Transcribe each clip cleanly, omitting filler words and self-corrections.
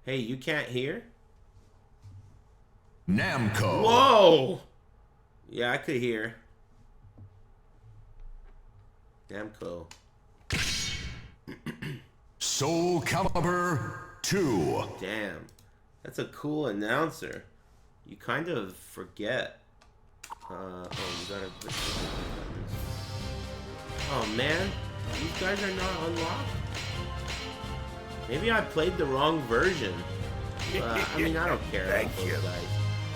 Hey, you can't hear? Namco. Whoa! Yeah, I could hear. Namco. Soul Calibur 2. Damn. That's a cool announcer. You kind of forget. Oh, you gotta put this. Oh man, these guys are not unlocked. Maybe I played the wrong version. I mean, I don't care about those guys.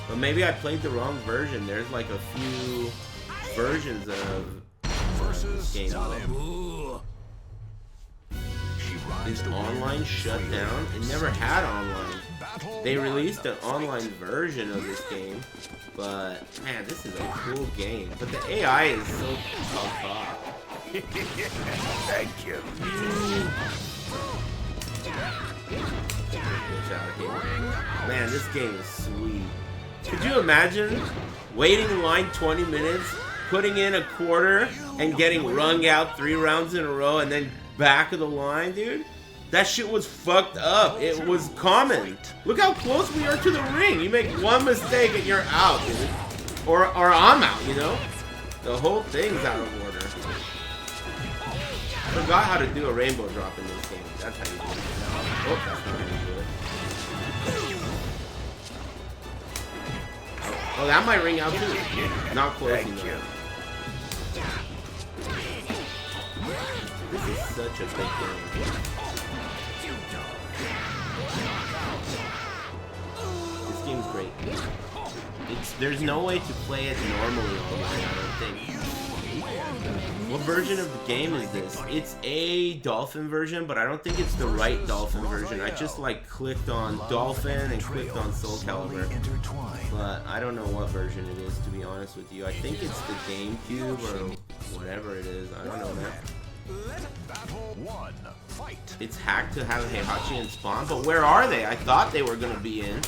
But maybe I played the wrong version. There's like a few versions of this game. Is online shut down? It never had online. They released an online version of this game, but man, this is a cool game. But the AI is so fucked off. Thank you. Man, this game is sweet. Could you imagine waiting in line 20 minutes, putting in a quarter, and getting wrung out 3 rounds in a row, and then back of the line, dude? That shit was fucked up. It was common. Look how close we are to the ring. You make one mistake and you're out, dude. Or I'm out, you know? The whole thing's out of order. I forgot how to do a rainbow drop in this game. That's how you do it. Oh, that's not how you do it. Oh, that might ring out too. Not close enough. This is such a big game. This game's great. There's no way to play it normally online, I don't think. What version of the game is this? It's a dolphin version, but I don't think it's the right dolphin version. I just like clicked on dolphin and clicked on Soul Calibur. But I don't know what version it is, to be honest with you. I think it's the GameCube or whatever it is. I don't know, man. It's hacked to have Heihachi and Spawn, but where are they? I thought they were gonna be in.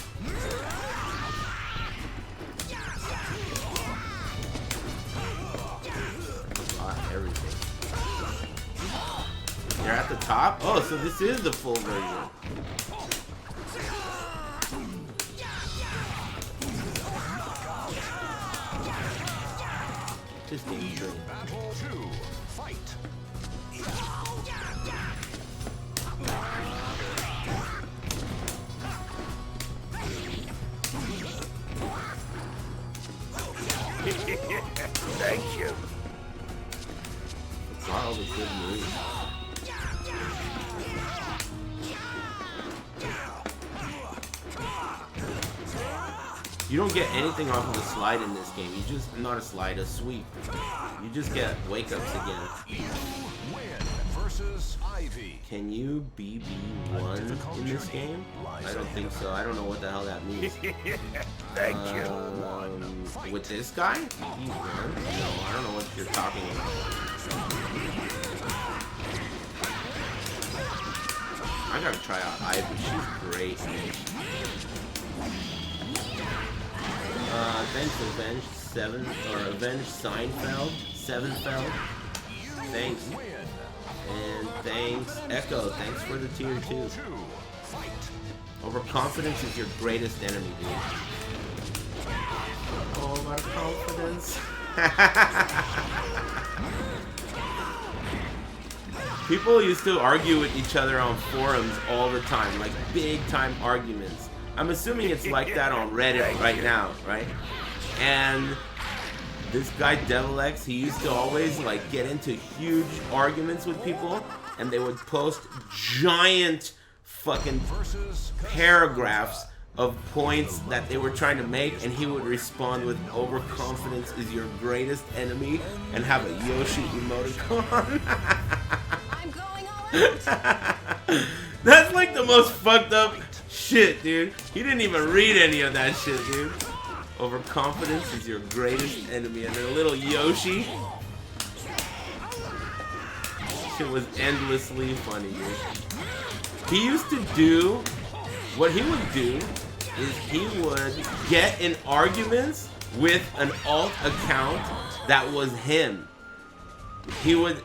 Everything. They're at the top? Oh, so this is the full version. This game's good. Thank you. All the good moves. You don't get anything off of a slide in this game. You just, not a slide, a sweep. You just get wake-ups again. Can you BB1 in this game? I don't think so. I don't know what the hell that means. Thank you. With this guy? BB1? No, I don't know what you're talking about. I gotta try out Ivy. She's great. Thanks, Avenged Seinfeld. Sevenfeld. Thanks. And thanks, Echo. Thanks for the tier 2. Overconfidence is your greatest enemy, dude. Overconfidence. People used to argue with each other on forums all the time, like big time arguments. I'm assuming it's like that on Reddit right now, right? And this guy Devil X, he used to always like get into huge arguments with people, and they would post giant fucking paragraphs of points that they were trying to make, and he would respond with overconfidence is your greatest enemy and have a Yoshi emoticon. That's like the most fucked up shit, dude. He didn't even read any of that shit, dude. Overconfidence is your greatest enemy. And then a little Yoshi. Shit was endlessly funny, dude. He used to do, what he would do is he would get in arguments with an alt account that was him. He would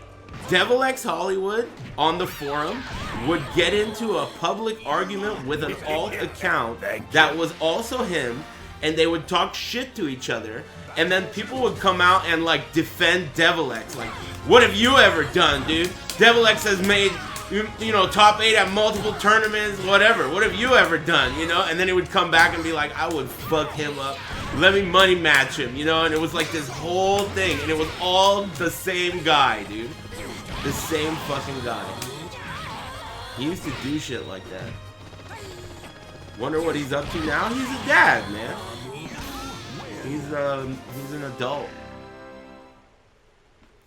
Devil X Hollywood on the forum would get into a public argument with an alt account that was also him, and they would talk shit to each other, and then people would come out and like defend Devil X. Like, what have you ever done, dude? Devil X has made, you know, top 8 at multiple tournaments, whatever. What have you ever done, you know? And then he would come back and be like, I would fuck him up. Let me money match him, you know? And it was like this whole thing, and it was all the same guy, dude. The same fucking guy. He used to do shit like that. Wonder what he's up to now? He's a dad, man. He's an adult.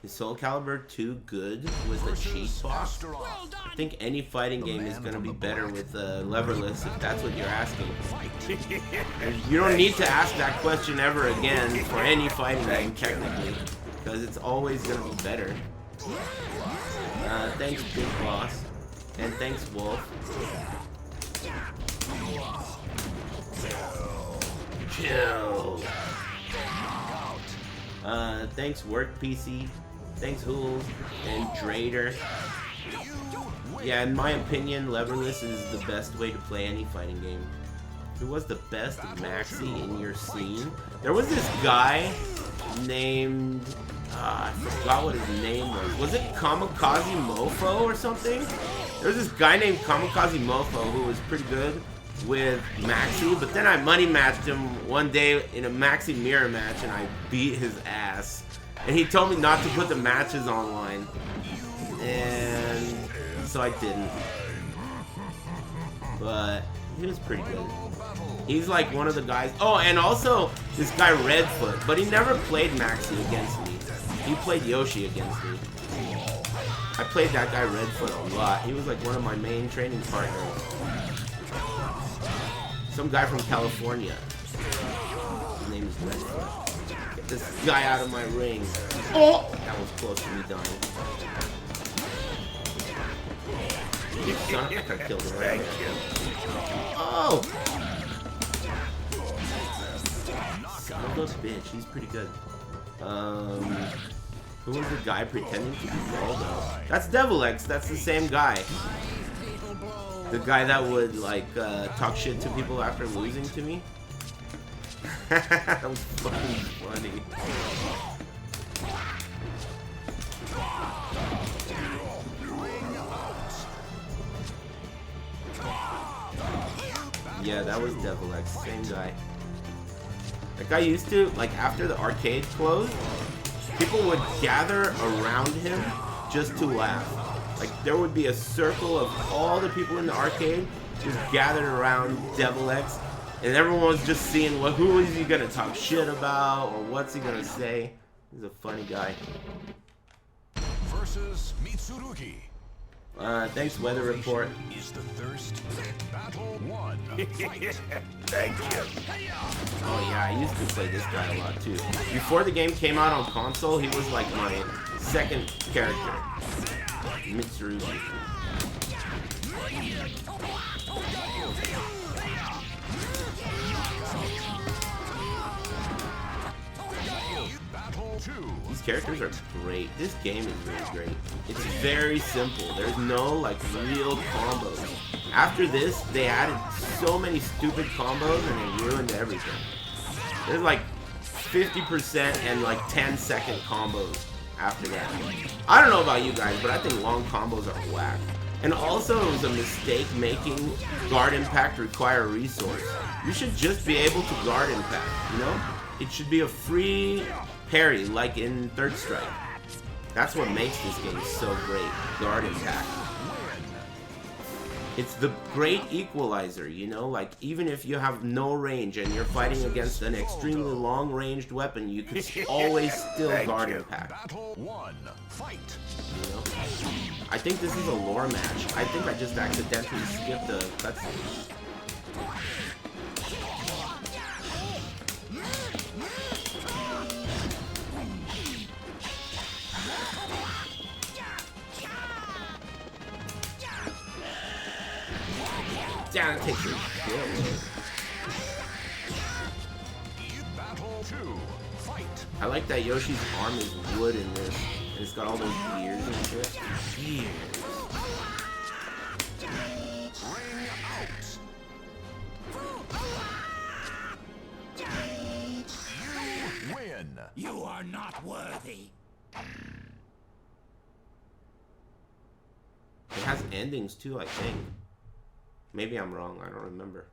Is Soul Calibur 2 good with a cheat box? I think any fighting game is going to be better with leverless, if that's what you're asking. You don't need to ask that question ever again for any fighting game, technically, because it's always going to be better. Thanks, Big Boss. And thanks, Wolf. Chill. Thanks, Work PC. Thanks, Hools and Drader. Yeah, in my opinion, leverless is the best way to play any fighting game. Who was the best Maxi in your scene? There was this guy named... I forgot what his name was. Was it Kamikaze Mofo or something? There was this guy named Kamikaze Mofo who was pretty good with Maxi, but then I money matched him one day in a Maxi mirror match and I beat his ass. And he told me not to put the matches online. And so I didn't. But he was pretty good. He's like one of the guys. Oh, and also this guy Redfoot, but he never played Maxi against me. He played Yoshi against me. I played that guy Redfoot a lot. He was like one of my main training partners. Some guy from California. His name is Redfoot. Get this guy out of my ring. Oh! That was close to me dying. You son of a... I killed him right there. Oh! Son of a bitch. He's pretty good. Who was the guy pretending to be Voldo? That's Devil X. That's the same guy. The guy that would, like, talk shit to people after losing to me. That was fucking funny. Yeah, that was Devil X. Same guy. Like, I used to, like, after the arcade closed, people would gather around him just to laugh. Like, there would be a circle of all the people in the arcade just gathered around Devil X, and everyone was just seeing who is he gonna talk shit about, or what's he gonna say. He's a funny guy. Versus Mitsurugi. Thanks, Weather Report. Is the thirst battle one? Thank you. Oh yeah, I used to play this guy a lot too. Before the game came out on console, he was like my second character. Mitsurugi. These characters are great. This game is really great. It's very simple. There's no like real combos. After this, they added so many stupid combos and they ruined everything. There's like 50% and like 10-second combos after that. I don't know about you guys, but I think long combos are whack. And also, it was a mistake making guard impact require a resource. You should just be able to guard impact, you know? It should be a free parry, like in Third Strike. That's what makes this game so great. Guard impact. It's the great equalizer, you know? Like, even if you have no range and you're fighting against an extremely long-ranged weapon, you can always still guard impact. You know? I think this is a lore match. I think I just accidentally skipped the cutscene. Down, it takes your kill. I like that Yoshi's arm is wood in this. And it's got all those gears and shit. Gears. Ring out. You win. You are not worthy. It has endings too, I think. Maybe I'm wrong, I don't remember.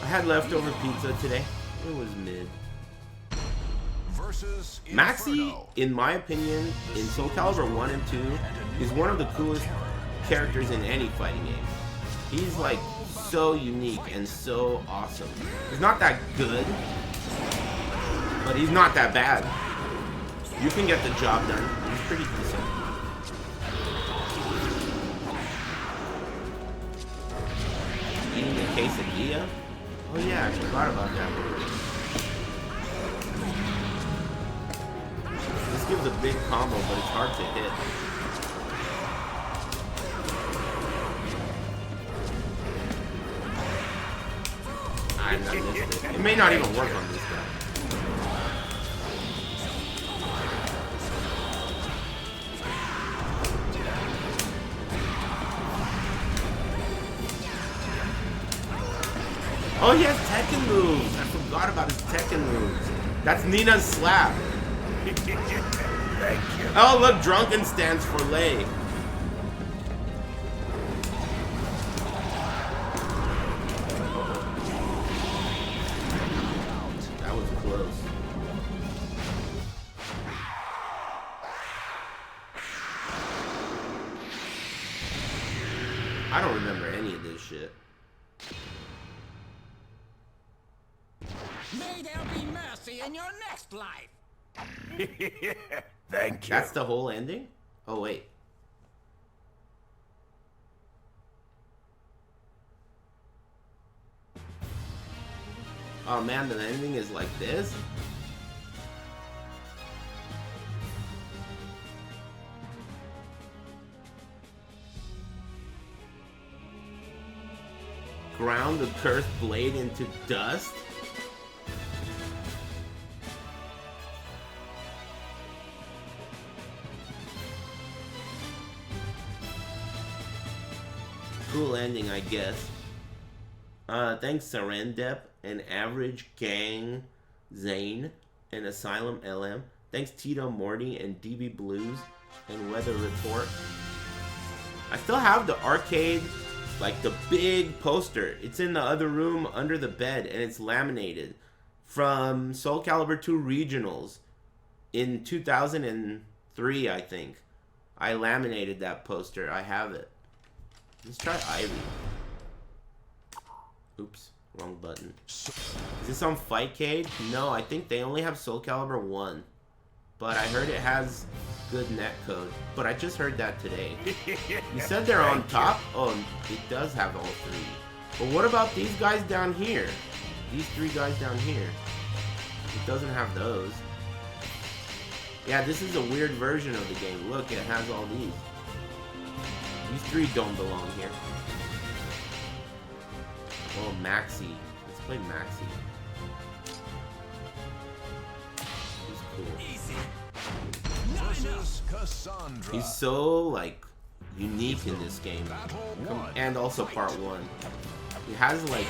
I had leftover pizza today. It was mid. Versus Maxi, Inferno. in my opinion, in Soul Calibur 1 and 2, is one of the coolest characters in any fighting game. He's like so unique and so awesome. He's not that good, but he's not that bad. You can get the job done. He's pretty decent. Eating a quesadilla? Oh yeah, I forgot about that. This gives a big combo, but it's hard to hit. I'm not missed it. It may not even work on this guy. Oh, he has Tekken moves. I forgot about his Tekken moves. That's Nina's slap. Thank you. Oh, look, Drunken stands for Lei. That was close. I don't remember any of this shit. May there be mercy in your next life. Thank you. That's the whole ending? Oh, wait. Oh man, the ending is like this? Ground the cursed blade into dust? Cool ending, I guess. Thanks Serendep and Average Gang Zane and Asylum LM. Thanks Tito Morty and DB Blues and Weather Report. I still have the arcade, like the big poster. It's in the other room under the bed and it's laminated from Soul Calibur 2 Regionals in 2003, I think. I laminated that poster. I have it. Let's try Ivy. Oops, wrong button. Is this on Fightcade? No, I think they only have Soul Calibur 1. But I heard it has good netcode. But I just heard that today. You said they're on top? Oh, it does have all three. But what about these guys down here? These three guys down here. It doesn't have those. Yeah, this is a weird version of the game. Look, it has all these. These three don't belong here. Oh, Maxi. Let's play Maxi. He's cool. Versus Cassandra. He's so, like, unique in this game. And also part 1. He has, like,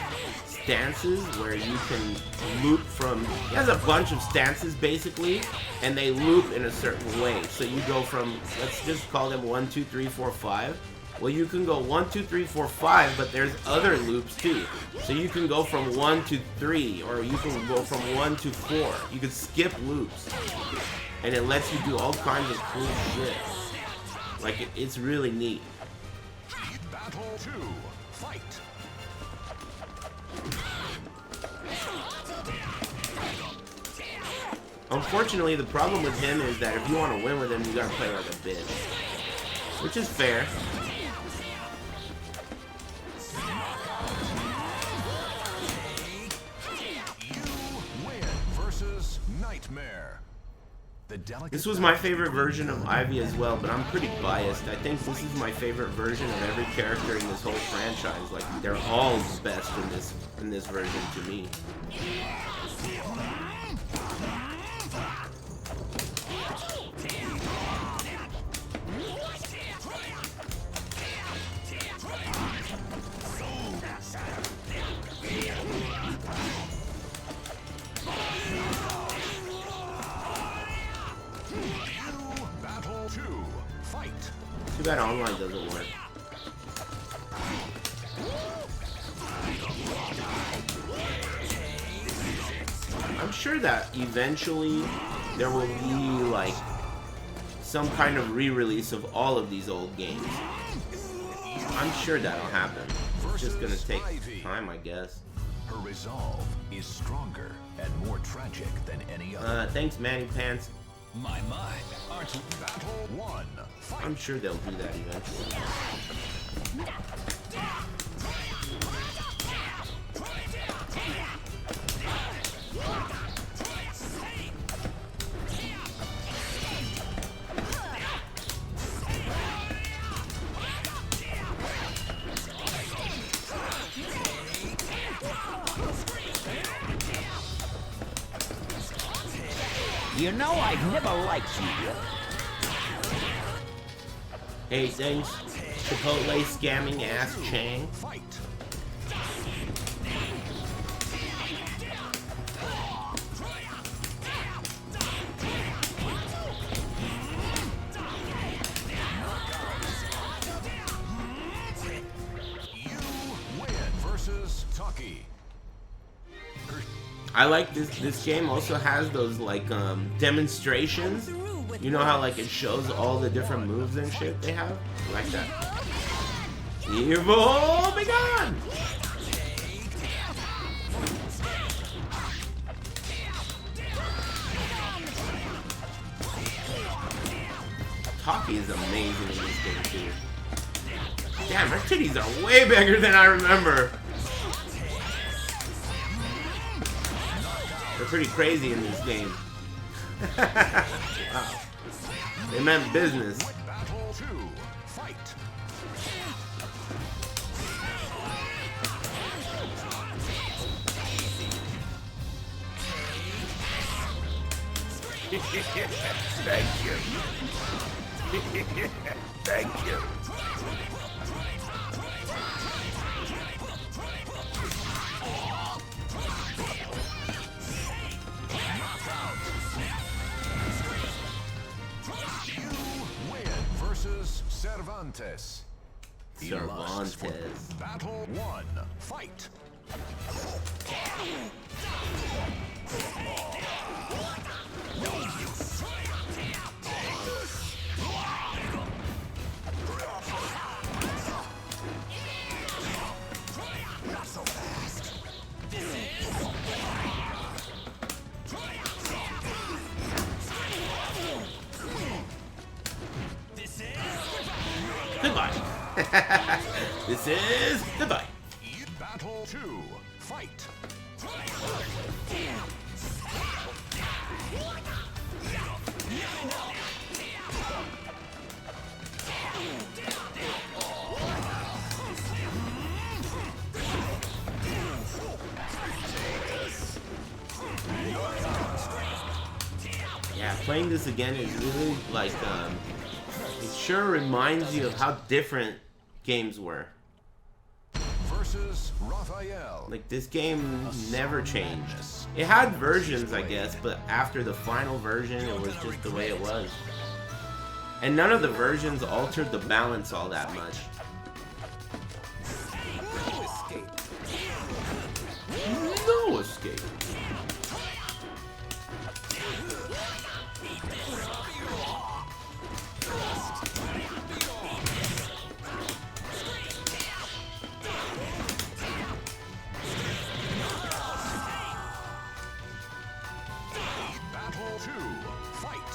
stances where you can loop from... He has a bunch of stances, basically, and they loop in a certain way. So you go from, let's just call them 1, 2, 3, 4, 5. Well, you can go 1, 2, 3, 4, 5, but there's other loops, too. So you can go from 1 to 3, or you can go from 1 to 4. You can skip loops. And it lets you do all kinds of cool shit. Like, it's really neat. Battle 2. Fight. Unfortunately, the problem with him is that if you want to win with him, you gotta play like a bitch. Which is fair. You win versus Nightmare. This was my favorite version of Ivy as well, but I'm pretty biased. I think this is my favorite version of every character in this whole franchise. Like, they're all the best in this version to me. Too bad online doesn't work. I'm sure that eventually there will be like some kind of re-release of all of these old games. I'm sure that'll happen. It's just gonna take time, I guess. Her resolve is stronger and more tragic than any other. Thanks, Manny Pants. My, aren't you? Battle 1. I'm sure they'll do that eventually. You know I've never liked you. Hey, thanks, Chipotle scamming ass Chang. Fight. You win versus Taki. I like this game also has those like demonstrations. You know how like it shows all the different moves and shit they have? I like that. Evil be gone! Taki is amazing in this game too. Damn, her titties are way bigger than I remember. They're pretty crazy in this game. Wow. They meant business. Battle 2. Fight. Thank you. Thank you. Cervantes. Cervantes. Battle 1. Fight. Not so fast. Goodbye. This is goodbye. Battle 2. Fight. Yeah, playing this again is really like it sure reminds you of how different games were. Versus Raphael. Like, this game never changed. It had versions, I guess, but after the final version, it was just the way it was. And none of the versions altered the balance all that much. No escape. Battle 2. Fight.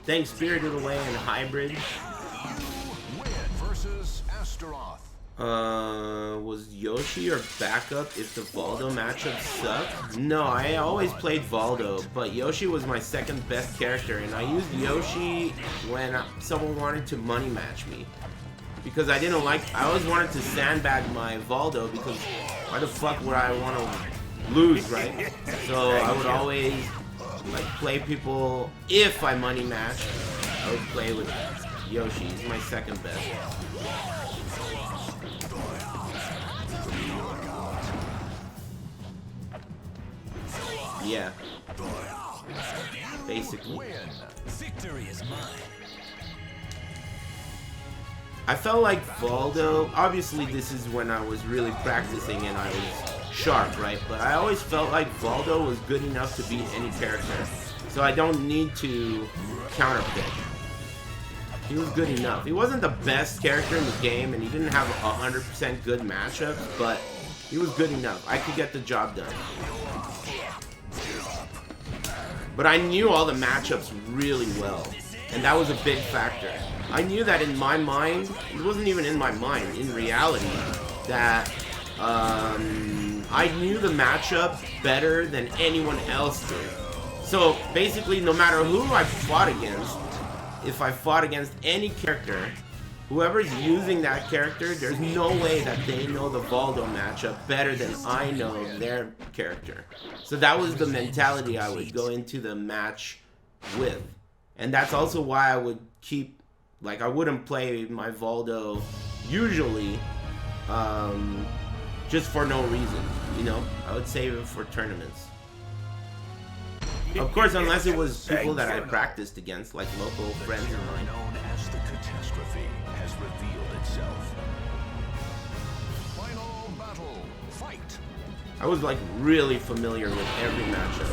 Thanks, Spirited Away and Hybrid. Win versus Astaroth. Was Yoshi your backup if the Voldo matchup sucked? No, I always played Voldo, but Yoshi was my second best character, and I used Yoshi when someone wanted to money match me. Because I didn't like, I always wanted to sandbag my Voldo, because why the fuck would I want to lose, right? So I would always like play people, if I money matched, I would play with Yoshi. He's my second best. Yeah. Basically. Victory is mine. I felt like Voldo, obviously this is when I was really practicing and I was sharp, right? But I always felt like Voldo was good enough to beat any character. So I don't need to counterpick. He was good enough. He wasn't the best character in the game and he didn't have 100% good matchups, but he was good enough. I could get the job done. But I knew all the matchups really well, and that was a big factor. I knew that in my mind, it wasn't even in my mind, in reality, that I knew the matchup better than anyone else did. So basically, no matter who I fought against, if I fought against any character, whoever's using that character, there's no way that they know the Voldo matchup better than I know their character. So that was the mentality I would go into the match with. And that's also why I would keep, like, I wouldn't play my Voldo usually just for no reason, you know? I would save it for tournaments. Of course, unless it was people that I practiced against, like local friends of mine. Known as the catastrophe has revealed itself. Final battle. Fight. I was like really familiar with every matchup.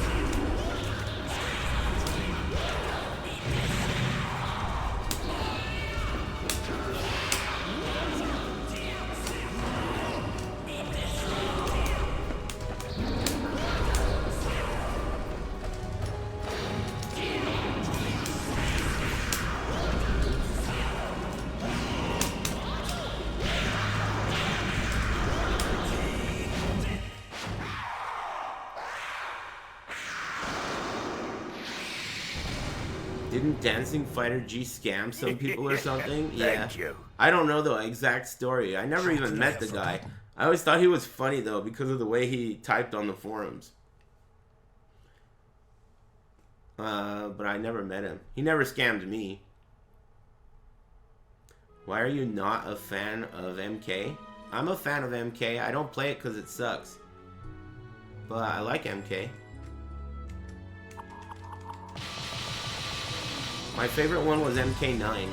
Didn't Dancing Fighter G scam some people or something? Yeah. Thank you. I don't know the exact story. I never even met the guy. I always thought he was funny though because of the way he typed on the forums. But I never met him. He never scammed me. Why are you not a fan of MK? I'm a fan of MK. I don't play it because it sucks. But I like MK. My favorite one was MK9.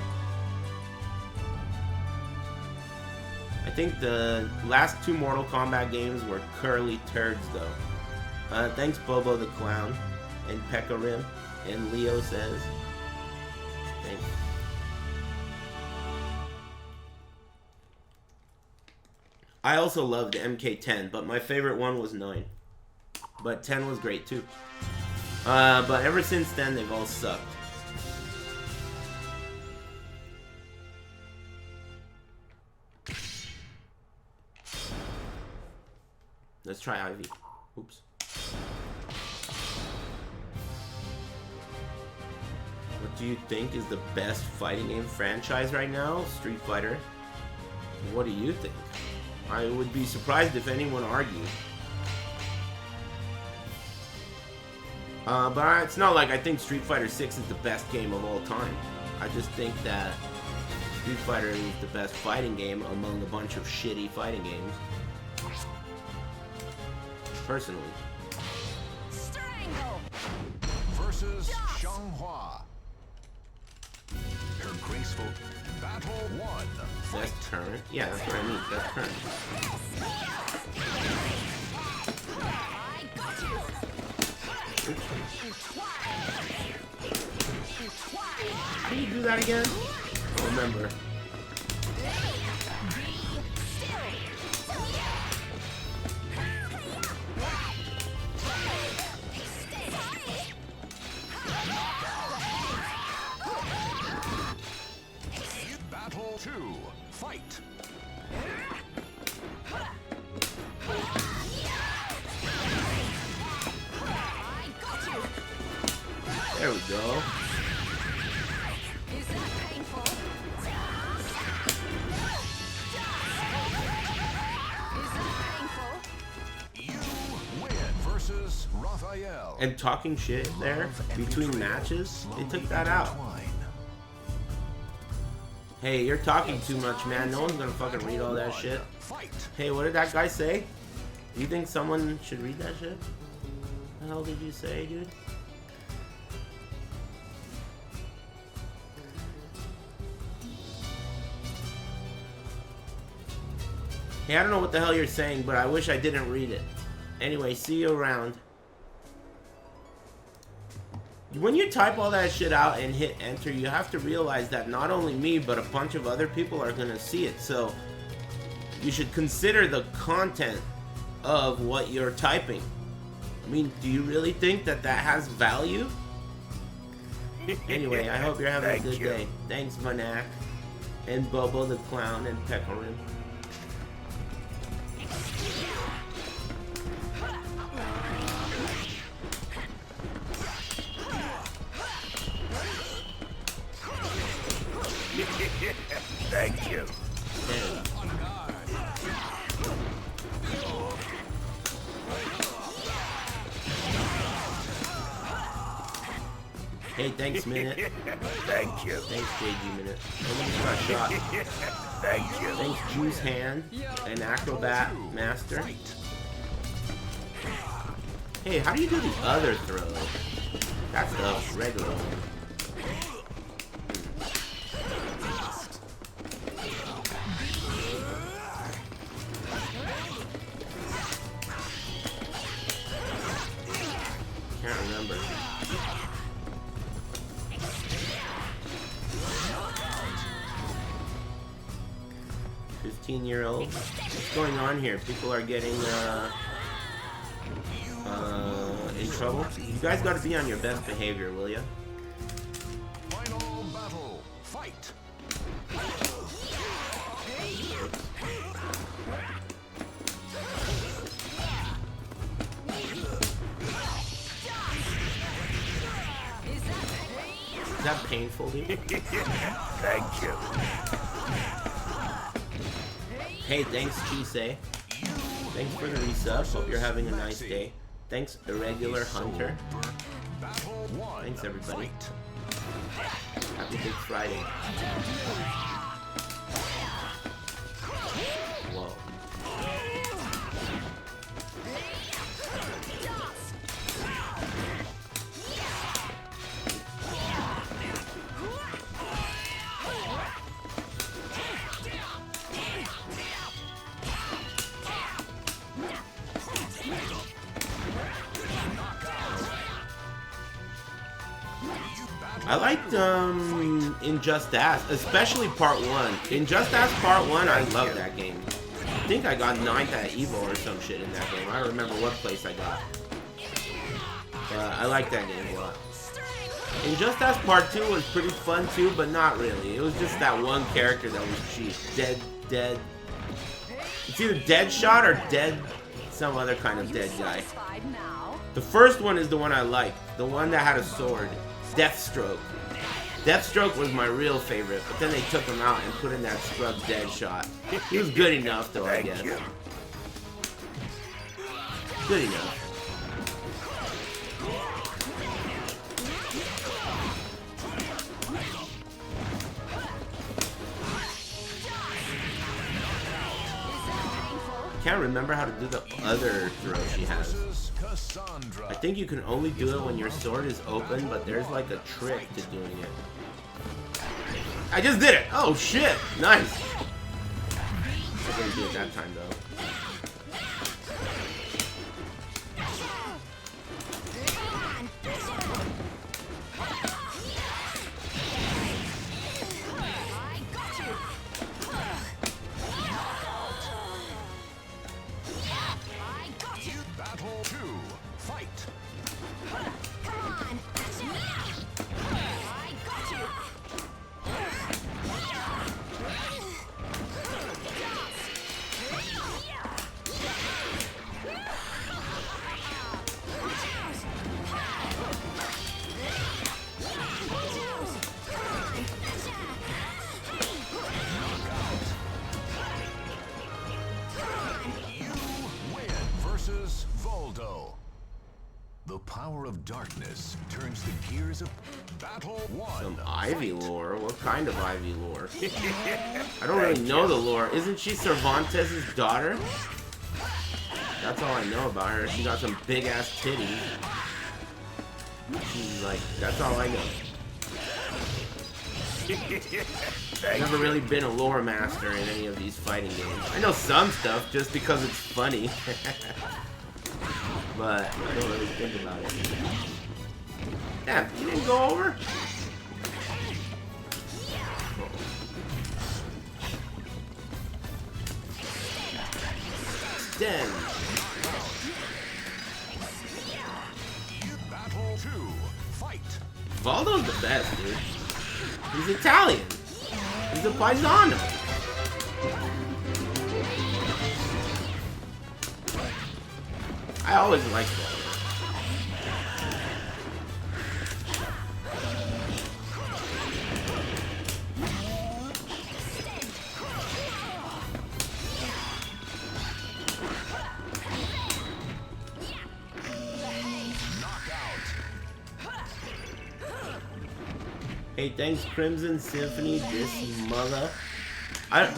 I think the last two Mortal Kombat games were curly turds though. Thanks Bobo the Clown and Pekarim and Leo says. Thanks. I also loved MK10, but my favorite one was 9. But 10 was great too. But ever since then they've all sucked. Let's try Ivy. Oops. What do you think is the best fighting game franchise right now? Street Fighter. What do you think? I would be surprised if anyone argued. But it's not like I think Street Fighter 6 is the best game of all time. I just think that Street Fighter is the best fighting game among a bunch of shitty fighting games. Personally. Strangle! Versus Xianghua. Her graceful battle 1. Best turn? Yeah, that's what I mean. Best turn. I got you! How do you do that again? I don't remember. There we go. Is that painful? Is that painful? You win versus Raphael. And talking shit there between matches, they took that out. Hey, you're talking too much, man. No one's gonna fucking read all that shit. Hey, what did that guy say? You think someone should read that shit? What the hell did you say, dude? Hey, I don't know what the hell you're saying, but I wish I didn't read it. Anyway, see you around. When you type all that shit out and hit enter, you have to realize that not only me, but a bunch of other people are gonna see it. So you should consider the content of what you're typing. I mean, do you really think that that has value? Anyway, I hope you're having a good day. Thanks, Manak, and Bobo the Clown, and Peckerin. Thank you. Hey, thanks, Minute. Thank you. Thanks, JG Minute. Oh, got shot. Thank you. Thanks, Juice Hand, and Acrobat Master. Hey, how do you do the other throw? That's the regular one. Can't remember. 15-year-old. What's going on here? People are getting in trouble. You guys got to be on your best behavior, will ya? Final battle. Fight. Is that painful, dude? Thank you. Hey, thanks, Chisei. Thanks for the resub. Hope you're having a nice day. Thanks, Irregular Hunter. Thanks, everybody. Happy Big Friday. Whoa. I liked In Just Ass, especially Part 1. In Just Ass Part 1, I love that game. I think I got 9th at Evo or some shit in that game. I don't remember what place I got. I like that game a lot. In Just Ass Part 2 was pretty fun too, but not really. It was just that one character that was cheap. Dead. It's either Deadshot or Dead, some other kind of dead guy. The first one is the one I liked. The one that had a sword. Deathstroke. Deathstroke was my real favorite, but then they took him out and put in that scrub Deadshot. He was good enough though, I guess. Good enough. Can't remember how to do the other throw she has. I think you can only do it when your sword is open, but there's like a trick to doing it. I just did it! Oh shit! Nice! I didn't do it that time though. Voldo. The power of darkness turns the gears of battle. Some One. Ivy lore? What kind of Ivy lore? I don't really know the lore. Isn't she Cervantes' daughter? That's all I know about her. She got some big ass titties. She's like, that's all I know. I've never really been a lore master in any of these fighting games. I know some stuff just because it's funny. But I don't really think about it. Damn, you didn't go over? Then. Battle 2. Fight. Voldo's the best, dude. He's Italian. He's a paisano. I always liked Voldo. Hey, thanks Crimson Symphony, this mother. I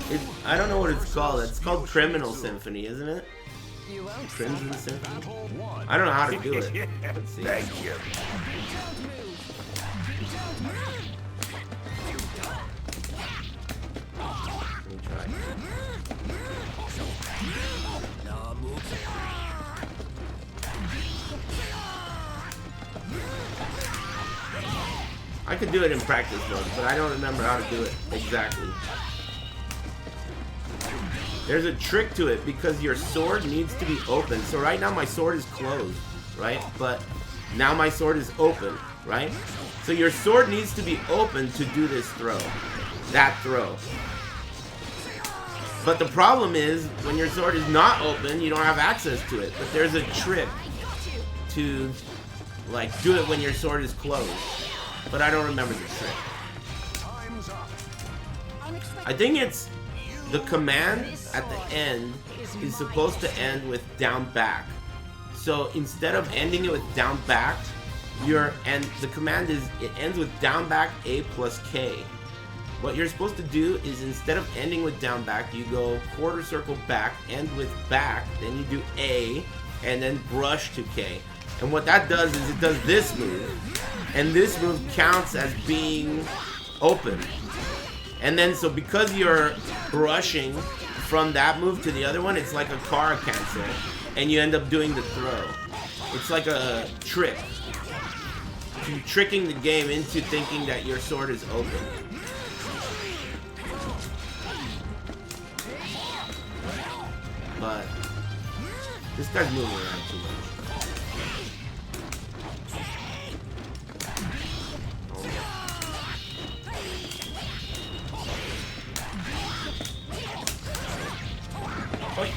don't know what it's called. It's called Criminal Symphony, isn't it? You won't Crimson Symphony? Battle 1. I don't know how to do it. Let's see. Thank you. Let me try. I could do it in practice mode, but I don't remember how to do it exactly. There's a trick to it because your sword needs to be open. So right now my sword is closed, right? But now my sword is open, right? So your sword needs to be open to do this throw. That throw. But the problem is, when your sword is not open, you don't have access to it. But there's a trick to, like, do it when your sword is closed. But I don't remember the trick. Time's up. I think it's the command at the end is supposed to end with down back. So instead of ending it with down back, the command is, it ends with down back A plus K. What you're supposed to do is, instead of ending with down back, you go quarter circle back, end with back, then you do A, and then brush to K. And what that does is it does this move, and this move counts as being open. And then, so because you're brushing from that move to the other one, it's like a car cancel, and you end up doing the throw. It's like a trick. You're tricking the game into thinking that your sword is open. But this guy's moving around too much. Oi.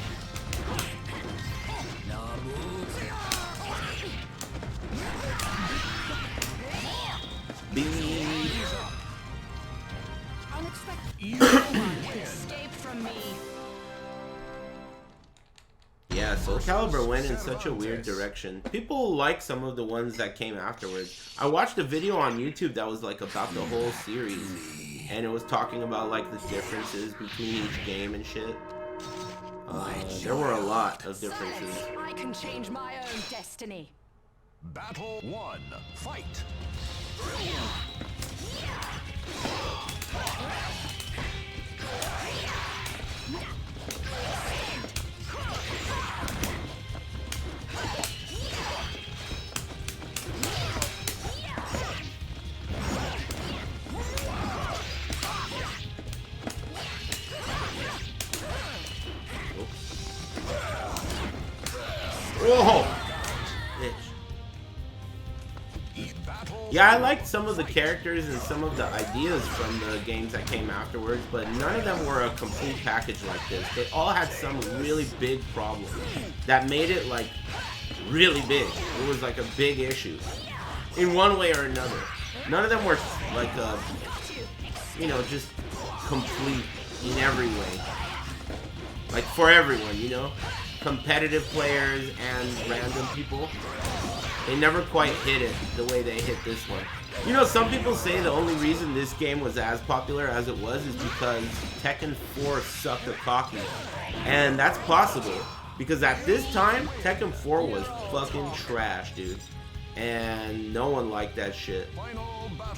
escape from me. Yeah, so Calibur went in such a weird direction. People like some of the ones that came afterwards. I watched a video on YouTube that was like about the whole series, and it was talking about like the differences between each game and shit. There were a lot of differences. I can change my own destiny. Battle 1. Fight. Whoa! Bitch. Yeah, I liked some of the characters and some of the ideas from the games that came afterwards, but none of them were a complete package like this. They all had some really big problems that made it like really big. It was like a big issue in one way or another. None of them were like you know, just complete in every way. Like for everyone, you know? competitive players and random people, they never quite hit it the way they hit this one. You know, some people say the only reason this game was as popular as it was is because Tekken 4 sucked a Taki. And that's possible, because at this time, Tekken 4 was fucking trash, dude. And no one liked that shit.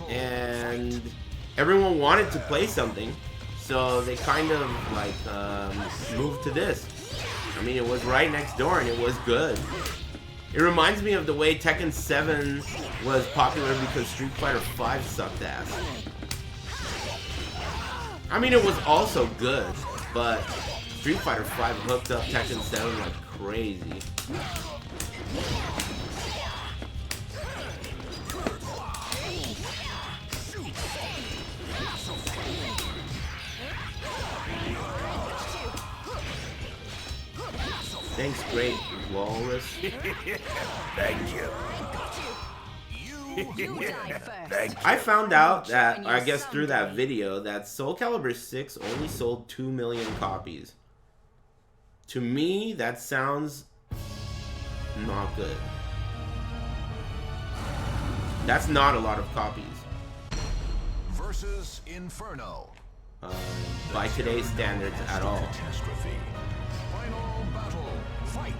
And everyone wanted to play something, so they kind of like moved to this. I mean, it was right next door and it was good. It reminds me of the way Tekken 7 was popular because Street Fighter 5 sucked ass. I mean, it was also good, but Street Fighter 5 hooked up Tekken 7 like crazy. Thanks, great walrus. Thank you. I found out that, I guess through that video, that Soul Calibur 6 only sold 2 million copies. To me, that sounds not good. That's not a lot of copies. Versus Inferno. By today's standards at all. Catastrophe. Final battle. Fight.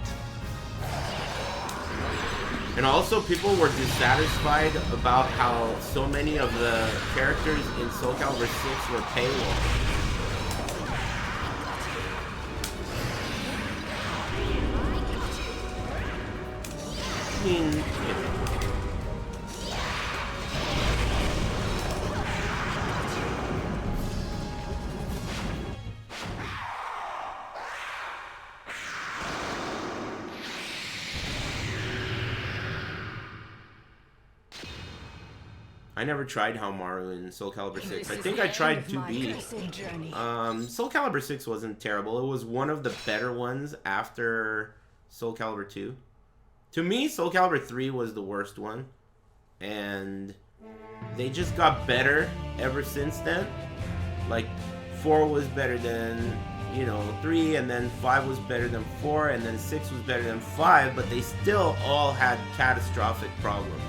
And also, people were dissatisfied about how so many of the characters in Soul Calibur 6 were paywall. I mean, you know. I never tried Haumaru in Soul Calibur 6. I think I tried 2B. Soul Calibur 6 wasn't terrible. It was one of the better ones after Soul Calibur 2. To me, Soul Calibur 3 was the worst one. And they just got better ever since then. Like, 4 was better than, you know, 3, and then 5 was better than 4, and then 6 was better than 5, but they still all had catastrophic problems.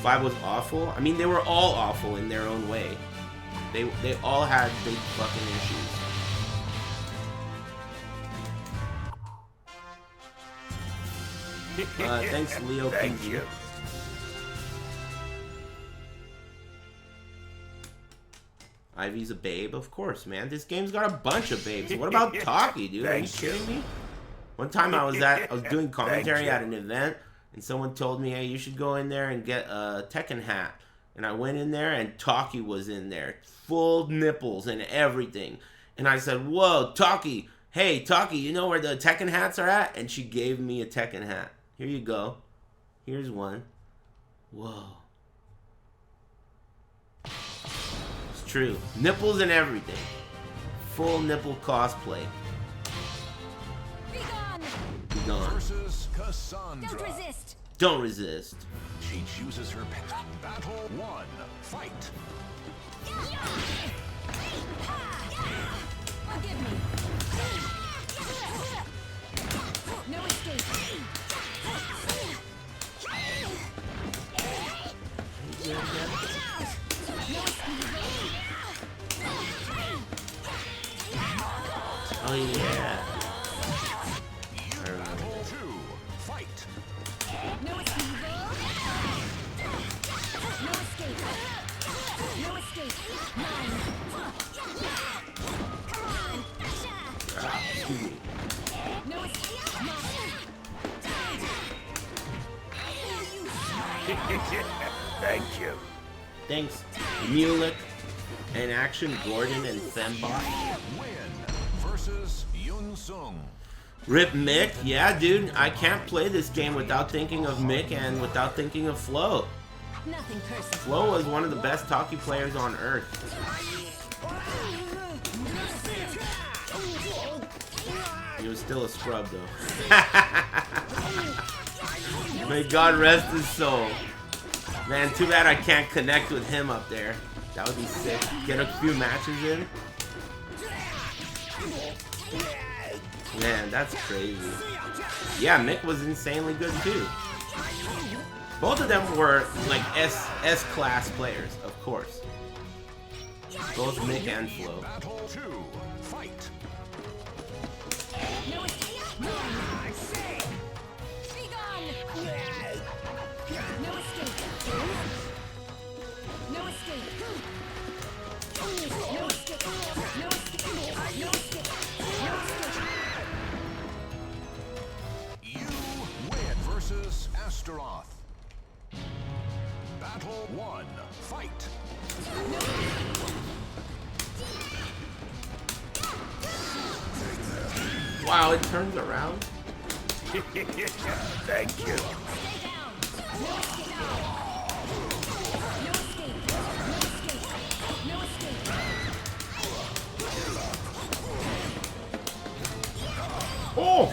5 was awful. I mean, they were all awful in their own way. They all had big fucking issues. Thanks, Leo. Thank you. Ivy's a babe, of course, man. This game's got a bunch of babes. What about Taki, dude? Are you kidding me? One time I was doing commentary at an event, and someone told me, hey, you should go in there and get a Tekken hat. And I went in there, and Taki was in there. Full nipples and everything. And I said, whoa, Taki. Hey, Taki, you know where the Tekken hats are at? And she gave me a Tekken hat. Here you go. Here's one. Whoa. It's true. Nipples and everything. Full nipple cosplay. Be gone. Versus Cassandra. Don't resist. Don't resist. She chooses her path. Battle 1. Fight. Forgive me. No escape. Oh yeah. Battle 2. Fight. No escape. No escape. No escape. Nine. Come on. Excuse me. No escape. Thank you. Thanks, Mulek, and Action Gordon and Fembot. Win. Versus Yun Sung. Rip Mick, yeah, dude. I can't play this game without thinking of Mick and without thinking of Flo. Nothing personal. Flo was one of the best Taki players on Earth. He was still a scrub, though. May God rest his soul. Man, too bad I can't connect with him up there. That would be sick. Get a few matches in. Man, that's crazy. Yeah, Mick was insanely good too. Both of them were like S class players, of course. Both Mick and Flo. Battle 2. Fight. No escape. I say. Be gone. No escape. No escape. No escape. No escape. No escape. No escape. You win versus Astaroth. Battle 1. Fight. Wow, it turns around. Thank you. Stay down. No escape. No escape. No escape. Oh!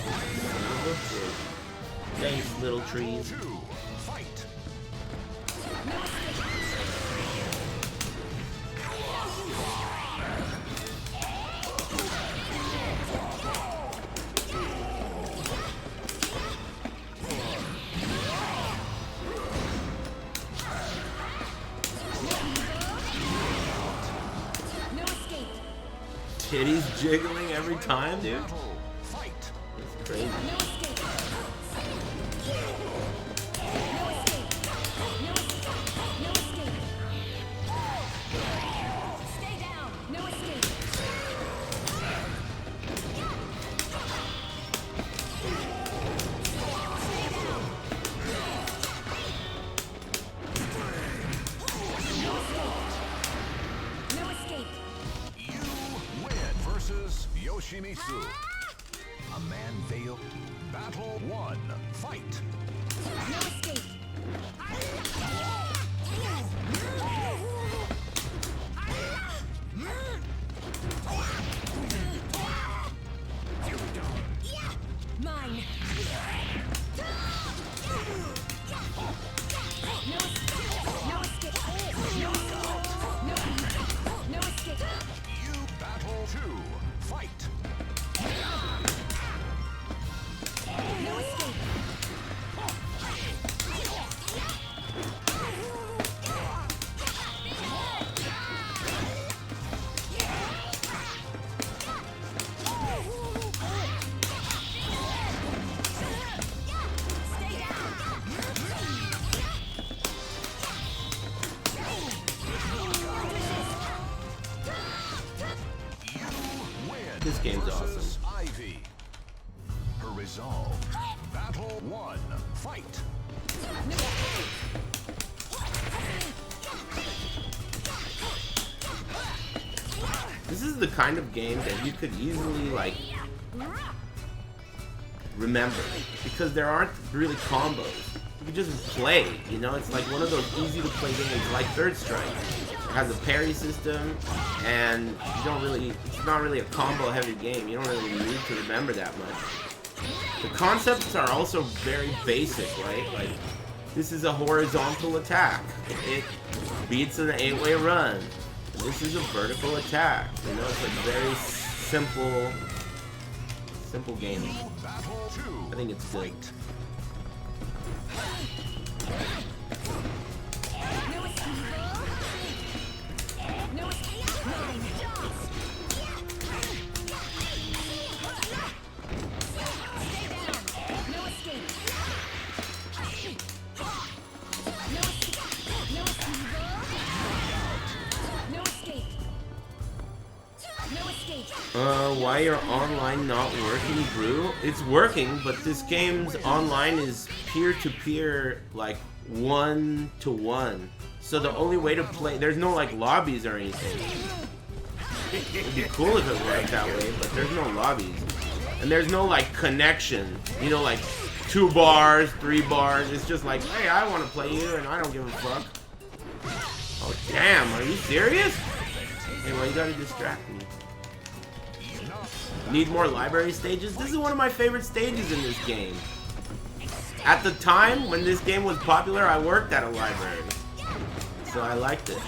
Thanks, little trees. 2. Fight. No escape. No escape. Titties jiggling every time, dude. Battle. Fight. That's crazy. No escape. No escape. No escape. No escape. Stay down. No escape. No escape. You win versus Yoshimitsu. A man veiled. Battle 1. Fight. No escape. Mine. No escape. No escape. No escape. No escape. You battle 2. Fight. No escape. Stay down. You win. This game's versus Ivy. Her resolve. Battle 1. Fight. No escape. This is the kind of game that you could easily like remember because there aren't really combos. You can just play, you know? It's like one of those easy to play games like Third Strike. It has a parry system and you don't really, it's not really a combo heavy game. You don't really need to remember that much. The concepts are also very basic, right? Like this is a horizontal attack. It beats an 8-way run. This is a vertical attack. You know, it's a very simple game. Battle 2. I think it's good. No escape. No escape. Mine. Stay down. No escape. No escape. No escape. No escape. No escape. Why are online not working, Brew? It's working, but this game's online is peer-to-peer, like 1-to-1. So the only way to play, there's no like lobbies or anything. It'd be cool if it worked that way, but there's no lobbies. And there's no like connection, you know, like 2 bars, 3 bars. It's just like, hey, I want to play you and I don't give a fuck. Oh damn, are you serious? Hey, why you gotta distract me? Need more library stages? This is one of my favorite stages in this game. At the time when this game was popular, I worked at a library. So I liked it.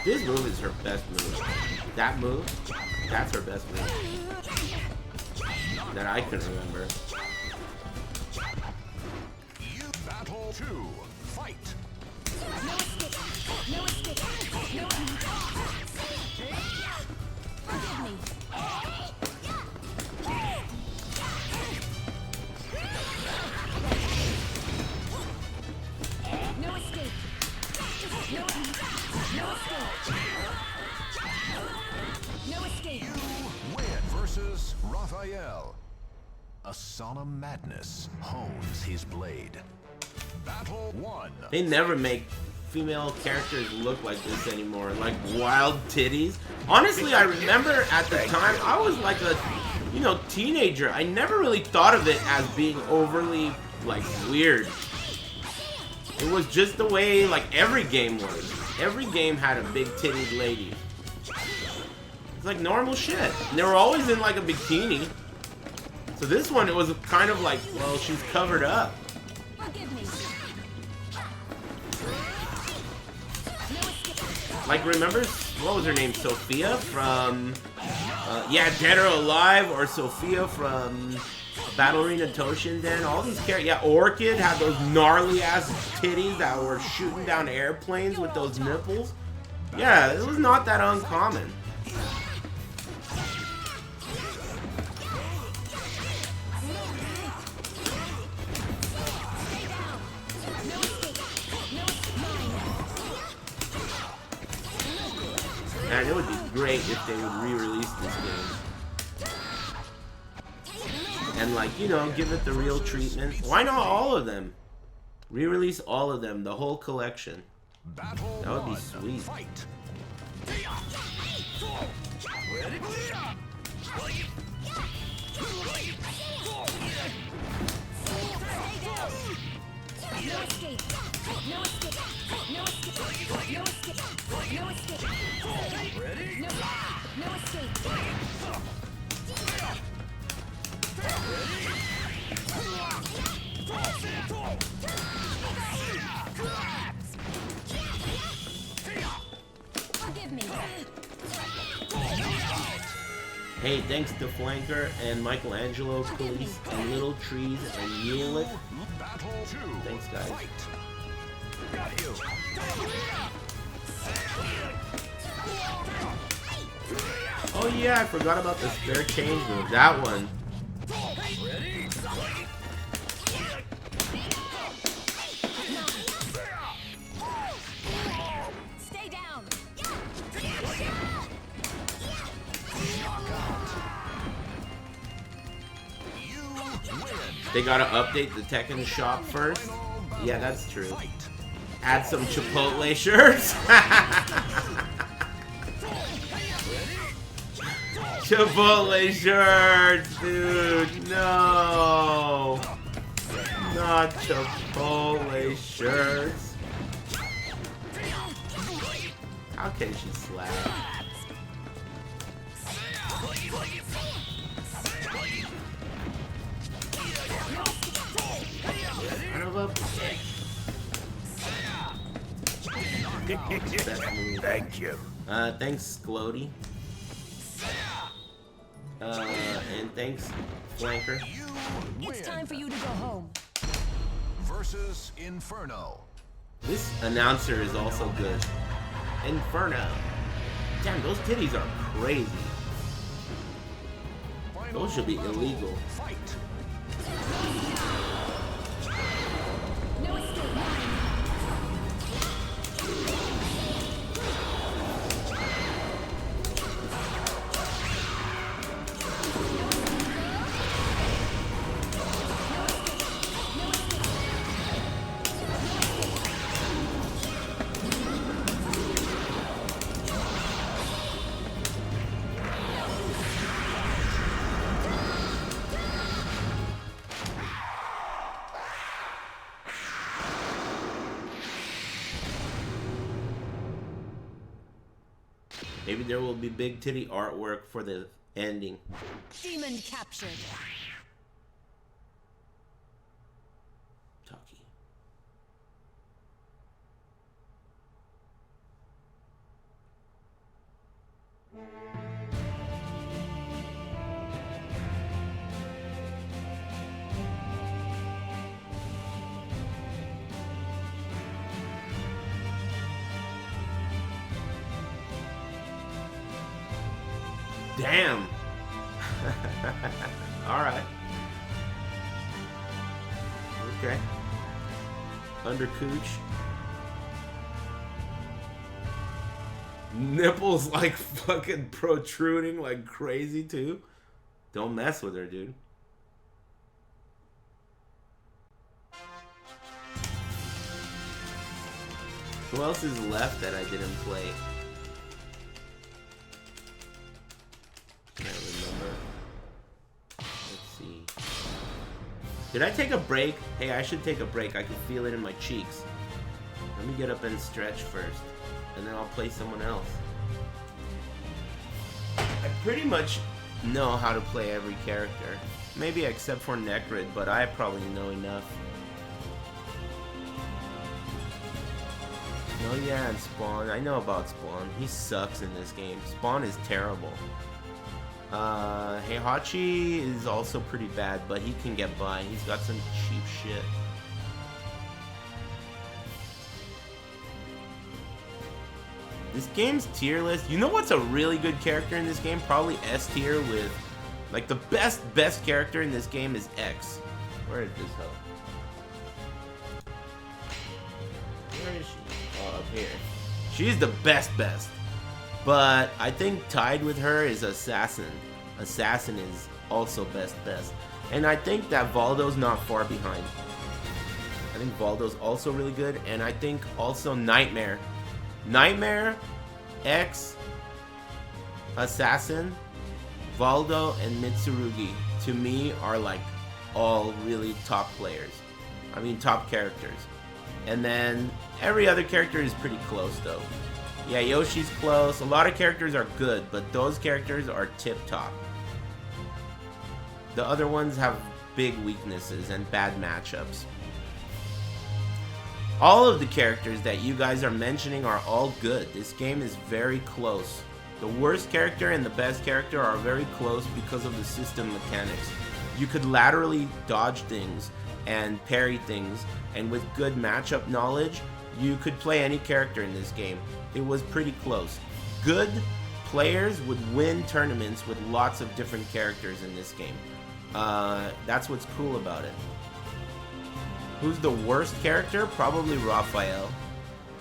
This move is her best move. That move, that's her best move. That I can remember. Battle 2. Fight. No escape. No escape. No forgive me. No escape. No escape. No escape. Win versus Raphael. A solemn madness hones his blade. Battle 1. They never make female characters look like this anymore. Like wild titties. Honestly, I remember at the time I was like a, you know, teenager. I never really thought of it as being overly like weird. It was just the way like every game was. Every game had a big titted lady. It's like normal shit. And they were always in like a bikini. So this one, it was kind of like, well, she's covered up. Forgive me. Like, remember, what was her name? Sophia from, yeah, Dead or Alive, or Sophia from Ballerina Toshinden. All these characters. Yeah, Orchid had those gnarly ass titties that were shooting down airplanes with those nipples. Yeah, it was not that uncommon. Man, it would be great if they would re-release this game. And like, you know, give it the real treatment. Why not all of them? Re-release all of them, the whole collection. That would be sweet. No escape. No escape. No escape. No escape. No escape. Ready? No. No escape. Forgive me. Hey, thanks to Flanker and Michelangelo, Police, and Little Trees, and Yearlick. Thanks, guys. Oh yeah, I forgot about the spare change move. That one. Stay down. They gotta update the Tekken shop first. Yeah, that's true. Add some Chipotle shirts. Chipotle shirts, dude. No. Not Chipotle shirts. How can she slap? Son of a bitch. Thank you. Thanks, Glody. And thanks, Flanker. It's time for you to go home. Versus Inferno. This announcer is also good. Inferno. Damn, those titties are crazy. Those should be illegal. No escape. Maybe there will be big titty artwork for the ending. Demon captured. Taki. Damn. All right. Okay. Under cooch. Nipples like fucking protruding like crazy too. Don't mess with her, dude. Who else is left that I didn't play? Can't remember. Let's see. Did I take a break? Hey, I should take a break. I can feel it in my cheeks. Let me get up and stretch first, and then I'll play someone else. I pretty much know how to play every character. Maybe except for Necrid, but I probably know enough. Oh yeah, and Spawn. I know about Spawn. He sucks in this game. Spawn is terrible. Heihachi is also pretty bad, but he can get by. He's got some cheap shit. This game's tier list. You know what's a really good character in this game? Probably S tier with, like, the best character in this game is X. Where is this hoe? Where is she? Oh, up here. She's the best. But I think tied with her is Assassin. Assassin is also best. And I think that Voldo's not far behind. I think Voldo's also really good. And I think also Nightmare. Nightmare, X, Assassin, Voldo, and Mitsurugi, to me, are like all really top players. I mean, top characters. And then every other character is pretty close, though. Yeah, Yoshi's close. A lot of characters are good, but those characters are tip-top. The other ones have big weaknesses and bad matchups. All of the characters that you guys are mentioning are all good. This game is very close. The worst character and the best character are very close because of the system mechanics. You could laterally dodge things and parry things, and with good matchup knowledge, you could play any character in this game. It was pretty close. Good players would win tournaments with lots of different characters in this game. That's what's cool about it. Who's the worst character? Probably Raphael.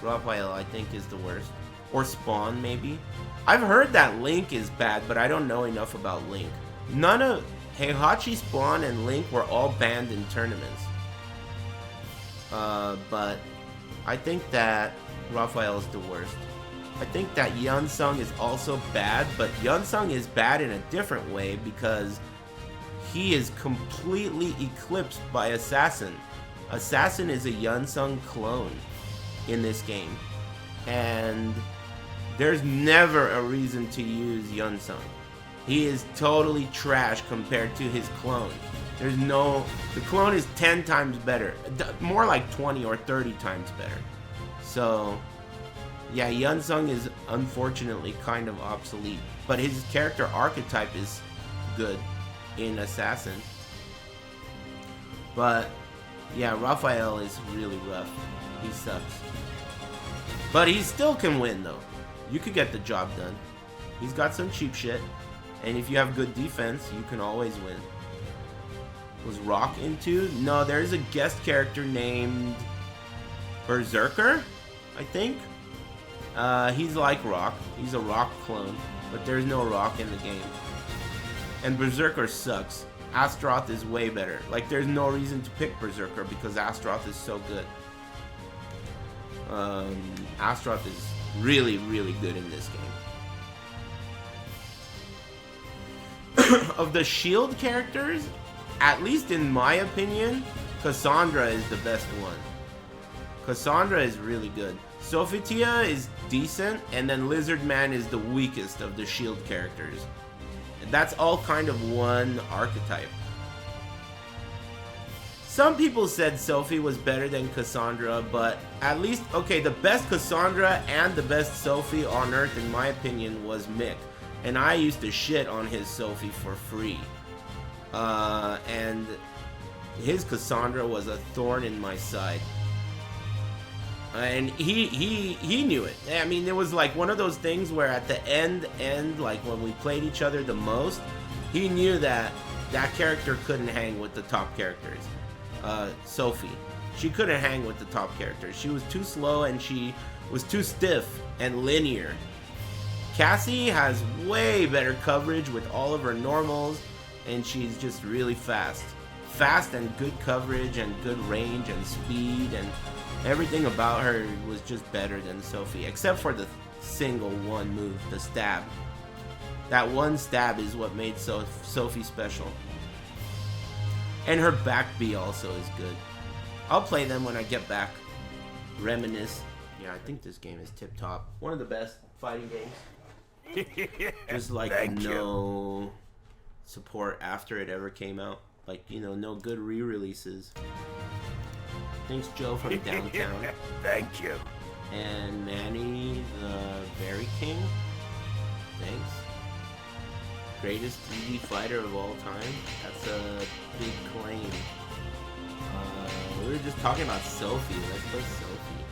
Raphael, I think, is the worst. Or Spawn, maybe. I've heard that Link is bad, but I don't know enough about Link. None of Heihachi, Spawn, and Link were all banned in tournaments. But I think that Raphael is the worst. I think that Yunsung is also bad, but Yunsung is bad in a different way because he is completely eclipsed by Assassin. Assassin is a Yunsung clone in this game, and there's never a reason to use Yunsung. He is totally trash compared to his clone. The clone is 10 times better, more like 20 or 30 times better. So, yeah, Yunsung is unfortunately kind of obsolete, but his character archetype is good in Assassin. But yeah, Raphael is really rough. He sucks. But he still can win, though. You could get the job done. He's got some cheap shit. And if you have good defense, you can always win. Was Rock into? No, there's a guest character named Berserker, I think. He's like Rock. He's a Rock clone. But there's no Rock in the game. And Berserker sucks. Astaroth is way better. Like, there's no reason to pick Berserker because Astaroth is so good. Astaroth is really, really good in this game. Of the shield characters, at least in my opinion, Cassandra is the best one. Cassandra is really good. Sophitia is decent, and then Lizard Man is the weakest of the shield characters. That's all kind of one archetype. Some people said Sophie was better than Cassandra, but at least, okay, the best Cassandra and the best Sophie on Earth, in my opinion, was Mick. and I used to shit on his Sophie for free. And his Cassandra was a thorn in my side. And he knew it. I mean, it was like one of those things where at the end, like when we played each other the most, he knew that that character couldn't hang with the top characters. Sophie. She couldn't hang with the top characters. She was too slow and she was too stiff and linear. Cassie has way better coverage with all of her normals, and she's just really fast. Fast and good coverage and good range and speed, and everything about her was just better than Sophie, except for the single one move, the stab. That one stab is what made Sophie special. And her back B also is good. I'll play them when I get back. Reminisce. Yeah, I think this game is tip-top. One of the best fighting games. Just like no support after it ever came out. Like, you know, no good re-releases. Thanks, Joe from downtown. Thank you. And Manny, the Berry King. Thanks. Greatest 3D fighter of all time. That's a big claim. We were just talking about Sophie. Let's play Sophie.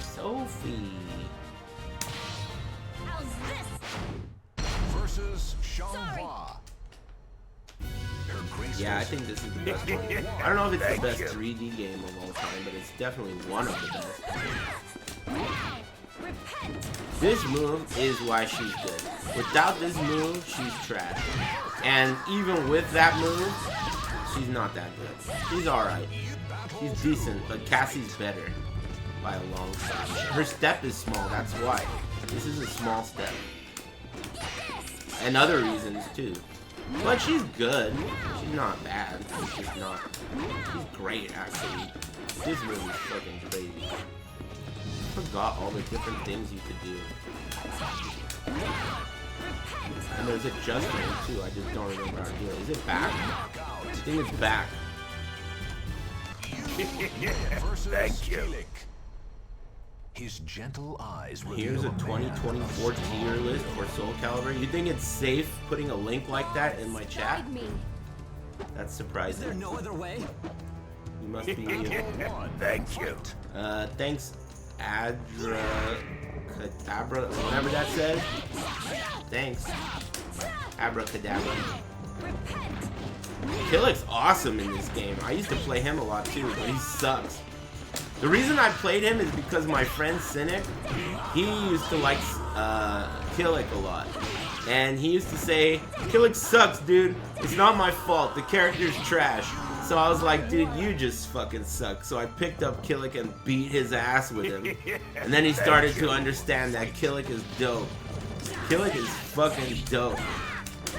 Sophie. How's this? Versus Xianghua. Yeah, I think this is the best one. I don't know if it's the best 3D game of all time, but it's definitely one of the best. This move is why she's good. Without this move, she's trash. And even with that move, she's not that good. She's alright. She's decent, but Cassie's better by a long shot. Her step is small, that's why. This is a small step. And other reasons too. But she's good. She's not bad. She's not. She's great, actually. This move is fucking crazy. I forgot all the different things you could do. And there's a just move too. I just don't remember how to do it. Is it back? I think it's back. Thank you. His gentle eyes. Here's a 2024 tier list for Soul Calibur. You think it's safe putting a link like that in my chat? Guide me. That's surprising. Is there no other way? You must be you. Thank you. Thanks, Cadabra, whatever that says. Thanks, Abracadabra. Killick's awesome in this game. I used to play him a lot too, but he sucks. The reason I played him is because my friend Cynic, he used to like Killick a lot. And he used to say, Killick sucks, dude. It's not my fault. The character's trash. So I was like, dude, you just fucking suck. So I picked up Killick and beat his ass with him. And then he started to understand that Killick is dope. Killick is fucking dope.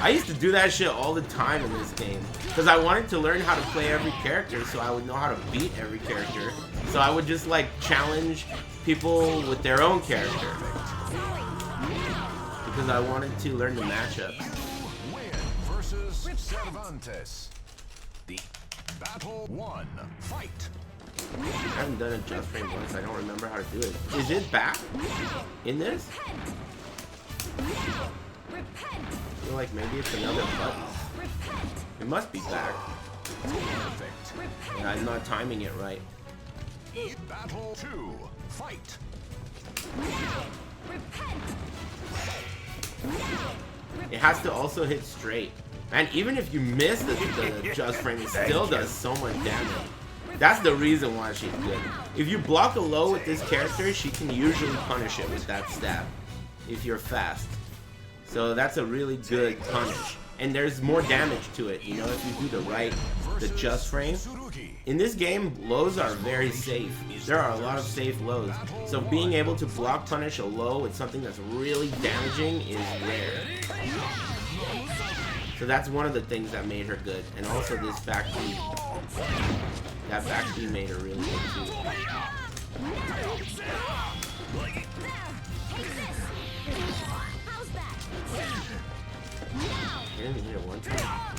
I used to do that shit all the time in this game. Because I wanted to learn how to play every character so I would know how to beat every character. So I would just like challenge people with their own character. Because I wanted to learn the matchups. Win versus Cervantes. The battle 1. Fight. I haven't done a just frame once. I don't remember how to do it. Is it back in this? I feel like maybe it's another button. It must be back. Perfect. Yeah, I'm not timing it right. Battle 2. Fight. It has to also hit straight. And even if you miss the just frame, it still does so much damage. That's the reason why she's good. If you block a low with this character, she can usually punish it with that stab. If you're fast. So that's a really good punish. And there's more damage to it, you know, if you do the just frame. In this game, lows are very safe. There are a lot of safe lows. So being able to block punish a low with something that's really damaging is rare. So that's one of the things that made her good. And also this back B. That back B made her really good too. How's that? You didn't hit it one time.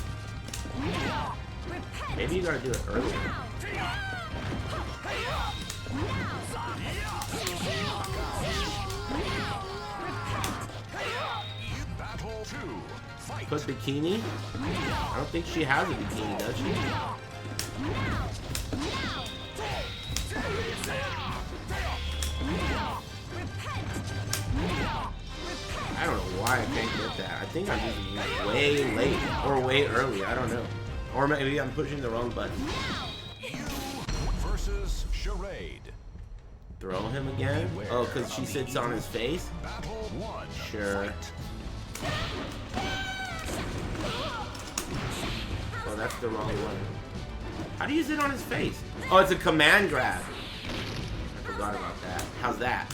Maybe you gotta do it earlier. Battle 2. Put bikini? I don't think she has a bikini, does she? I don't know why I can't get that. I think I'm just way late or way early. I don't know. Or maybe I'm pushing the wrong button. Versus Charade. Throw him again? Oh, because she sits on his face? Sure. Oh, that's the wrong one. How do you sit on his face? Oh, it's a command grab. I forgot about that. How's that?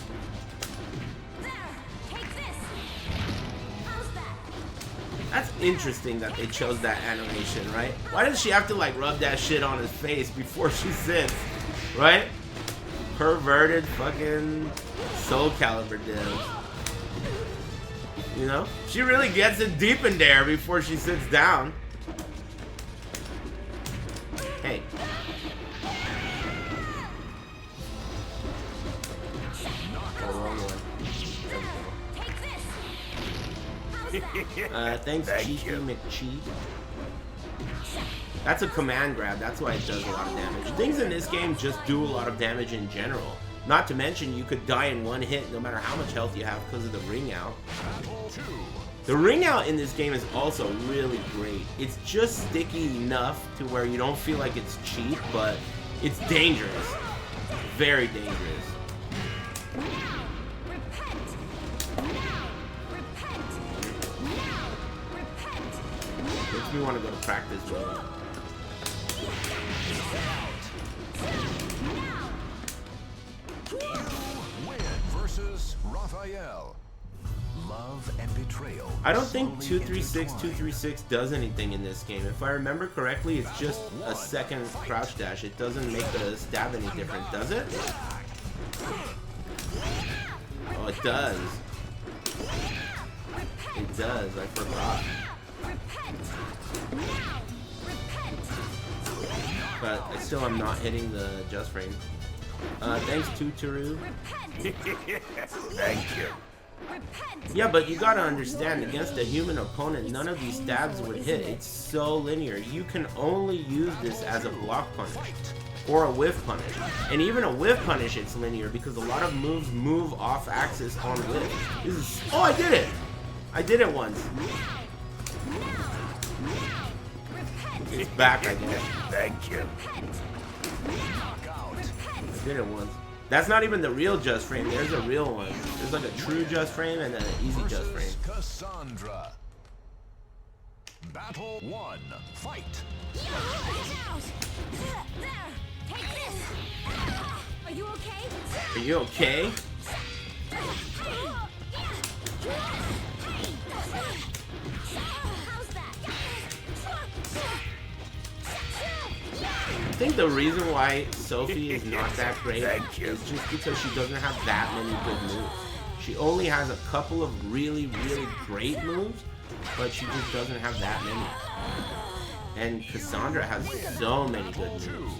That's interesting that they chose that animation, right? Why does she have to like rub that shit on his face before she sits? Right? Perverted fucking Soul Calibur devs. You know? She really gets it deep in there before she sits down. Hey. The wrong one. Thanks, Cheeky McCheat. That's a command grab. That's why it does a lot of damage. Things in this game just do a lot of damage in general. Not to mention, you could die in one hit no matter how much health you have because of the ring out. The ring out in this game is also really great. It's just sticky enough to where you don't feel like it's cheap, but it's dangerous. Very dangerous. Makes me want to go to practice, bro. Win versus Raphael. Love and betrayal. I don't think 236 does anything in this game. If I remember correctly, it's just a second crouch dash. It doesn't make the stab any different, does it? Oh, it does. It does. I forgot. But I still am not hitting the just frame. Thanks, Tuturu. Thank you. Yeah, but you gotta understand, against a human opponent, none of these stabs would hit. It's so linear. You can only use this as a block punish or a whiff punish. And even a whiff punish, it's linear because a lot of moves move off axis on whiff. This is, oh, I did it! I did it once. It's back, I guess. Thank you. I did it once. That's not even the real just frame. There's a real one. There's like a true just frame and an easy just frame. Cassandra. Battle 1. Fight. Are you okay? Are you okay? How's that? I think the reason why Sophie is not that great Thank you. is just because she doesn't have that many good moves. She only has a couple of really, really great moves, but she just doesn't have that many. And Cassandra has so many good moves.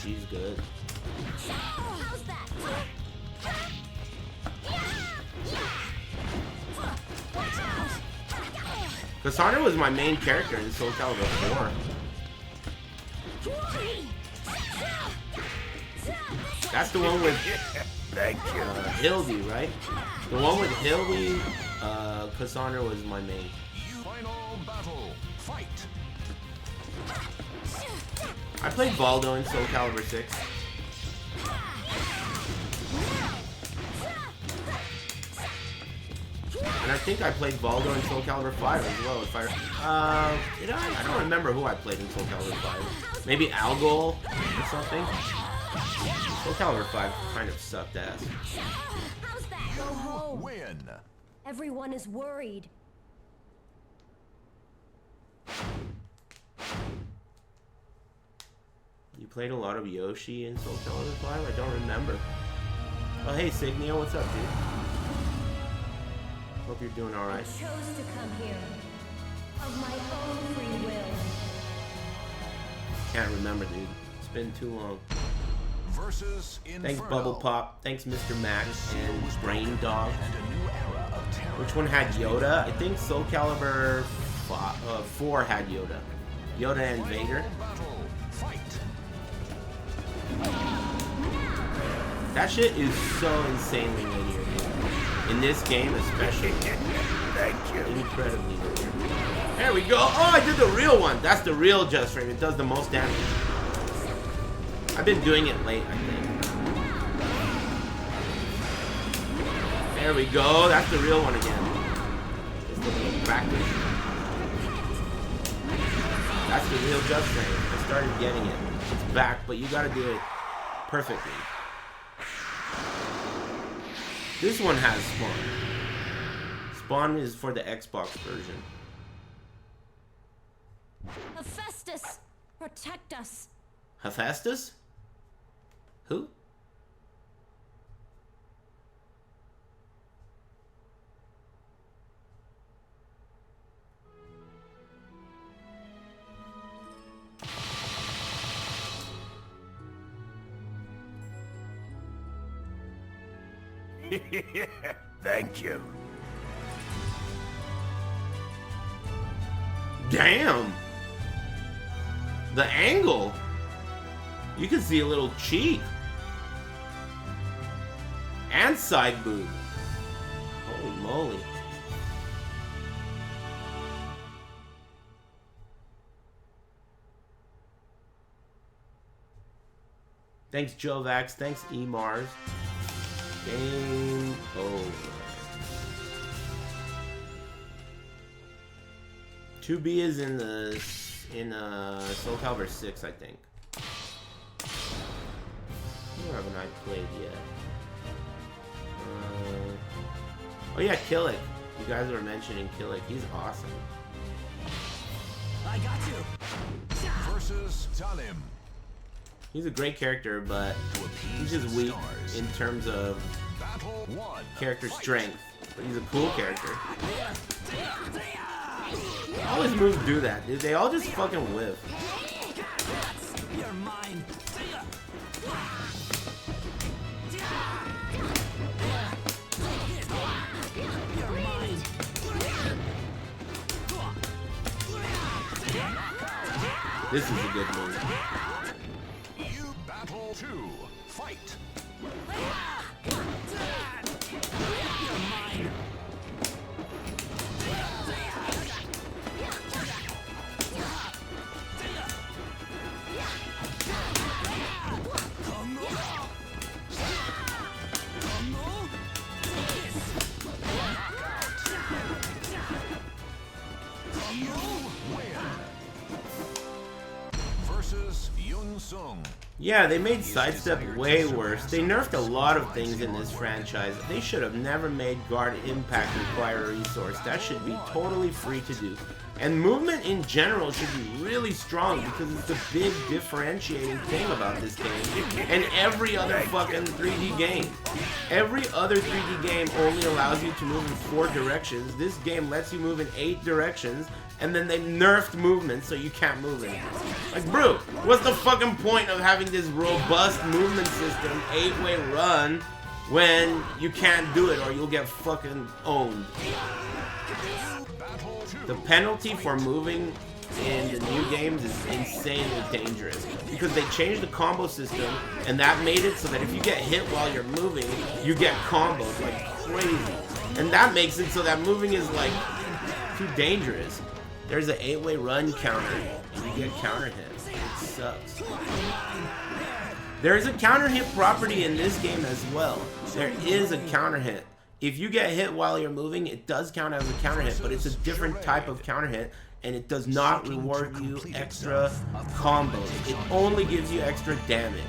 She's good. How's that? Cassandra was my main character in Soul Calibur 4. That's the one with Thank you. Hildy, right? The one with Hildy, Cassandra was my main. Final battle. Fight. I played Voldo in Soul Calibur 6. And I think I played Voldo in Soul Calibur 5 as well. If did I? I don't remember who I played in Soul Calibur 5. Maybe Algol or something. Soul Calibur 5 kind of sucked ass. How's that? Go home. Win. Everyone is worried. You played a lot of Yoshi in Soul Calibur 5? I don't remember. Oh, hey, Signia, what's up, dude? Hope you're doing I alright. chose to come here of my own free will. Can't remember, dude. It's been too long. Versus Inferno. Thanks, Bubble Pop. Thanks, Mr. Max and Brain Dog. And a new era of terror. Which one had Yoda? I think Soul Calibur 4 had Yoda. Yoda and Vader. Battle. Fight. That shit is so insanely linear, dude. In this game especially. Thank you. Incredibly linear. There we go. Oh, I did the real one. That's the real Just Frame. It does the most damage. I've been doing it late, I think. There we go. That's the real one again. Just a little practice. That's the real Just Frame. I started getting it. It's back, but you gotta do it perfectly. This one has Spawn. Spawn is for the Xbox version. Hephaestus, protect us. Hephaestus? Who? Thank you. Damn! The angle! You can see a little cheek. And side boob. Holy moly. Thanks, Jovax. Thanks, Emars. Game over. 2B is in Soul Calibur 6, I think. Where haven't I played yet? Oh yeah, Killick. You guys were mentioning Killick. He's awesome. I got you. Versus Talim. He's a great character, but he's just weak in terms of Battle 1. character strength. But he's a cool character. All his moves do that, dude. They all just fucking whiff. You're mine. You're mine. This is a good move. You battle 2. Fight. You're mine. Versus Yun Sung. Yeah, they made Sidestep way worse. They nerfed a lot of things in this franchise. They should have never made Guard Impact require a resource. That should be totally free to do. And movement in general should be really strong because it's the big differentiating thing about this game and every other fucking 3D game. Every other 3D game only allows you to move in 4 directions. This game lets you move in 8 directions, and then they nerfed movement so you can't move it. Like, bro, what's the fucking point of having this robust movement system, 8-way run, when you can't do it or you'll get fucking owned? The penalty for moving in the new games is insanely dangerous because they changed the combo system and that made it so that if you get hit while you're moving, you get combos like crazy. And that makes it so that moving is like too dangerous. There's an 8-way run counter and you get counter hits. It sucks. There's a counter hit property in this game as well. There is a counter hit. If you get hit while you're moving, it does count as a counter hit, but it's a different type of counter hit, and it does not reward you extra combos. It only gives you extra damage,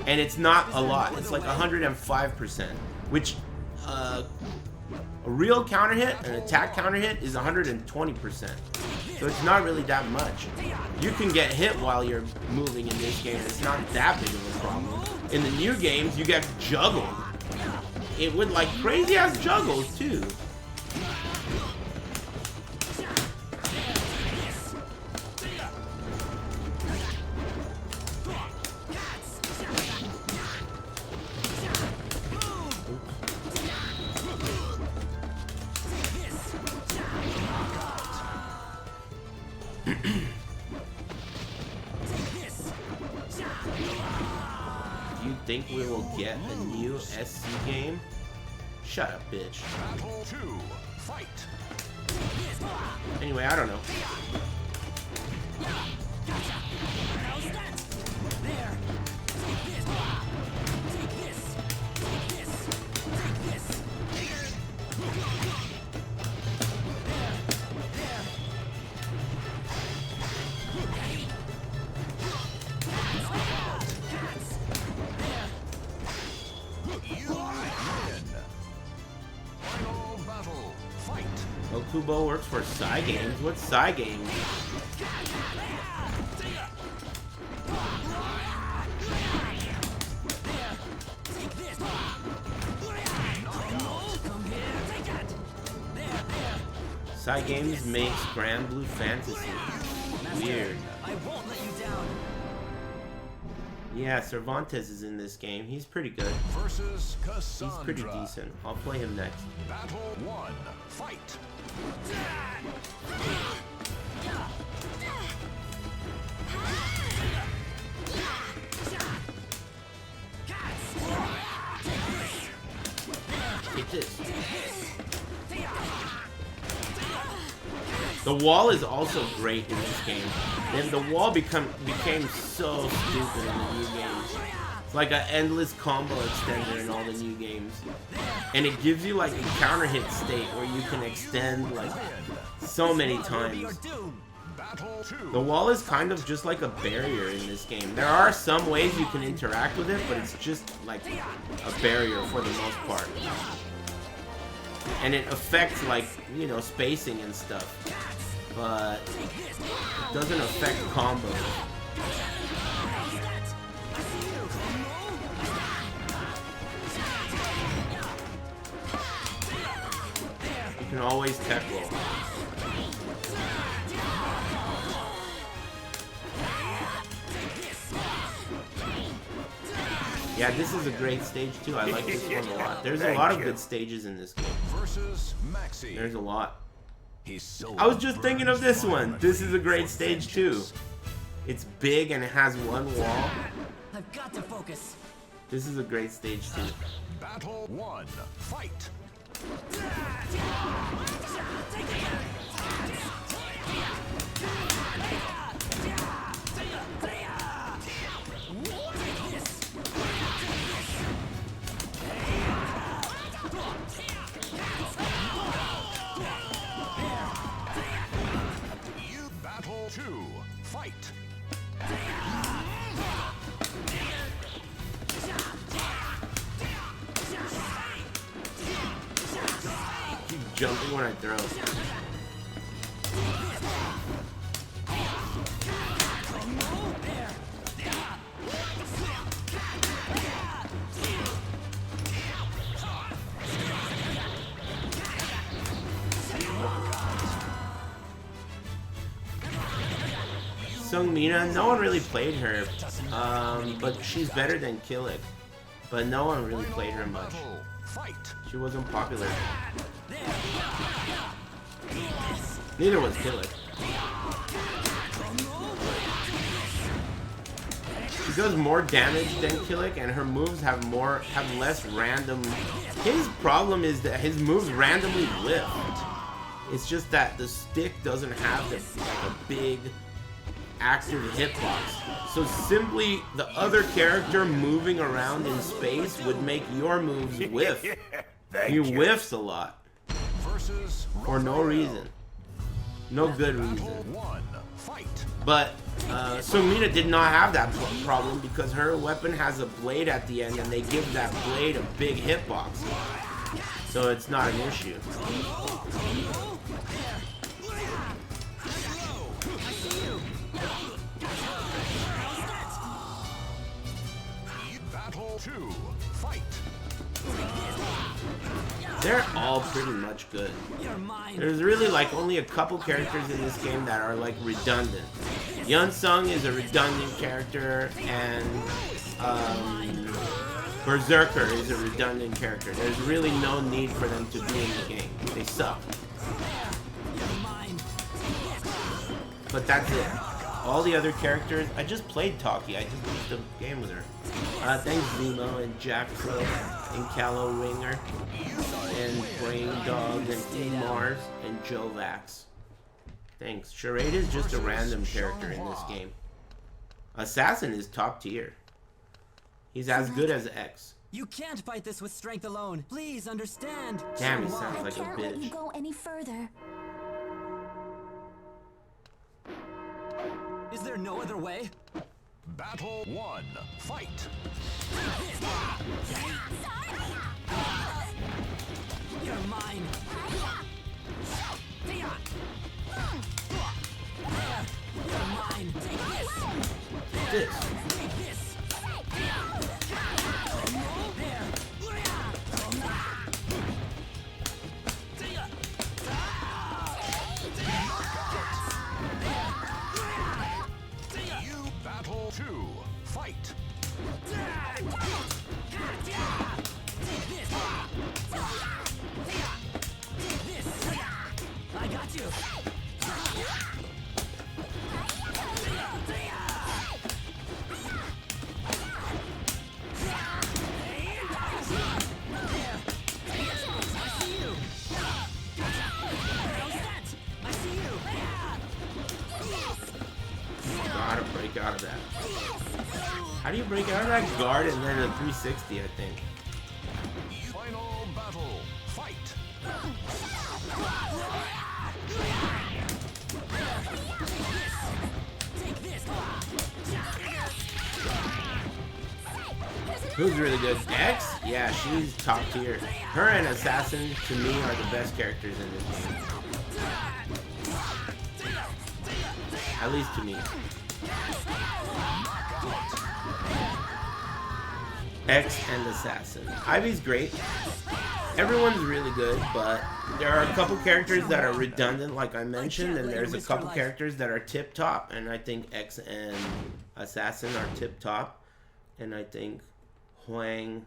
and it's not a lot. It's like 105%, which a real counter hit, an attack counter hit, is 120%. So it's not really that much. You can get hit while you're moving in this game, and it's not that big of a problem. In the new games, you get juggled. It would like crazy ass juggles too. Do you think we will get a new SC game? Shut up, bitch. Battle 2. Fight. Anyway, I don't know. Final battle. Fight. Okubo works for Psy Games. What's Psy Games? Psy Games makes Grand Blue Fantasy. Weird. I won't let you down. Yeah, Cervantes is in this game. He's pretty good. Versus He's Cassandra. pretty decent. I'll play him next. Battle 1. Fight. Take this. The wall is also great in this game. Then the wall became so stupid in the new games. It's like an endless combo extender in all the new games. And it gives you like a counter hit state where you can extend like so many times. Battle 2. The wall is kind of just like a barrier in this game. There are some ways you can interact with it, but it's just like a barrier for the most part. And it affects like, you know, spacing and stuff. But it doesn't affect combos. You can always tech roll. Yeah, this is a great stage too. I like this one a lot. There's a lot of good stages in this game. Versus Maxi. There's a lot. He's so I was just thinking of this one. This is a great stage too. It's big and it has one wall. I've got to focus. This is a great stage too. Battle 1. Fight. Battle 2. Fight. Keep jumping when I throw. Sungmina, no one really played her, but she's better than Killick. But no one really played her much. Battle. Fight. She wasn't popular. Neither was Killick. She does more damage than Killick, and her moves have less random. His problem is that his moves randomly lift. It's just that the stick doesn't have a big active hitbox. So simply the other character moving around in space would make your moves whiff. He whiffs a lot. Versus For no reason. No good Battle reason. 1. Fight. But Sungmina did not have that problem because her weapon has a blade at the end and they give that blade a big hitbox. So it's not an issue. Battle 2. Fight. They're all pretty much good. You're mine. There's really like only a couple characters in this game that are like redundant. Yunsung is a redundant character, and Berserker is a redundant character. There's really no need for them to be in the game. They suck. You're mine. But that's it. all the other characters, I just played Taki. I just beat the game with her. Thanks Zemo and Jackson and Callow Ringer and Brain Dog and E Mars and Joe Vax. Thanks. Charade is just a random character in this game. Assassin is top tier. He's as good as X. You can't fight this with strength alone. Please understand. Damn, he sounds like a Can't let you bitch. go any further. Is there no other way? Battle 1. Fight. You're mine. You're mine. Take this. This. Take this. Battle 2. Fight. I got you. Gotta break out of that. How do you break out of that guard and then a 360, I think? Final battle. Fight. Who's really good? X? Yeah, she's top tier. Her and Assassin, to me, are the best characters in this game. At least to me. X and Assassin. Ivy's great. Everyone's really good, but there are a couple characters that are redundant, like I mentioned, and there's a couple characters that are tip-top, and I think X and Assassin are tip-top, and I think Huang,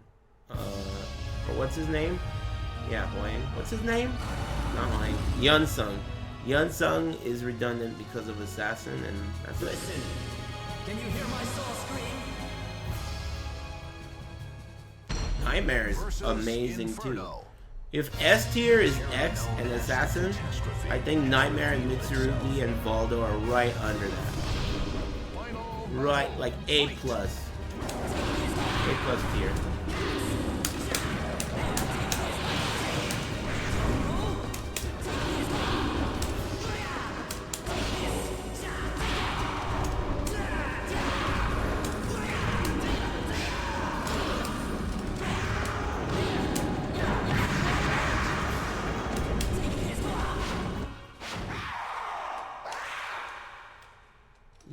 or what's his name? Yeah, Huang. What's his name? Not Huang. Yunsung. Yunsung is redundant because of Assassin, and that's it. Listen. Can you hear my soul scream? Nightmare is Versus amazing too. Inferno. If S tier is X and Assassin, I think Nightmare and Mitsurugi and Voldo are right under that. Right, like A+. A+ tier.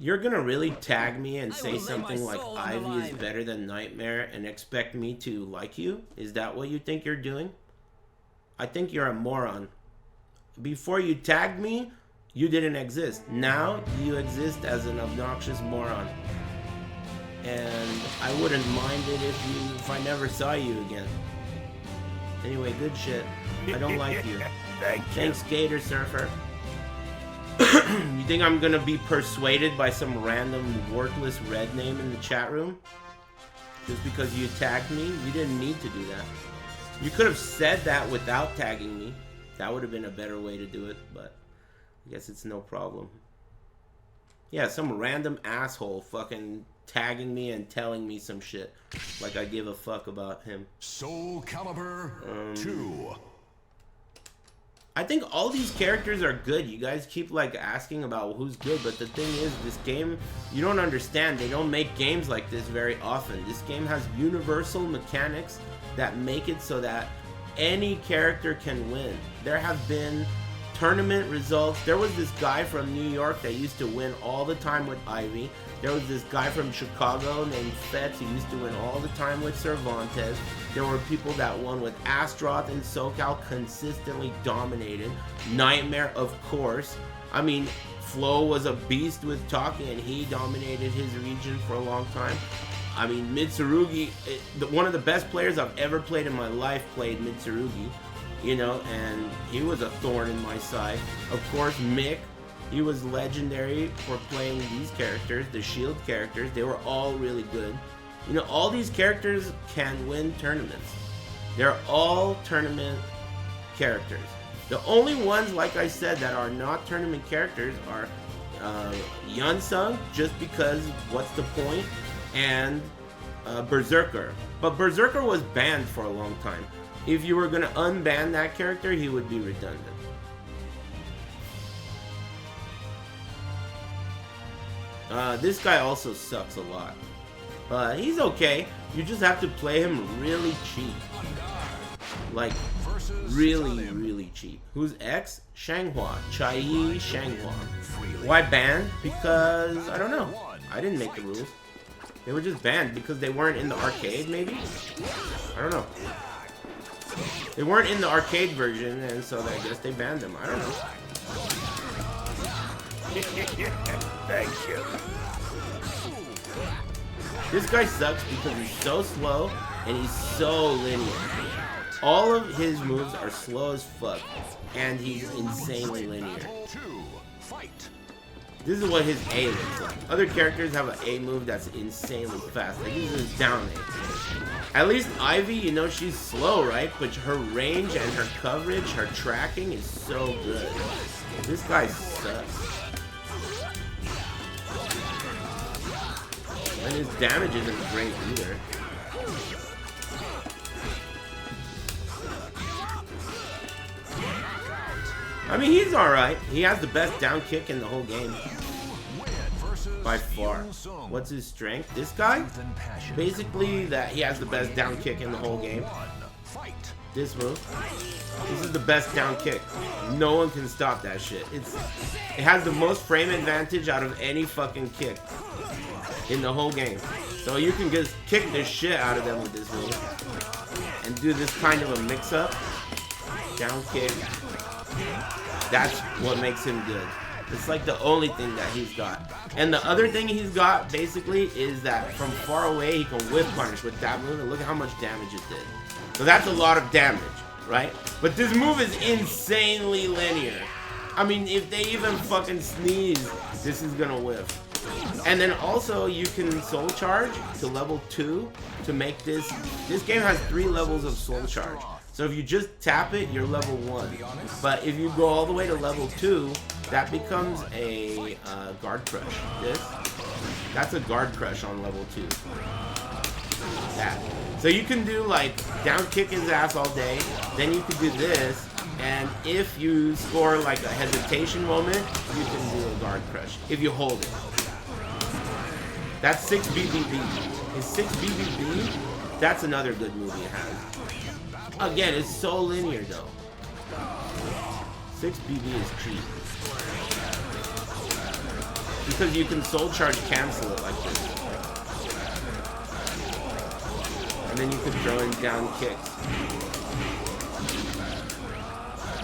You're gonna really tag me and say something like Ivy is better than Nightmare and expect me to like you? Is that what you think you're doing? I think you're a moron. Before you tagged me, you didn't exist. Now, you exist as an obnoxious moron. And I wouldn't mind it if I never saw you again. Anyway, good shit. I don't like you. Thanks, Gator Surfer. You think I'm gonna be persuaded by some random worthless red name in the chat room? Just because you tagged me? You didn't need to do that. You could have said that without tagging me. That would have been a better way to do it, but I guess it's no problem. Yeah, some random asshole fucking tagging me and telling me some shit. Like I give a fuck about him. Soul Calibur 2. I think all these characters are good. You guys keep like asking about who's good, but the thing is, this game, you don't understand. They don't make games like this very often. This game has universal mechanics that make it so that any character can win. There have been tournament results. There was this guy from New York that used to win all the time with Ivy. There was this guy from Chicago named Fetz who used to win all the time with Cervantes. There were people that won with Astaroth and SoCal, consistently dominated. Nightmare, of course. I mean, Flo was a beast with Taki and he dominated his region for a long time. I mean, Mitsurugi, one of the best players I've ever played in my life played Mitsurugi, you know, and he was a thorn in my side. Of course, Mick, He was legendary for playing these characters, the shield characters. They were all really good. You know, all these characters can win tournaments. They're all tournament characters. The only ones, like I said, that are not tournament characters are Yunsung, just because what's the point, and Berserker. But Berserker was banned for a long time. If you were going to unban that character, he would be redundant. This guy also sucks a lot. But he's okay. You just have to play him really cheap. Like, really cheap. Who's X? Shanghua. Chai Shanghua. Why banned? Because, I don't know. I didn't make the rules. They were just banned because they weren't in the arcade, maybe? I don't know. They weren't in the arcade version, and so I guess they banned them. I don't know. Thank you. This guy sucks because he's so slow and he's so linear. All of his moves are slow as fuck, and he's insanely linear. This is what his A looks like. Other characters have an A move that's insanely fast. Like, this is down A. At least Ivy, you know, she's slow, right? But her range and her coverage, her tracking is so good. This guy sucks. And his damage isn't great either. I mean, he's alright. He has the best down kick in the whole game. By far. What's his strength? This guy? Basically, that he has the best down kick in the whole game. This move. This is the best down kick. No one can stop that shit. It has the most frame advantage out of any fucking kick in the whole game. So you can just kick the shit out of them with this move. And do this kind of a mix-up. Down kick. That's what makes him good. It's like the only thing that he's got. And the other thing he's got, basically, is that from far away, he can whip punish with that move. And look at how much damage it did. So that's a lot of damage, right? But this move is insanely linear. I mean, if they even fucking sneeze, this is gonna whiff. And then also, you can soul charge to level 2 to make this. This game has 3 levels of soul charge. So if you just tap it, you're level 1. But if you go all the way to level 2, that becomes a guard crush. That's a guard crush on level 2. That. So you can do like down kick his ass all day, then you can do this, and if you score like a hesitation moment, you can do a guard crush if you hold it. That's 6 BBB. Is 6 BBB? That's another good move he has. Again, it's so linear though. 6 BB is cheap. Because you can soul charge cancel it like this. And then you can throw in down kicks.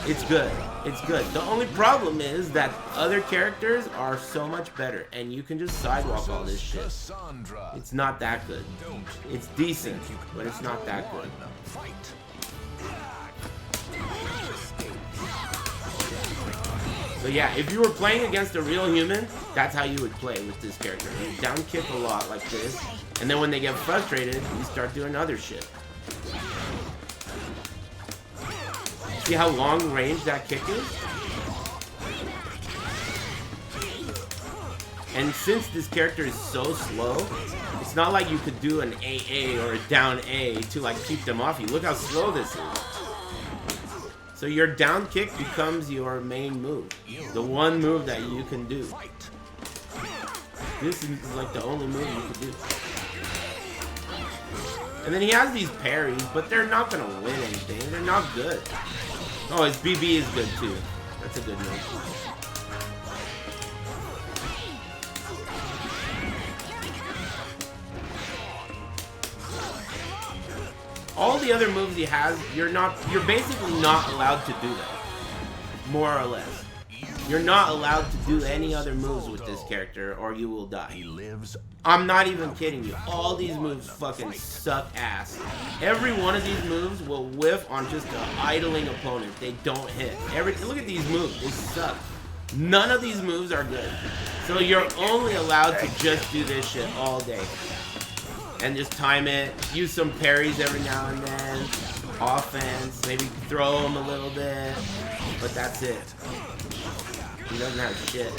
It's good. It's good. The only problem is that other characters are so much better. And you can just sidewalk all this shit. It's not that good. It's decent, but it's not that good. So yeah, if you were playing against a real human, that's how you would play with this character. You down kick a lot like this, and then when they get frustrated, you start doing other shit. See how long range that kick is? And since this character is so slow, it's not like you could do an AA or a down A to like keep them off you. Look how slow this is. So your down kick becomes your main move. The one move that you can do. This is like the only move you can do. And then he has these parries, but they're not gonna win anything. They're not good. Oh, his BB is good too. That's a good move. All the other moves he has, you're basically not allowed to do that. More or less. You're not allowed to do any other moves with this character or you will die. I'm not even kidding you. All these moves fucking suck ass. Every one of these moves will whiff on just an idling opponent. They don't hit. Look at these moves. They suck. None of these moves are good. So you're only allowed to just do this shit all day. And just time it, use some parries every now and then, offense, maybe throw him a little bit, but that's it. He doesn't have shit.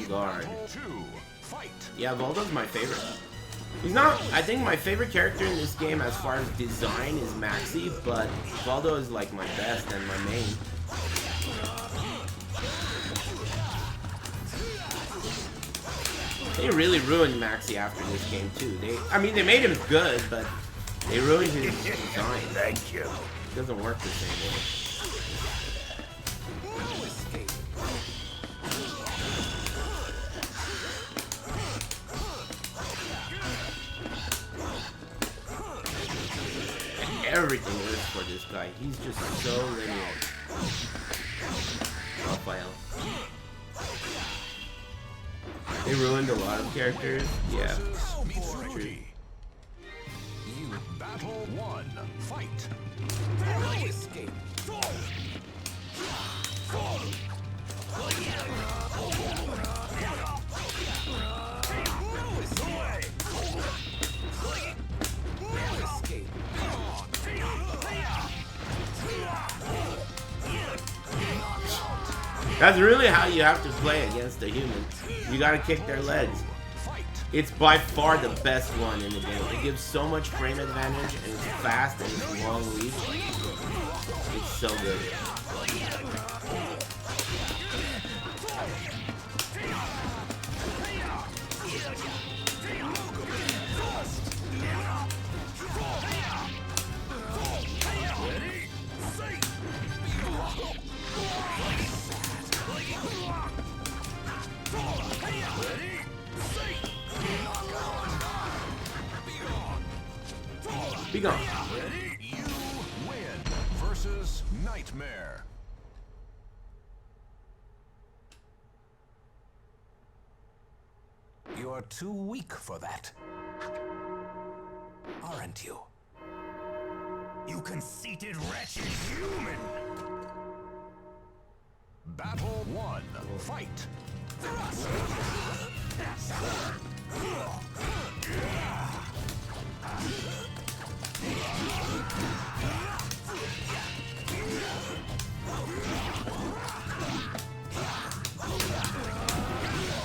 Guard. Yeah, Voldo's my favorite. He's not, I think my favorite character in this game as far as design is Maxi, but Voldo is like my best and my main. They really ruined Maxi after this game too. I mean, they made him good, but they ruined his design. Thank you. It doesn't work the same way. Everything works for this guy. He's just so linear. Raphael. They ruined a lot of characters. Yeah. Mitsurugi. You battle one. Fight. No escape. That's really how you have to play against a human. You gotta kick their legs. It's by far the best one in the game. It gives so much frame advantage, and it's fast, and it's long reach. It's so good. Be gone. You win versus Nightmare. You're too weak for that. Aren't you? You conceited, wretched human! Battle one. Fight.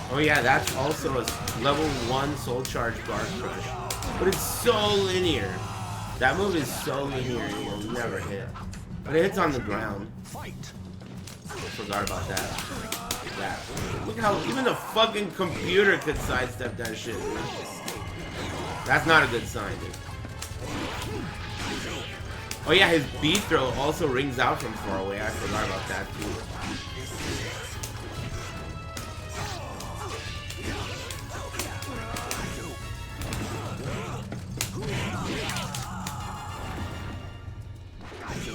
Oh yeah, that's also a level 1 soul charge guard crush. But it's so linear. That move is so linear it will never hit. But it hits on the ground. Fight. Forgot about that. That. Look how even the fucking computer could sidestep that shit. Dude. That's not a good sign, dude. Oh yeah, his B throw also rings out from far away. I forgot about that too.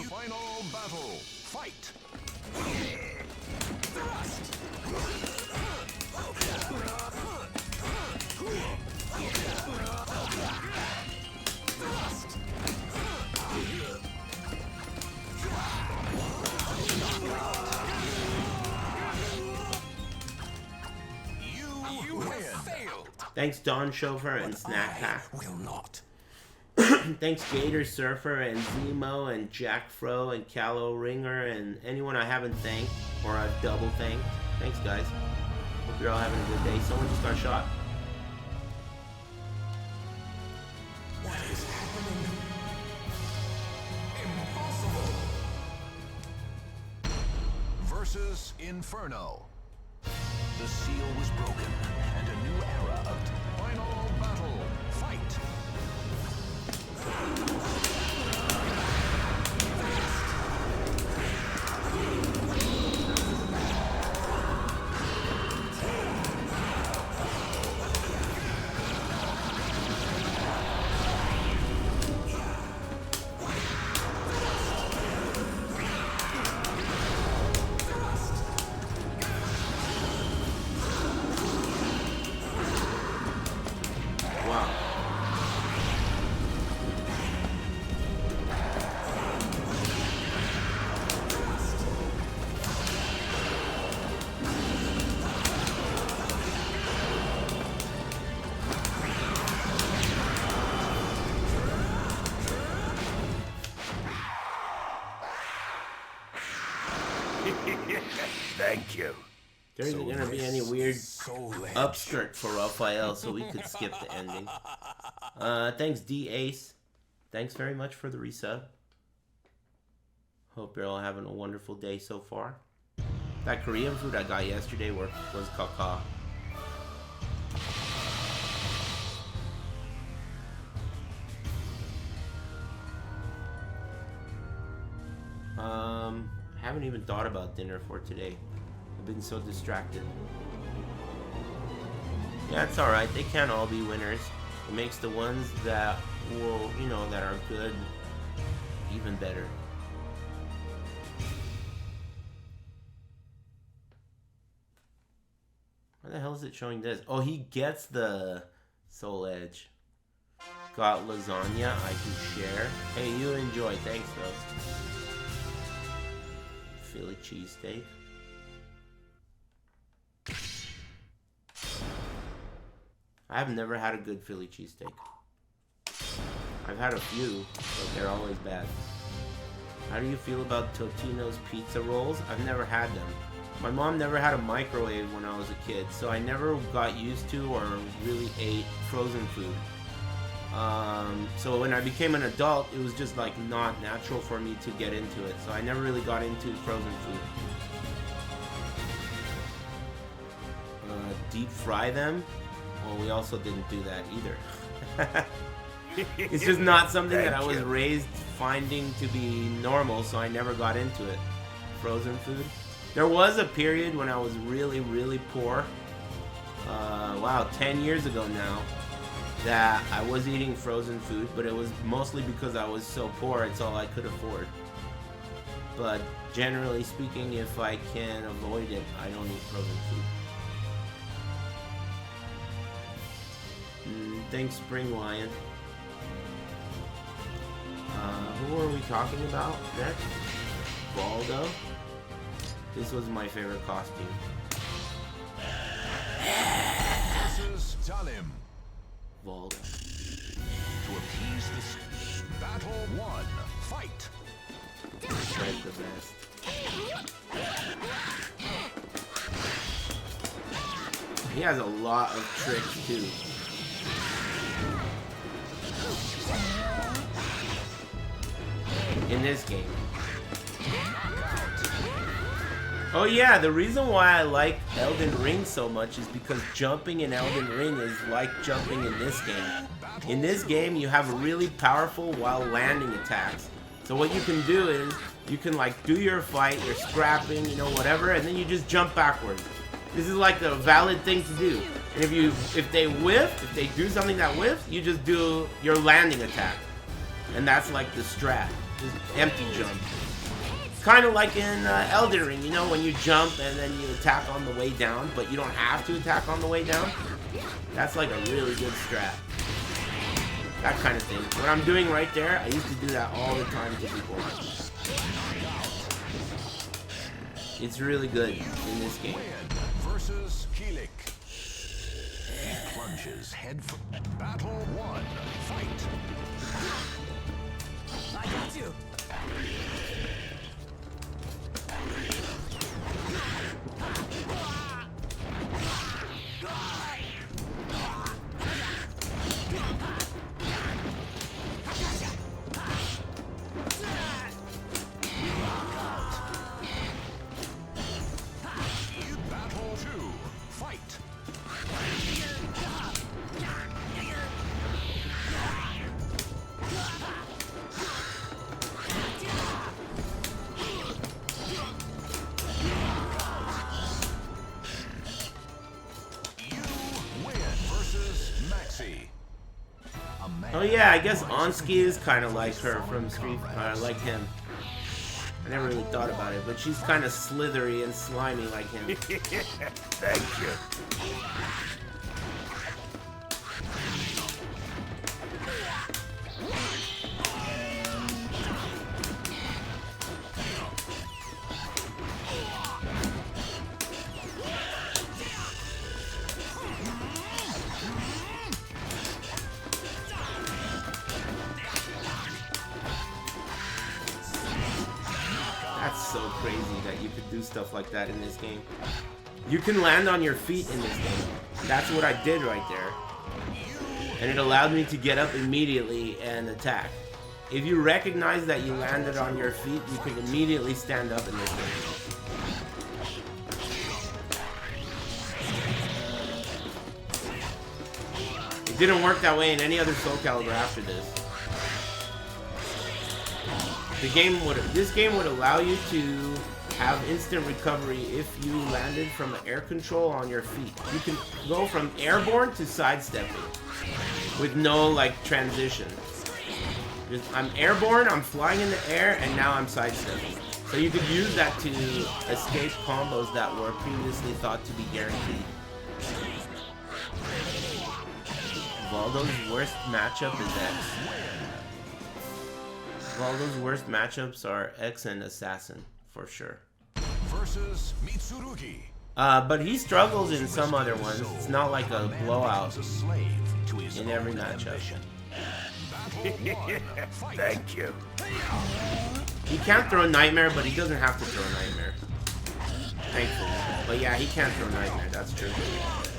Final battle. Fight. You win. Thanks Don Chauffeur and Snack Pack. Will not. Thanks Gator Surfer and Zemo and Jack Fro and Callow Ringer and anyone I haven't thanked or I've double thanked. Thanks guys. Hope you're all having a good day. Someone just got shot. What is happening? Impossible. Versus Inferno. The seal was broken, and a new era of final battle. Fight. Thank you. There isn't gonna be any weird upskirt for Raphael, so we could skip the ending. Thanks, D Ace. Thanks very much for the resub. Hope you're all having a wonderful day so far. That Korean food I got yesterday was caca. I haven't even thought about dinner for today. I've been so distracted. Yeah, it's alright. They can't all be winners. It makes the ones that will, you know, that are good even better. Why the hell is it showing this? Oh, he gets the Soul Edge. Got lasagna I can share. Hey, you enjoy. Thanks, though. Philly cheesesteak. I've never had a good Philly cheesesteak. I've had a few, but they're always bad. How do you feel about Totino's pizza rolls? I've never had them. My mom never had a microwave when I was a kid, so I never got used to or really ate frozen food. So when I became an adult, it was just like not natural for me to get into it. So I never really got into frozen food. Deep fry them? Well, we also didn't do that either. It's just not something that I was raised finding to be normal, so I never got into it. Frozen food. There was a period when I was really, really poor. Wow, 10 years ago now. That I was eating frozen food, but it was mostly because I was so poor, it's all I could afford. But generally speaking, if I can avoid it, I don't eat frozen food. Thanks, Spring Lion. Who are we talking about next? Voldo? This was my favorite costume. This is Talim. Voldo. To appease this battle 1, fight. Fred's the best. He has a lot of tricks too. In this game. Oh yeah, the reason why I like Elden Ring so much is because jumping in Elden Ring is like jumping in this game. In this game, you have really powerful while landing attacks. So what you can do is, you can like do your fight, you're scrapping, you know, whatever, and then you just jump backwards. This is like a valid thing to do. And if they whiff, if they do something that whiffs, you just do your landing attack. And that's like the strat, just empty jump. Kind of like in Elden Ring, you know, when you jump and then you attack on the way down, but you don't have to attack on the way down. That's like a really good strat. That kind of thing. What I'm doing right there, I used to do that all the time to people. It's really good in this game. Versus Kilik. He plunges head for battle 1, fight. I got you. Battle 2, fight. Maxi. Oh yeah, I guess Anski is kind of like her from Street, like him. I never really thought about it, but she's kind of slithery and slimy like him. Thank you. so crazy that you could do stuff like that in this game. You can land on your feet in this game. That's what I did right there. And it allowed me to get up immediately and attack. If you recognize that you landed on your feet, you can immediately stand up in this game. It didn't work that way in any other Soul Calibur after this. This game would allow you to have instant recovery if you landed from air control on your feet. You can go from airborne to sidestepping with no like transition. I'm airborne, I'm flying in the air, and now I'm sidestepping. So you could use that to escape combos that were previously thought to be guaranteed. Voldo's worst matchup is X. Voldo's worst matchups are X and Assassin, for sure. Versus Mitsurugi. But he struggles in some other ones. It's not like a blowout in every matchup. Thank you. He can't throw Nightmare, but he doesn't have to throw Nightmare. Thankfully. But yeah, he can't throw Nightmare, that's true.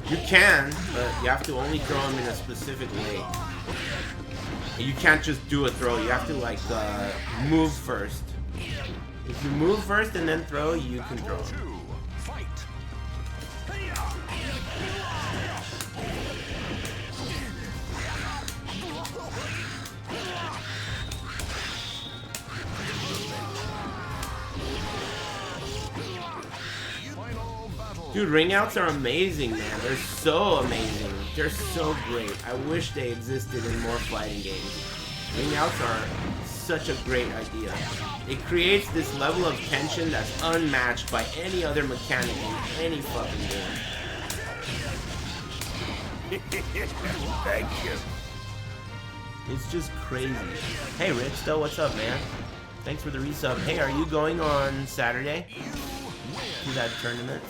You can, but you have to only throw him in a specific way. You can't just do a throw, you have to like move first. If you move first and then throw, you can throw him. Dude, ring outs are amazing, man. They're so amazing. They're so great. I wish they existed in more fighting games. Ring outs are such a great idea. It creates this level of tension that's unmatched by any other mechanic in any fucking game. Thank you. It's just crazy. Hey, Rich, though, what's up, man? Thanks for the resub. Hey, are you going on Saturday to that tournament?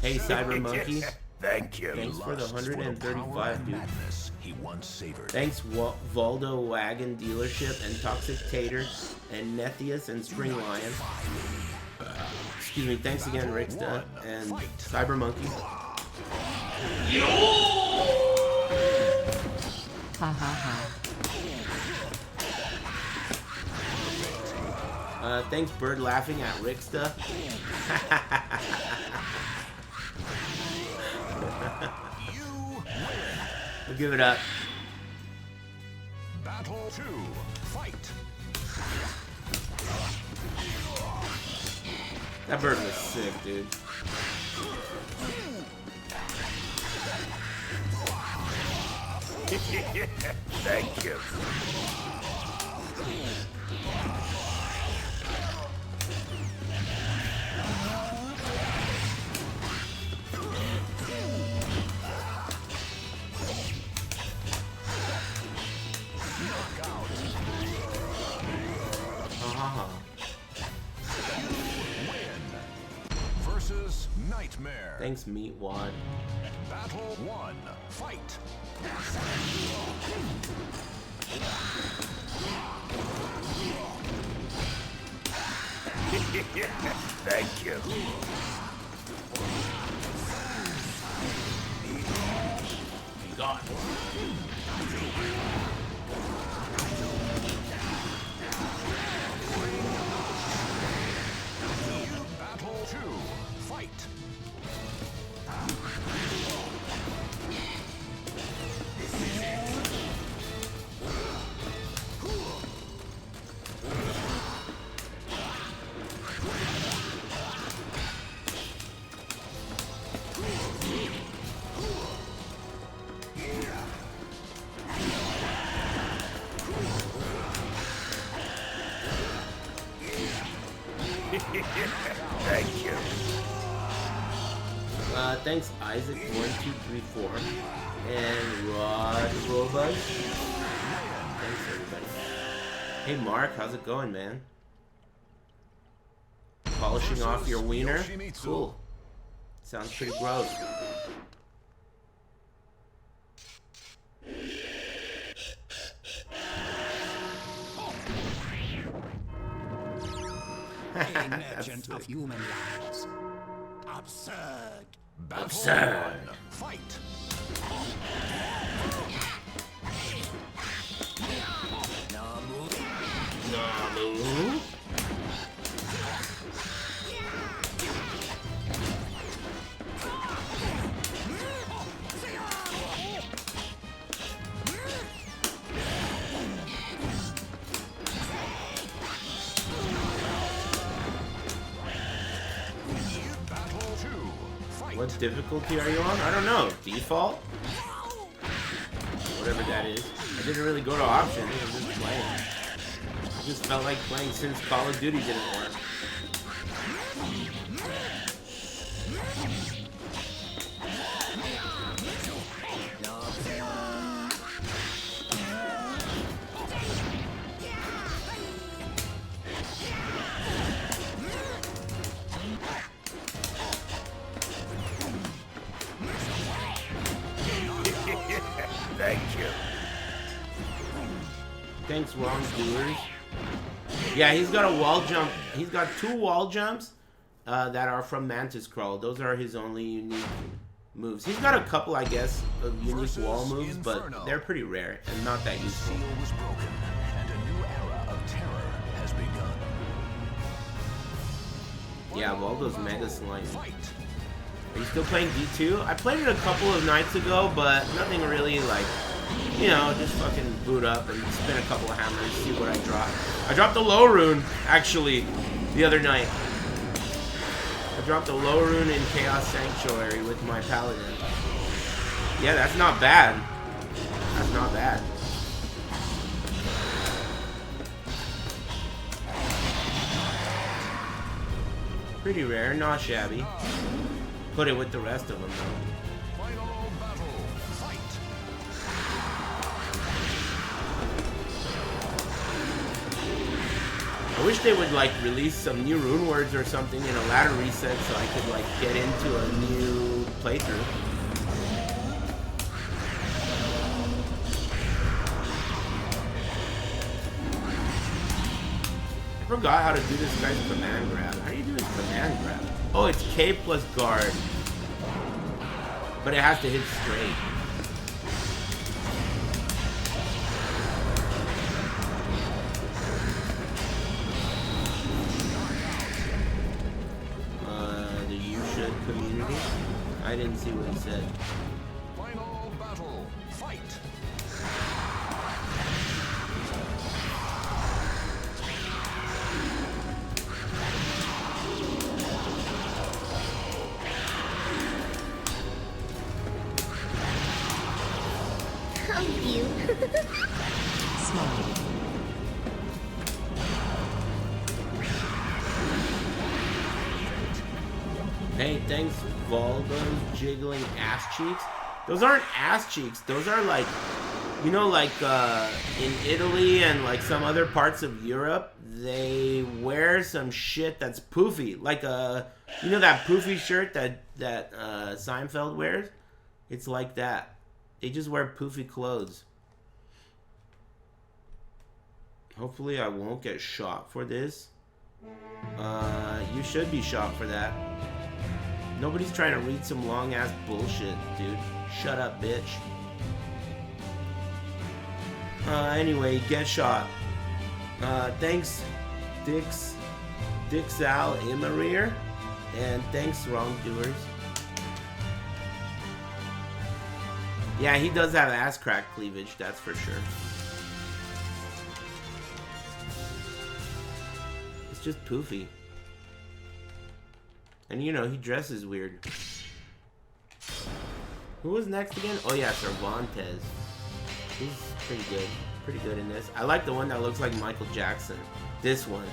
Hey, Cyber Monkey. Thank you. Thanks for the 135, dude. He once savored. Thanks, Voldo Wagon Dealership and Toxic Tater and Nethius and Spring Lion. Excuse me. Thanks again, Ricksta and Cyber Monkey. Ha ha ha. Thanks, Bird laughing at Ricksta. We'll give it up. Battle 2. Fight. That bird was sick, dude. Thank you. Versus Nightmare. Thanks, Meatwad. Battle 1. Fight. Thank you. God. Battle 2. Fight. Thank you. Thanks, Isaac1234 and Rod Robot. Thanks, everybody. Hey, Mark, how's it going, man? Polishing off your wiener? Cool. Sounds pretty gross. A merchant of human lives. Absurd. Battle Absurd. 1. Fight. Namu. Battle 2. Fight. What difficulty are you on? I don't know. Default? Whatever that is. I didn't really go to options. I was just playing. I just felt like playing since Call of Duty didn't work. Thank you. Thanks, wrongdoers. Yeah, he's got a wall jump. He's got 2 wall jumps that are from Mantis Crawl. Those are his only unique moves. He's got a couple, I guess, of unique wall moves, but they're pretty rare and not that The useful. seal was broken, and a new era of terror has begun. Yeah, Voldo's Mega Slime. Fight. Are you still playing D2? I played it a couple of nights ago, but nothing really like, you know, just fucking boot up and spin a couple of hammers, see what I drop. I dropped a low rune, actually, the other night. I dropped a low rune in Chaos Sanctuary with my paladin. Yeah, that's not bad. That's not bad. Pretty rare, not shabby. Put it with the rest of them though. Final battle. Fight. I wish they would like release some new rune words or something in a ladder reset so I could like get into a new playthrough. I forgot how to do this guy's command grab. How do you do his command grab? Oh, it's K plus guard. But it has to hit straight. The You Should community? I didn't see what he said. Final battle. Fight. Come you. Hey, thanks, Voldo jiggling ass cheeks. Those aren't ass cheeks. Those are like, you know, like in Italy and like some other parts of Europe, they wear some shit that's poofy. Like you know that poofy shirt that Seinfeld wears? It's like that. They just wear poofy clothes. Hopefully I won't get shot for this. You should be shot for that. Nobody's trying to read some long ass bullshit, dude. Shut up, bitch. Anyway, get shot. Thanks, Dixal Imarir, and thanks, wrongdoers. Yeah, he does have ass crack cleavage, that's for sure. It's just poofy. And you know, he dresses weird. Who was next again? Oh yeah, Cervantes. He's pretty good. Pretty good in this. I like the one that looks like Michael Jackson. This one.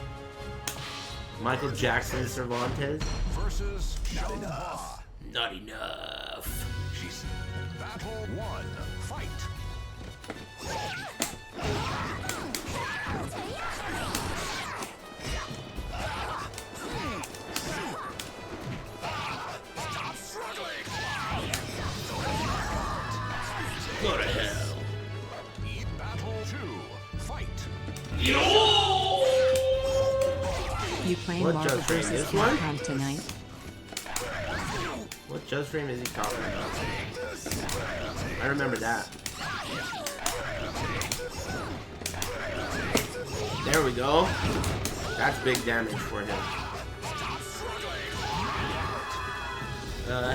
Michael Jackson Cervantes. Versus Not enough. Not enough. Battle 1. Fight. Go to hell. Battle 2. Fight. You playing What Marvel just frame? vs. This one? Capcom tonight? What just frame is he talking about? I remember that. There we go. That's big damage for him.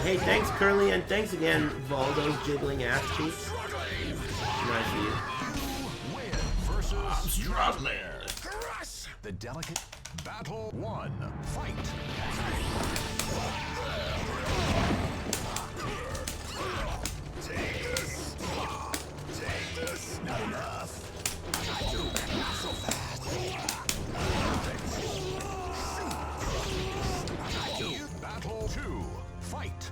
Hey, thanks Curly, and thanks again, Voldo's jiggling ass cheeks. Nice of you. I'm struggling. The delicate battle 1. Fight. Take this. Not enough. Not so fast. Battle 2. Fight.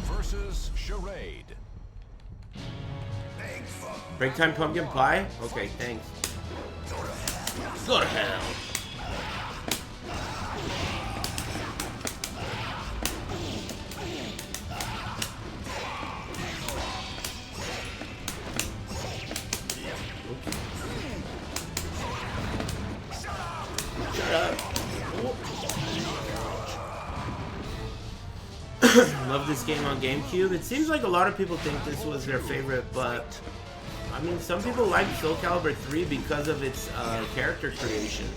Versus Charade. Break time pumpkin pie? Okay, thanks. Go to hell. Shut up. Love this game on GameCube. It seems like a lot of people think this was their favorite, but I mean, some people like Soul Calibur 3 because of its character creation.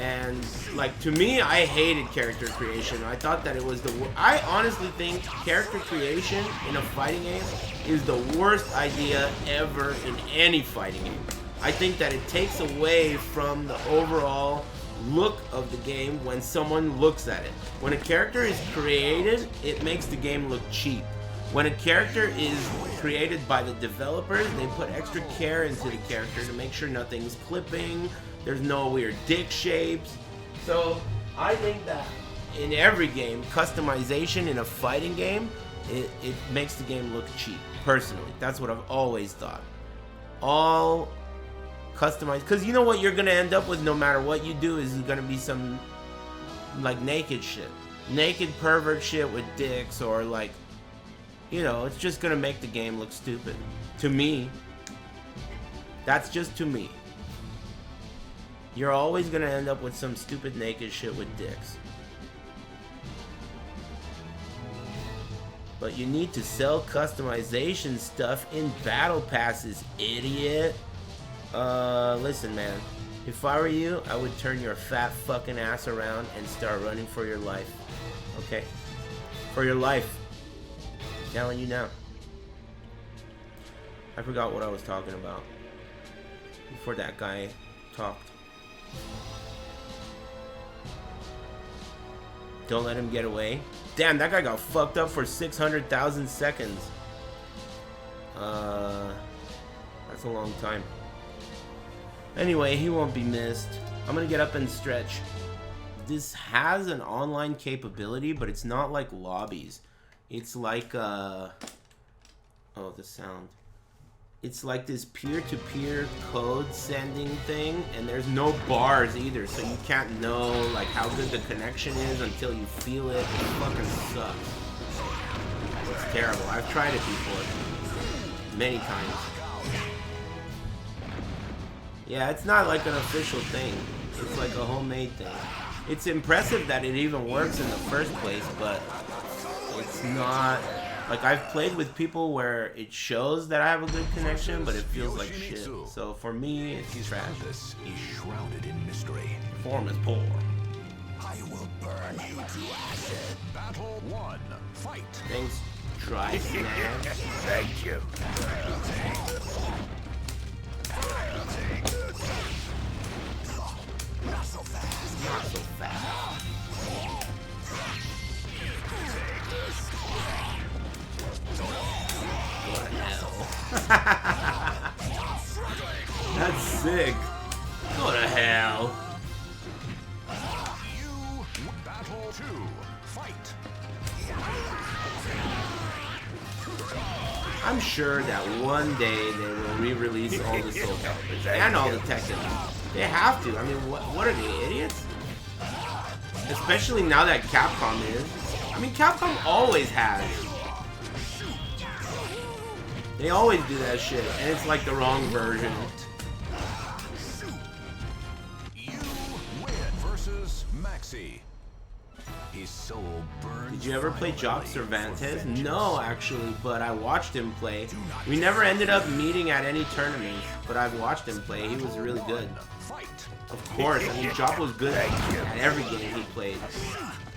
And like, to me, I hated character creation. I thought that it was I honestly think character creation in a fighting game is the worst idea ever in any fighting game. I think that it takes away from the overall look of the game when someone looks at it. When a character is created, it makes the game look cheap. When a character is created by the developers, they put extra care into the character to make sure nothing's clipping, there's no weird dick shapes. So I think that in every game, customization in a fighting game, it makes the game look cheap. Personally, that's what I've always thought. All customized, because you know what you're gonna end up with no matter what you do is gonna be some like naked shit, naked pervert shit with dicks, or like, you know, it's just gonna make the game look stupid. To me, that's just to me. You're always gonna end up with some stupid naked shit with dicks. But you need to sell customization stuff in battle passes, idiot. Listen, man. If I were you, I would turn your fat fucking ass around and start running for your life. Okay? For your life. I'm telling you now. I forgot what I was talking about before that guy talked. Don't let him get away. Damn, that guy got fucked up for 600,000 seconds. That's a long time. Anyway, he won't be missed. I'm gonna get up and stretch. This has an online capability, but it's not like lobbies. It's like, oh, the sound. It's like this peer-to-peer code sending thing, and there's no bars either, so you can't know like how good the connection is until you feel it. It fucking sucks. It's terrible. I've tried it before. Many times. Yeah, it's not like an official thing. It's like a homemade thing. It's impressive that it even works in the first place, but it's not... Like, I've played with people where it shows that I have a good connection, but it feels like shit. So for me, it's trash. This is shrouded in mystery. Form is poor. I will burn you to ashes. Battle 1. Fight. Thanks, Try Snag. Thank you. Not so fast. Not so fast. What the hell? That's sick. Go to hell. You battle 2. Fight. I'm sure that one day they will re-release all the Soul Caliburs and all the Tekken. They have to. I mean, what are they, idiots? Especially now that Capcom is. I mean, Capcom always has. They always do that shit, and it's like the wrong version. You win versus Maxi. His soul burns. Did you ever play Job Cervantes? No, actually, but I watched him play. We never ended up meeting at any tournaments, but I've watched him play. He was really good. Of course, I mean, Job was good at every game he played.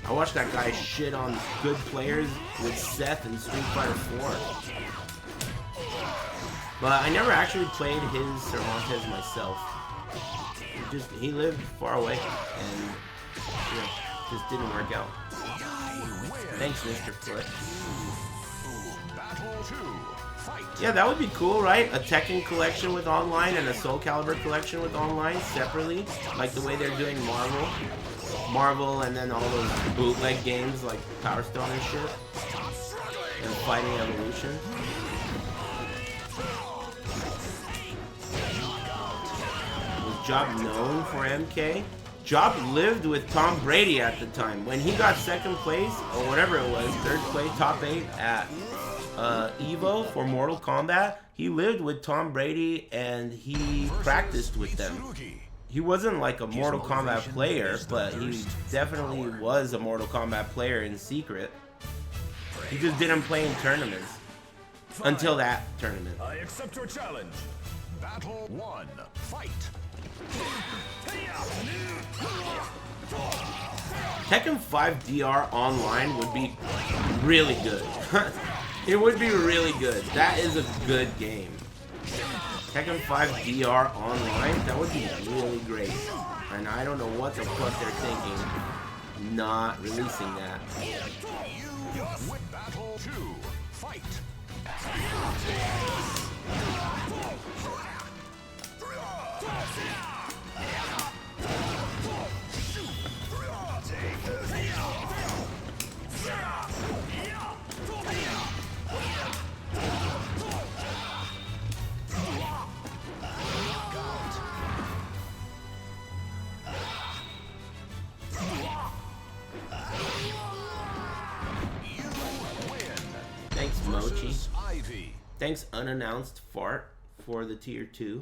I watched that guy shit on good players with Seth in Street Fighter 4. But I never actually played his Cervantes myself. He lived far away, and you know, just didn't work out. Thanks, Mr. Foot. Yeah, that would be cool, right? A Tekken collection with online and a Soul Calibur collection with online separately, like the way they're doing Marvel, and then all those bootleg games like Power Stone and shit, and Fighting Evolution. Was Job known for MK? Job lived with Tom Brady at the time. When he got second place, or whatever it was, third place, top 8 at Evo for Mortal Kombat, he lived with Tom Brady and he practiced with them. He wasn't like a Mortal Kombat player, but he definitely was a Mortal Kombat player in secret. He just didn't play in tournaments. Until that tournament. I accept your challenge. Battle 1. Fight. Tekken 5 DR online would be really good. It would be really good. That is a good game. Tekken 5 DR online, that would be really great. And I don't know what the fuck they're thinking, not releasing that. Battle 2. Fight. Thanks, Mochi. Thanks, Unannounced Fart, for the tier 2.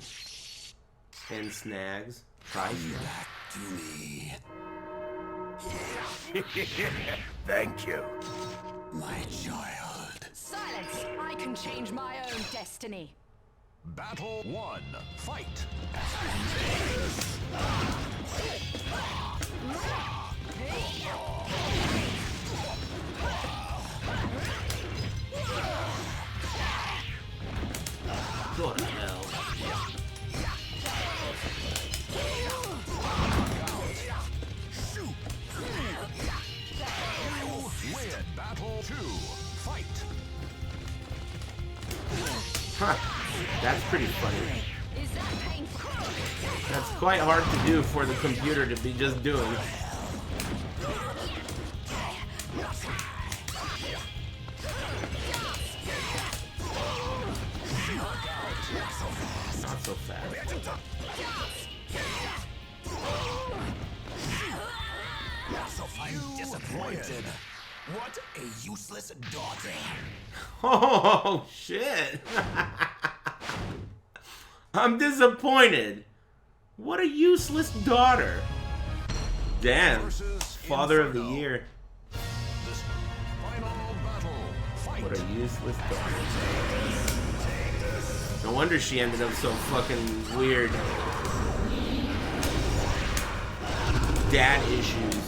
And Snags. Price. Back to me. Thank you. My child. Silence! I can change my own destiny. Battle 1. Fight. Go to hell. Win. Battle 2. Fight. Huh. That's pretty funny. Is that painful? That's quite hard to do for the computer to be just doing. Not so fast. I'm disappointed. What a useless daughter. Oh, shit. I'm disappointed. What a useless daughter. Damn. Father of the year. Final battle. Fight. What a useless daughter. No wonder she ended up so fucking weird. Dad issues.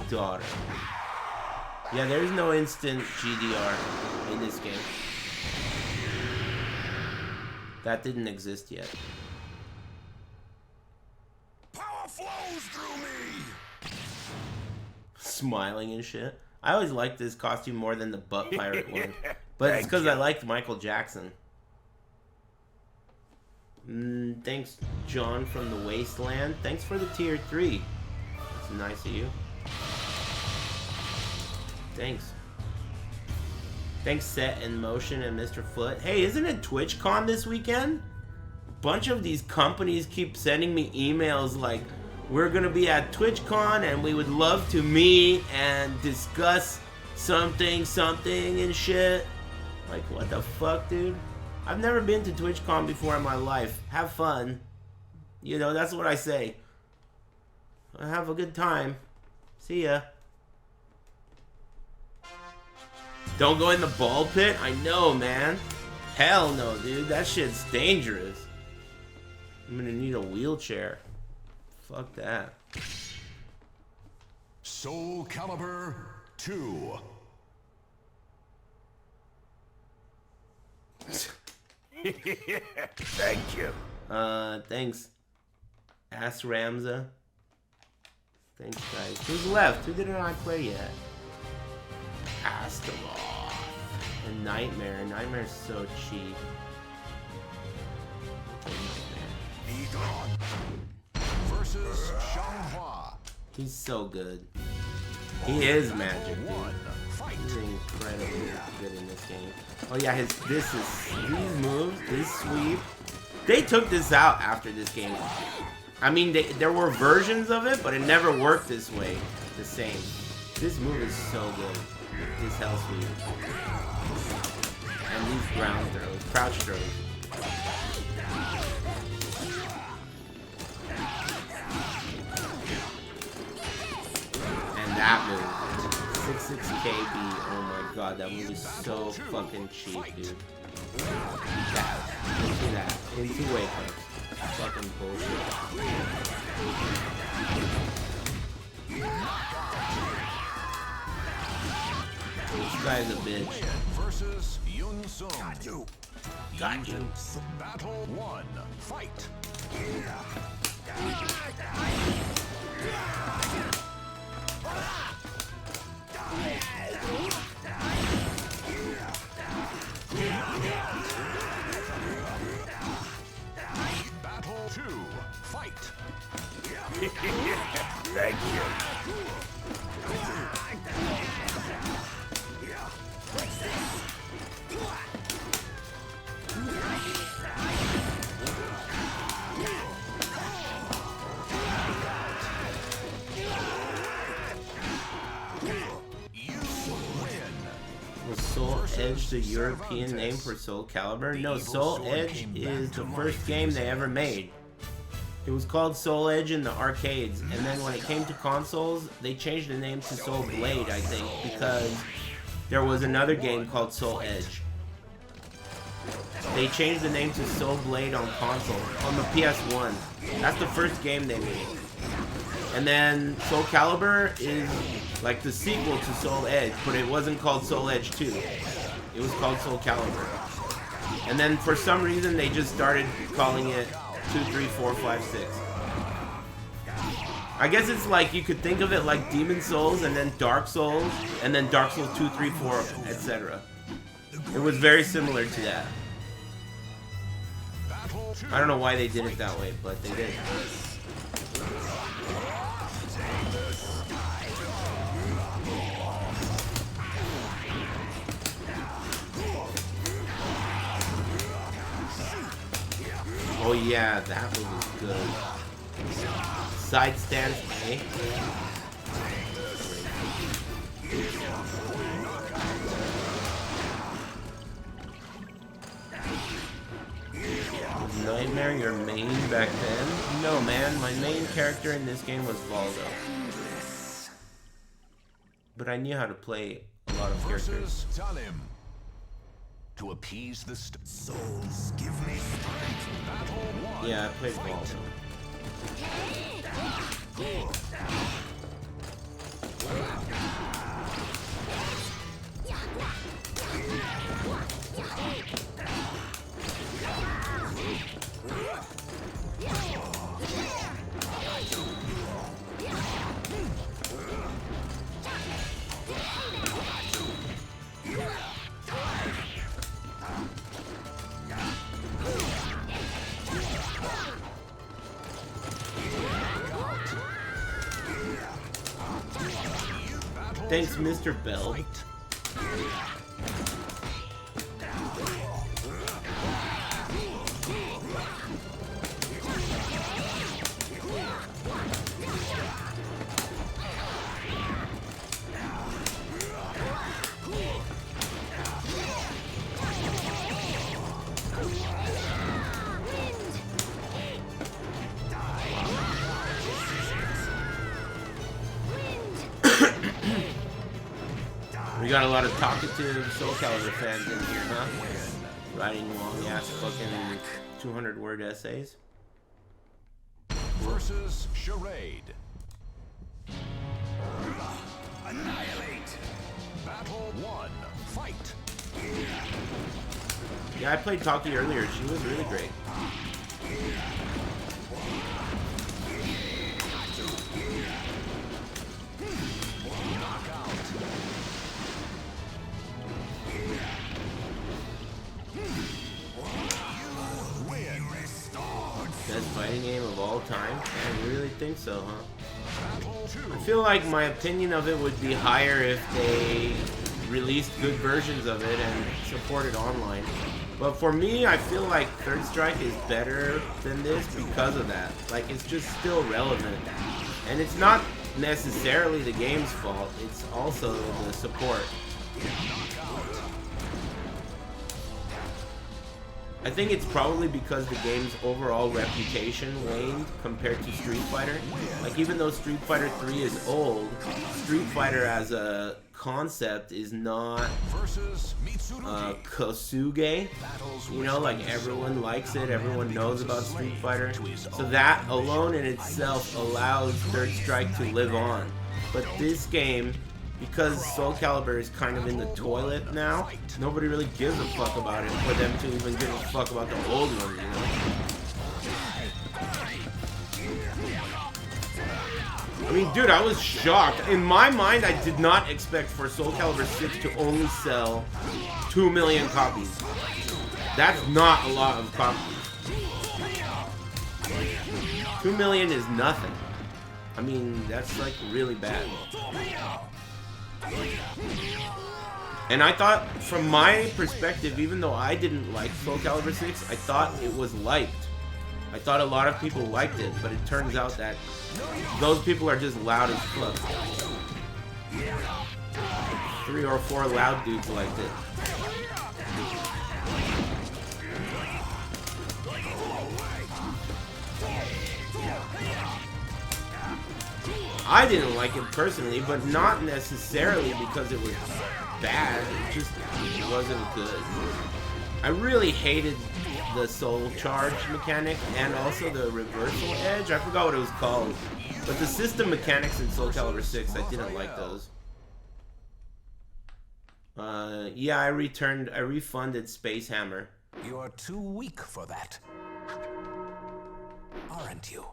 Daughter. Yeah, there's no instant GDR in this game. That didn't exist yet. Power flows through me. smiling and shit. I always liked this costume more than the butt pirate one. But it's because I liked Michael Jackson. Thanks, John from the Wasteland. Thanks for the tier 3. That's nice of you. Thanks. Thanks, Set in Motion and Mr. Foot. Hey, isn't it TwitchCon this weekend? A bunch of these companies keep sending me emails like, we're gonna be at TwitchCon and we would love to meet and discuss something and shit. Like, what the fuck, dude? I've never been to TwitchCon before in my life. Have fun. You know, that's what I say. Have a good time. See ya. Don't go in the ball pit? I know, man. Hell no, dude. That shit's dangerous. I'm gonna need a wheelchair. Fuck that. Soul Calibur 2. Thank you. Thanks. Ask Ramza. Thanks, guys. Who's left? Who didn't I play yet? Astaroth. And Nightmare. Nightmare's so cheap. Versus Xianghua. He's so good. He is magic, dude. He's incredibly good in this game. Oh yeah, these moves, this sweep. They took this out after this game. I mean, there were versions of it, but it never worked this way. The same. This move is so good. This hell sweep. And these ground throws, crouch throws. And that move. 66 KB. Oh my god, that move is so fucking cheap, dude. That. Into that. Into wake ups. Fucking bullshit. This guy's a bitch. Versus Yun Sung. Got you. Got you. Battle 1. Fight. Battle 2. Fight. Thank you. Was Soul Edge the European name for Soul Calibur? No, Soul Edge is the first game they ever made. It was called Soul Edge in the arcades, and then when it came to consoles, they changed the name to Soul Blade, I think, because there was another game called Soul Edge. They changed the name to Soul Blade on console, on the PS1. That's the first game they made. And then Soul Calibur is like the sequel to Soul Edge, but it wasn't called Soul Edge 2. It was called Soul Calibur. And then for some reason they just started calling it 2, 3, 4, 5, 6. I guess it's like you could think of it like Demon Souls and then Dark Souls and then Dark Souls 2, 3, 4, etc. It was very similar to that. I don't know why they did it that way, but they did. Oh yeah, that move is good. Side stance, eh? Was Nightmare your main back then? No man, my main character in this game was Voldo. But I knew how to play a lot of characters. To appease the souls, give me strength. Battle 1. Yeah, I played Voldo. Thanks, Mr. Bell. Fight. We got a lot of talkative Soul Calibur fans in here, huh? Writing long ass fucking 200-word essays. Versus Charade. Annihilate. Battle 1. Fight. Yeah, I played Taki earlier. She was really great. Best fighting game of all time? I really think so, huh? I feel like my opinion of it would be higher if they released good versions of it and supported online. But for me, I feel like Third Strike is better than this because of that. Like, it's just still relevant. And it's not necessarily the game's fault, it's also the support. I think it's probably because the game's overall reputation waned compared to Street Fighter. Like, even though Street Fighter 3 is old, Street Fighter as a concept is not Kosuge. You know, like, everyone likes it, everyone knows about Street Fighter. So that alone in itself allows Third Strike to live on. But this game, because Soul Calibur is kind of in the toilet now, nobody really gives a fuck about it for them to even give a fuck about the old one, you know? I mean, dude, I was shocked. In my mind, I did not expect for Soul Calibur 6 to only sell 2 million copies. That's not a lot of copies. 2 million is nothing. I mean, that's like really bad. And I thought, from my perspective, even though I didn't like Soul Calibur 6, I thought it was liked. I thought a lot of people liked it, but it turns out that those people are just loud as fuck. 3 or 4 loud dudes liked it. I didn't like it personally, but not necessarily because it was bad. It just wasn't good. I really hated the soul charge mechanic and also the reversal edge. I forgot what it was called. But the system mechanics in Soul Calibur 6, I didn't like those. Yeah, I refunded Space Hammer. You're too weak for that. Aren't you?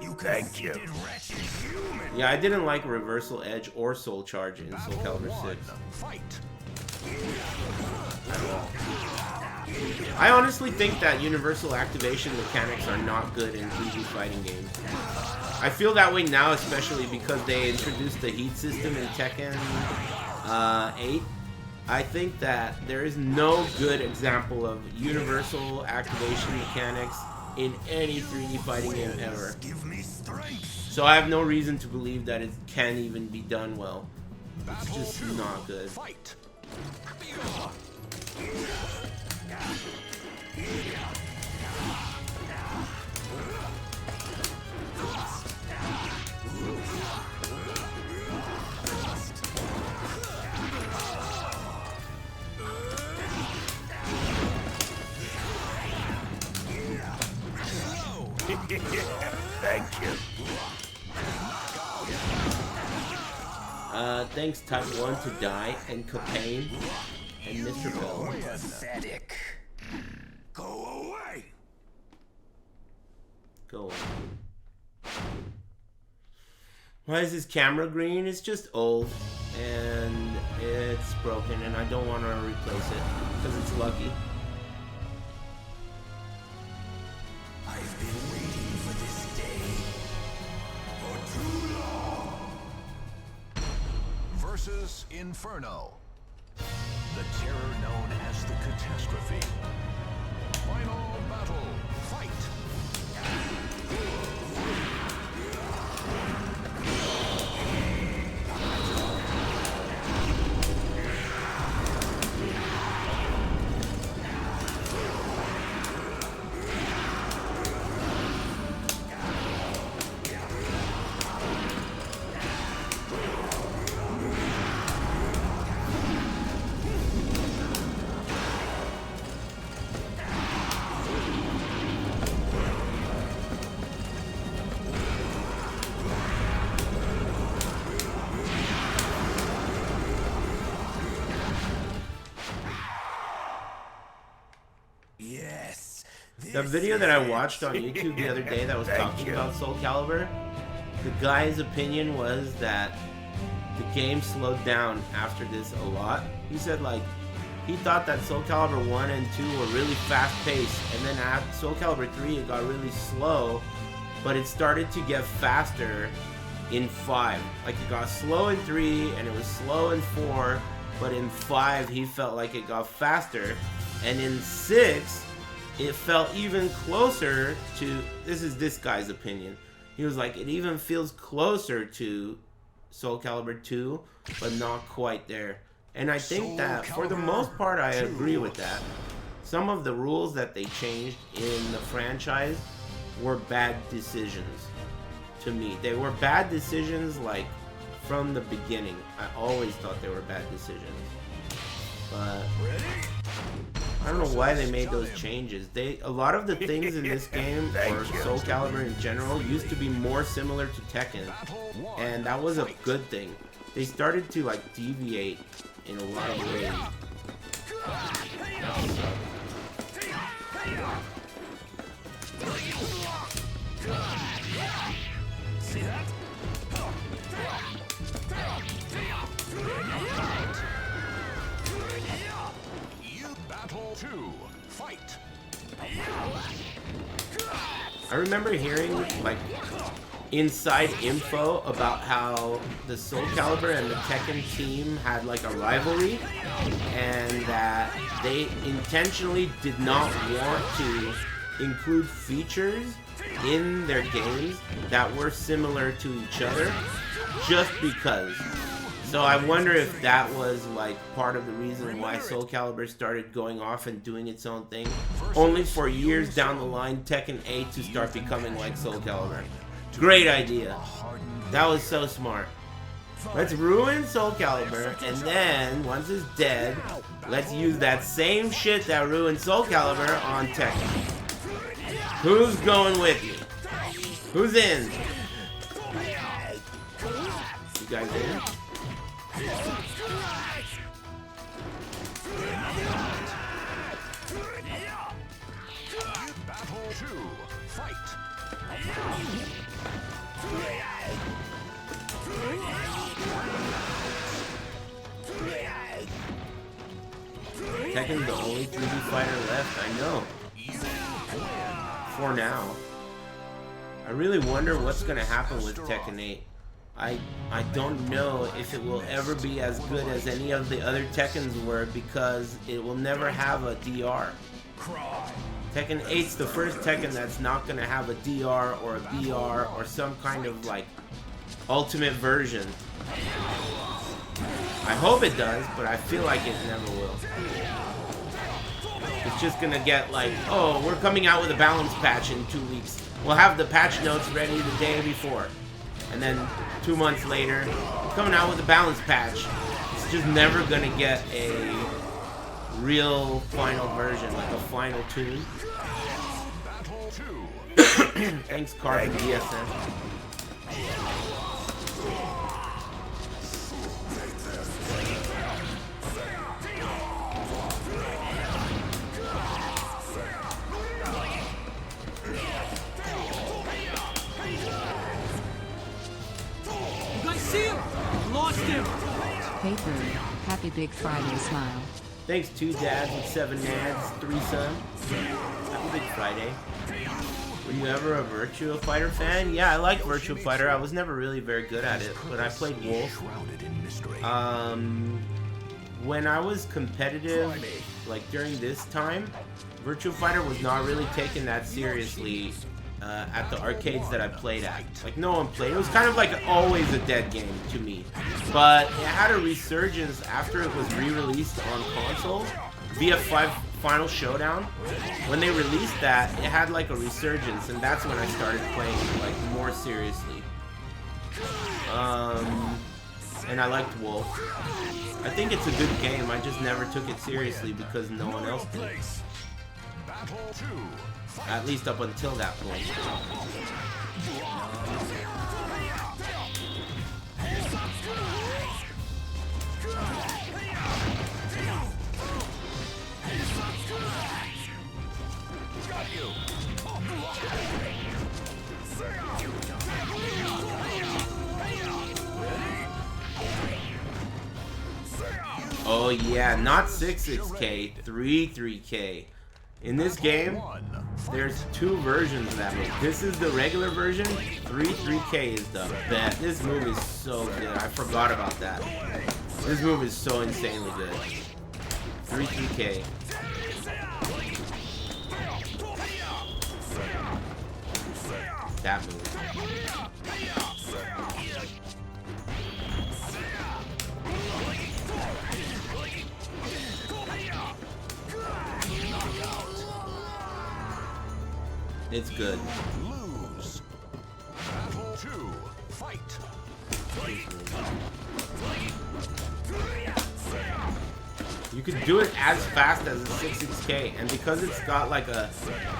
You thank you. Yeah, I didn't like reversal edge or soul charge in Soul Calibur 6. Fight. I honestly think that universal activation mechanics are not good in 3D fighting games. I feel that way now, especially because they introduced the heat system in Tekken 8. I think that there is no good example of universal activation mechanics in any 3D fighting game ever. So I have no reason to believe that it can even be done well. It's just not good. Fight. Thank you. Thanks Type 1 to Die and Copain and Mr. Bell. Pathetic. Go away. Go on. Why is this camera green? It's just old and it's broken and I don't want to replace it because it's lucky. I've been waiting for this day for too long. Inferno. The terror known as the catastrophe. Final battle. Fight. The video that I watched on YouTube the other day that was talking about Soul Calibur, the guy's opinion was that the game slowed down after this a lot. He said like he thought that Soul Calibur 1 and 2 were really fast paced, and then at Soul Calibur 3 it got really slow, but it started to get faster in 5. Like it got slow in 3 and it was slow in 4, but in 5 he felt like it got faster, and in 6 it felt even closer to, this guy's opinion. He was like, it even feels closer to Soul Calibur 2, but not quite there. And I think that for the most part I agree with that. Some of the rules that they changed in the franchise were bad decisions to me. They were bad decisions like from the beginning. I always thought they were bad decisions. But I don't know why they made those changes. A lot of the things in this game, or Soul Calibur in general, used to be more similar to Tekken, and that was a good thing. They started to like deviate in a lot of ways. See that? Battle 2. Fight. I remember hearing like inside info about how the Soul Calibur and the Tekken team had like a rivalry, and that they intentionally did not want to include features in their games that were similar to each other just because. So I wonder if that was like part of the reason why Soul Calibur started going off and doing its own thing, only for years down the line Tekken 8 to start becoming like Soul Calibur. Great idea. That was so smart. Let's ruin Soul Calibur, and then once it's dead, let's use that same shit that ruined Soul Calibur on Tekken. Who's going with me? Who's in? You guys in? Battle 2. Fight. Tekken's the only 3D fighter left, I know. For now. I really wonder what's gonna happen with Tekken 8. I don't know if it will ever be as good as any of the other Tekkens were, because it will never have a DR. Tekken 8's the first Tekken that's not gonna have a DR or a BR or some kind of like ultimate version. I hope it does, but I feel like it never will. It's just gonna get like, oh, we're coming out with a balance patch in 2 weeks. We'll have the patch notes ready the day before. And then 2 months later, coming out with a balance patch. It's just never gonna get a real final version, like a final tune. Thanks, Carbon DSM. See him? Lost him! Paper. Happy Big Friday smile. Thanks, 2 dads with 7 nads, 3 sons. Happy Big Friday. Were you ever a Virtua Fighter fan? Yeah, I like Virtua Fighter. I was never really very good at it, but I played Wolf. When I was competitive, like during this time, Virtua Fighter was not really taken that seriously at the arcades that I played at. Like, no one played. It was kind of like always a dead game to me. But it had a resurgence after it was re-released on consoles via Final Showdown. When they released that, it had like a resurgence, and that's when I started playing like more seriously. And I liked Wolf. I think it's a good game. I just never took it seriously because no one else did. At least up until that point. Oh yeah, not 66K, 33K. In this game, there's two versions of that move. This is the regular version. 33K is the best. This move is so good. I forgot about that. This move is so insanely good. 33K. That move. It's good. Lose. Battle 2. Fight. You could do it as fast as a 66K, and because it's got like a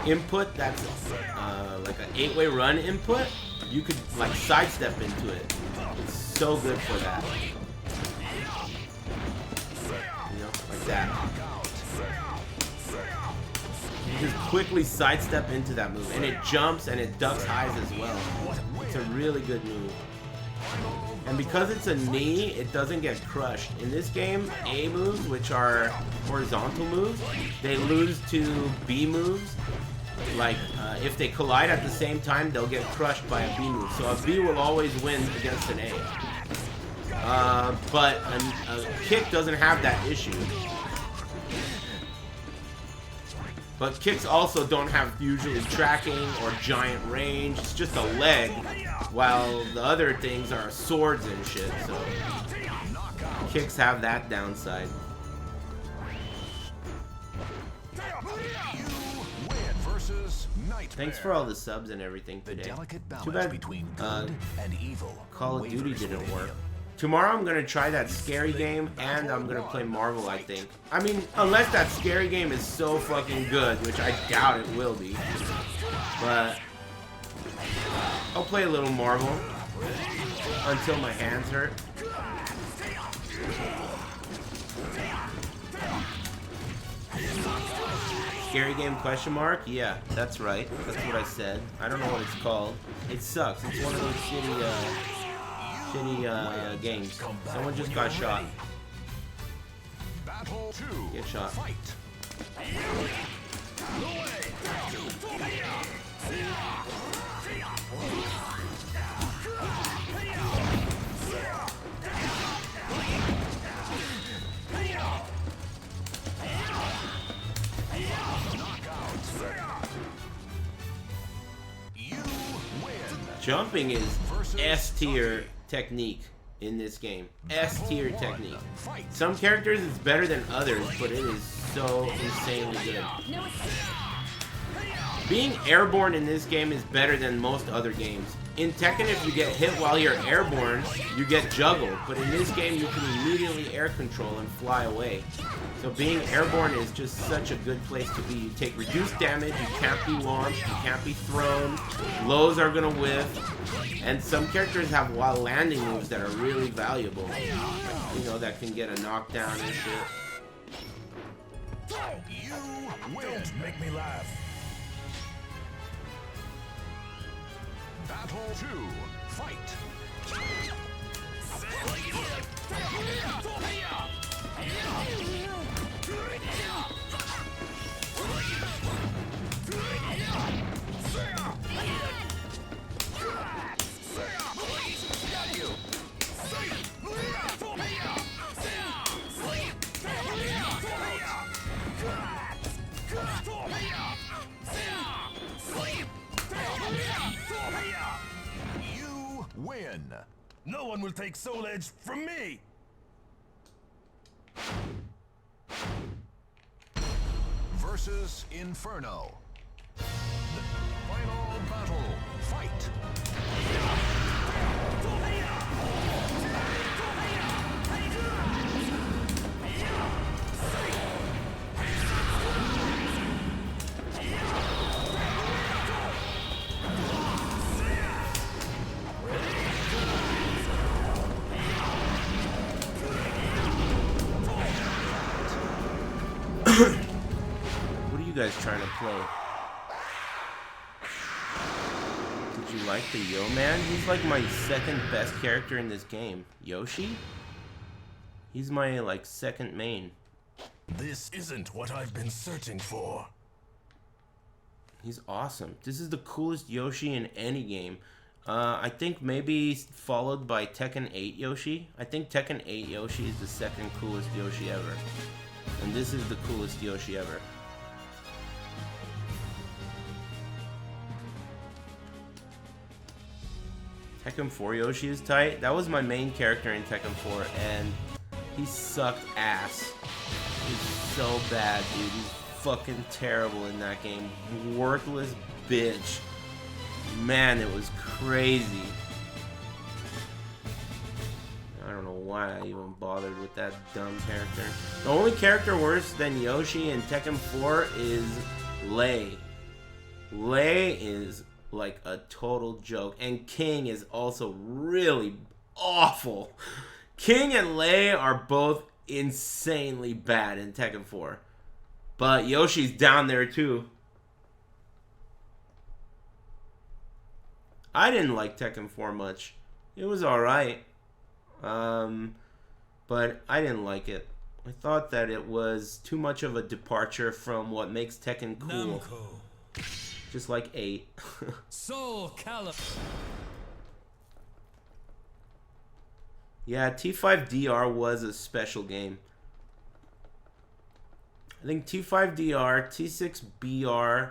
input that's like an 8-way run input, you could like sidestep into it. It's so good for that. You know, like that. You just quickly sidestep into that move, and it jumps and it ducks highs as well. It's a really good move. And because it's a knee, it doesn't get crushed. In this game, A moves, which are horizontal moves, they lose to B moves. Like, if they collide at the same time, they'll get crushed by a B move. So a B will always win against an A. But a kick doesn't have that issue. But kicks also don't have usually tracking or giant range. It's just a leg, while the other things are swords and shit. So kicks have that downside. Thanks for all the subs and everything today. Too bad Call of Duty didn't work. Tomorrow I'm gonna try that scary game, and I'm gonna play Marvel, I think. I mean, unless that scary game is so fucking good, which I doubt it will be. But I'll play a little Marvel until my hands hurt. Scary game question mark? Yeah, that's right. That's what I said. I don't know what it's called. It sucks. It's one of those shitty games. Someone just got shot. Get shot. Jumping is S tier technique in this game. S tier technique. Some characters it's better than others, but it is so insanely good. Being airborne in this game is better than most other games. In Tekken, if you get hit while you're airborne, you get juggled. But in this game, you can immediately air control and fly away. So being airborne is just such a good place to be. You take reduced damage, you can't be launched, you can't be thrown, lows are gonna whiff, and some characters have while landing moves that are really valuable. You know, that can get a knockdown and shit. You win. Don't make me laugh. Battle 2. Fight. You win. No one will take Soul Edge from me! Versus Inferno. The final battle. Fight. What are you guys trying to play? Did you like the Yo Man? He's like my second best character in this game. Yoshi? He's my like second main. This isn't what I've been searching for. He's awesome. This is the coolest Yoshi in any game. I think maybe followed by Tekken 8 Yoshi. I think Tekken 8 Yoshi is the second coolest Yoshi ever. And this is the coolest Yoshi ever. Tekken 4 Yoshi is tight. That was my main character in Tekken 4, and he sucked ass. He's so bad, dude. He's fucking terrible in that game. Worthless bitch. Man, it was crazy. I don't know why I even bothered with that dumb character. The only character worse than Yoshi in Tekken 4 is Lei. Lei is like a total joke. And King is also really awful. King and Lei are both insanely bad in Tekken 4. But Yoshi's down there too. I didn't like Tekken 4 much. It was alright. But I didn't like it. I thought that it was too much of a departure from what makes Tekken cool. Namco. Just like 8. Soul Calibur. Yeah, T5DR was a special game. I think T5DR, T6BR,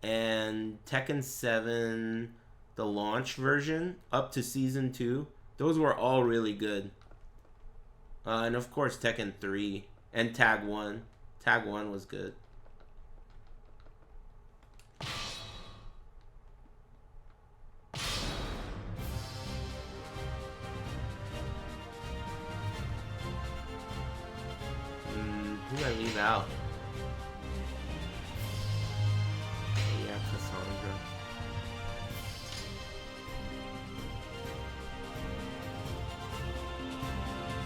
and Tekken 7, the launch version, up to Season 2, those were all really good. And of course Tekken 3 and Tag 1. Tag 1 was good. Who did I leave out? Yeah, Cassandra.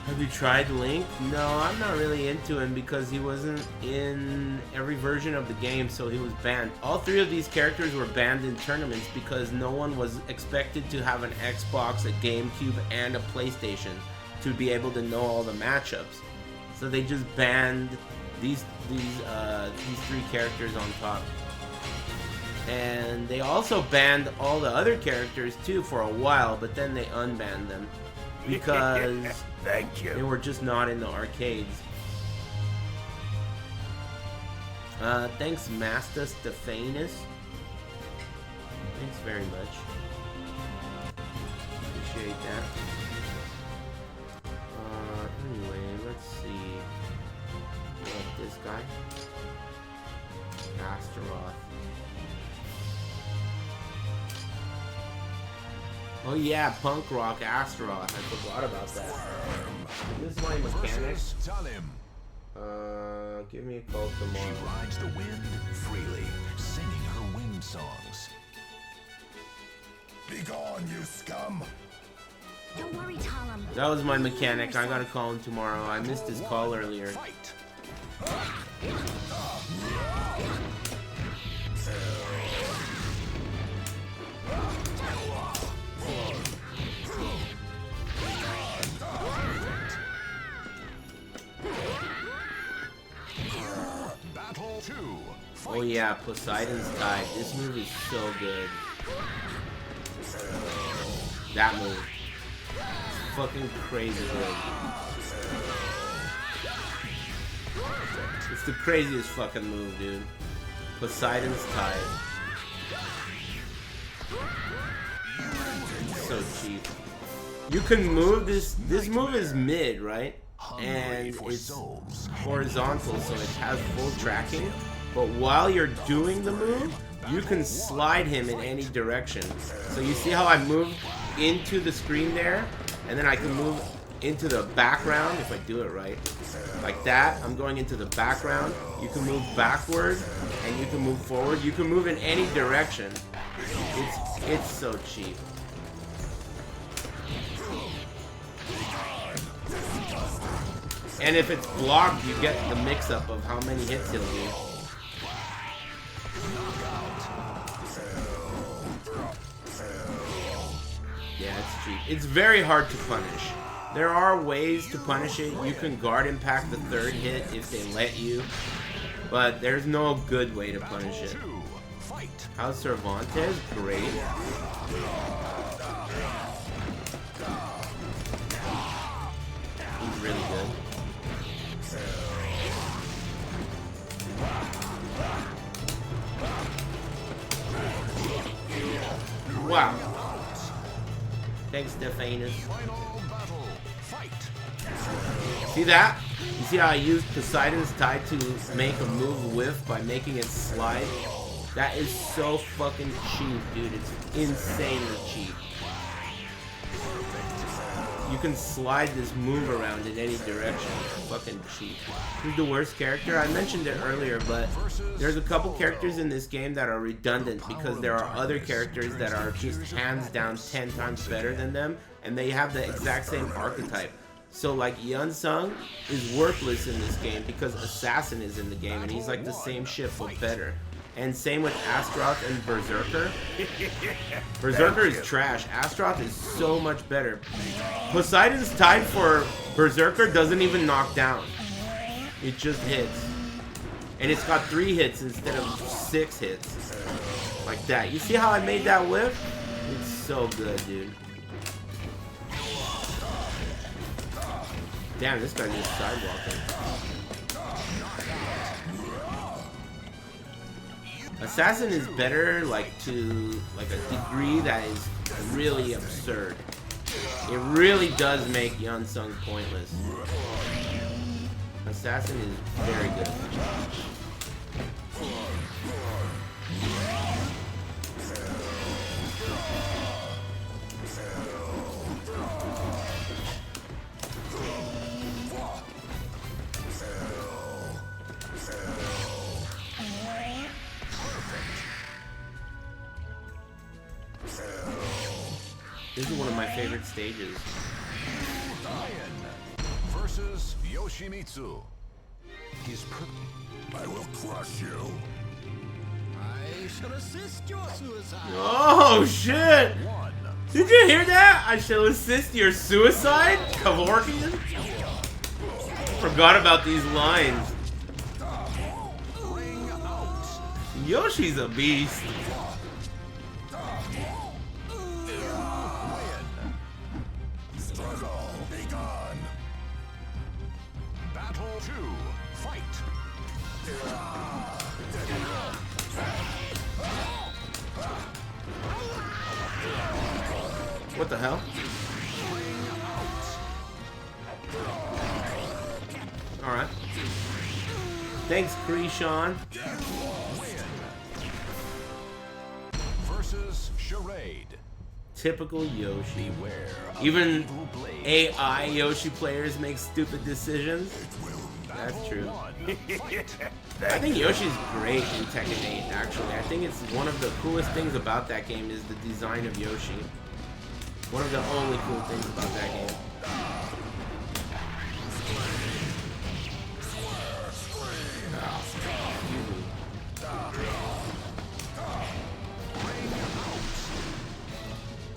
Have you tried Link? No, I'm not really into him because he wasn't in every version of the game, so he was banned. All three of these characters were banned in tournaments because no one was expected to have an Xbox, a GameCube, and a PlayStation to be able to know all the matchups. So they just banned these three characters on top. And they also banned all the other characters too for a while, but then they unbanned them because Thank you. they were just not in the arcades. Thanks, Master Stephanus. Thanks very much. Appreciate that. Anyway, let's see. What, this guy? Astaroth. Oh yeah, punk rock Astaroth. I forgot about that. This is my mechanic. Versus Talim. Give me a call She tomorrow. rides the wind freely, singing her wind songs. Be gone, you scum! Don't worry, Talim. That was my mechanic. I gotta call him tomorrow. I missed his call earlier. Fight. Battle 2. Fight. Oh yeah, Poseidon's Tide. This move is so good. That move. It's fucking crazy good. It's the craziest fucking move, dude. Poseidon's Tide. So cheap. You can move this. This move is mid, right? And it's horizontal, so it has full tracking. But while you're doing the move, you can slide him in any direction. So you see how I move into the screen there, and then I can move into the background if I do it right. Like that, I'm going into the background. You can move backward, and you can move forward. You can move in any direction. It's so cheap. And if it's blocked, you get the mix-up of how many hits he'll do. Yeah, it's cheap. It's very hard to punish. There are ways to punish it. You can guard impact the third hit if they let you. But there's no good way to punish it. How's Cervantes? Great. He's really good. Wow. Thanks, Stephanus. See that? You see how I used Poseidon's Tide to make a move whiff by making it slide? That is so fucking cheap, dude. It's insanely cheap. You can slide this move around in any direction. It's fucking cheap. Who's the worst character? I mentioned it earlier, but there's a couple characters in this game that are redundant because there are other characters that are just hands down 10 times better than them, and they have the exact same archetype. So like Yunsung is worthless in this game because Assassin is in the game, and he's like the same shit but better. And same with Astaroth and Berserker. Berserker is trash. Astaroth is so much better. Poseidon's Tide for Berserker doesn't even knock down. It just hits. And it's got 3 hits instead of 6 hits. Like that. You see how I made that whip? It's so good, dude. Damn, this guy's just sidewalking. Assassin is better, like, to like a degree that is really absurd. It really does make Yunsung pointless. Assassin is very good. This is one of my favorite stages. Versus Yoshimitsu. He's I will crush you. I shall assist your suicide. Oh shit! Did you hear that? I shall assist your suicide, Kevorkian? Forgot about these lines. Yoshi's a beast. What the hell? Alright. Thanks, Krishan. Versus Charade. Typical Yoshi. Even AI Yoshi players make stupid decisions. That's true. I think Yoshi's great in Tekken 8, actually. I think it's one of the coolest things about that game is the design of Yoshi. One of the only cool things about that game.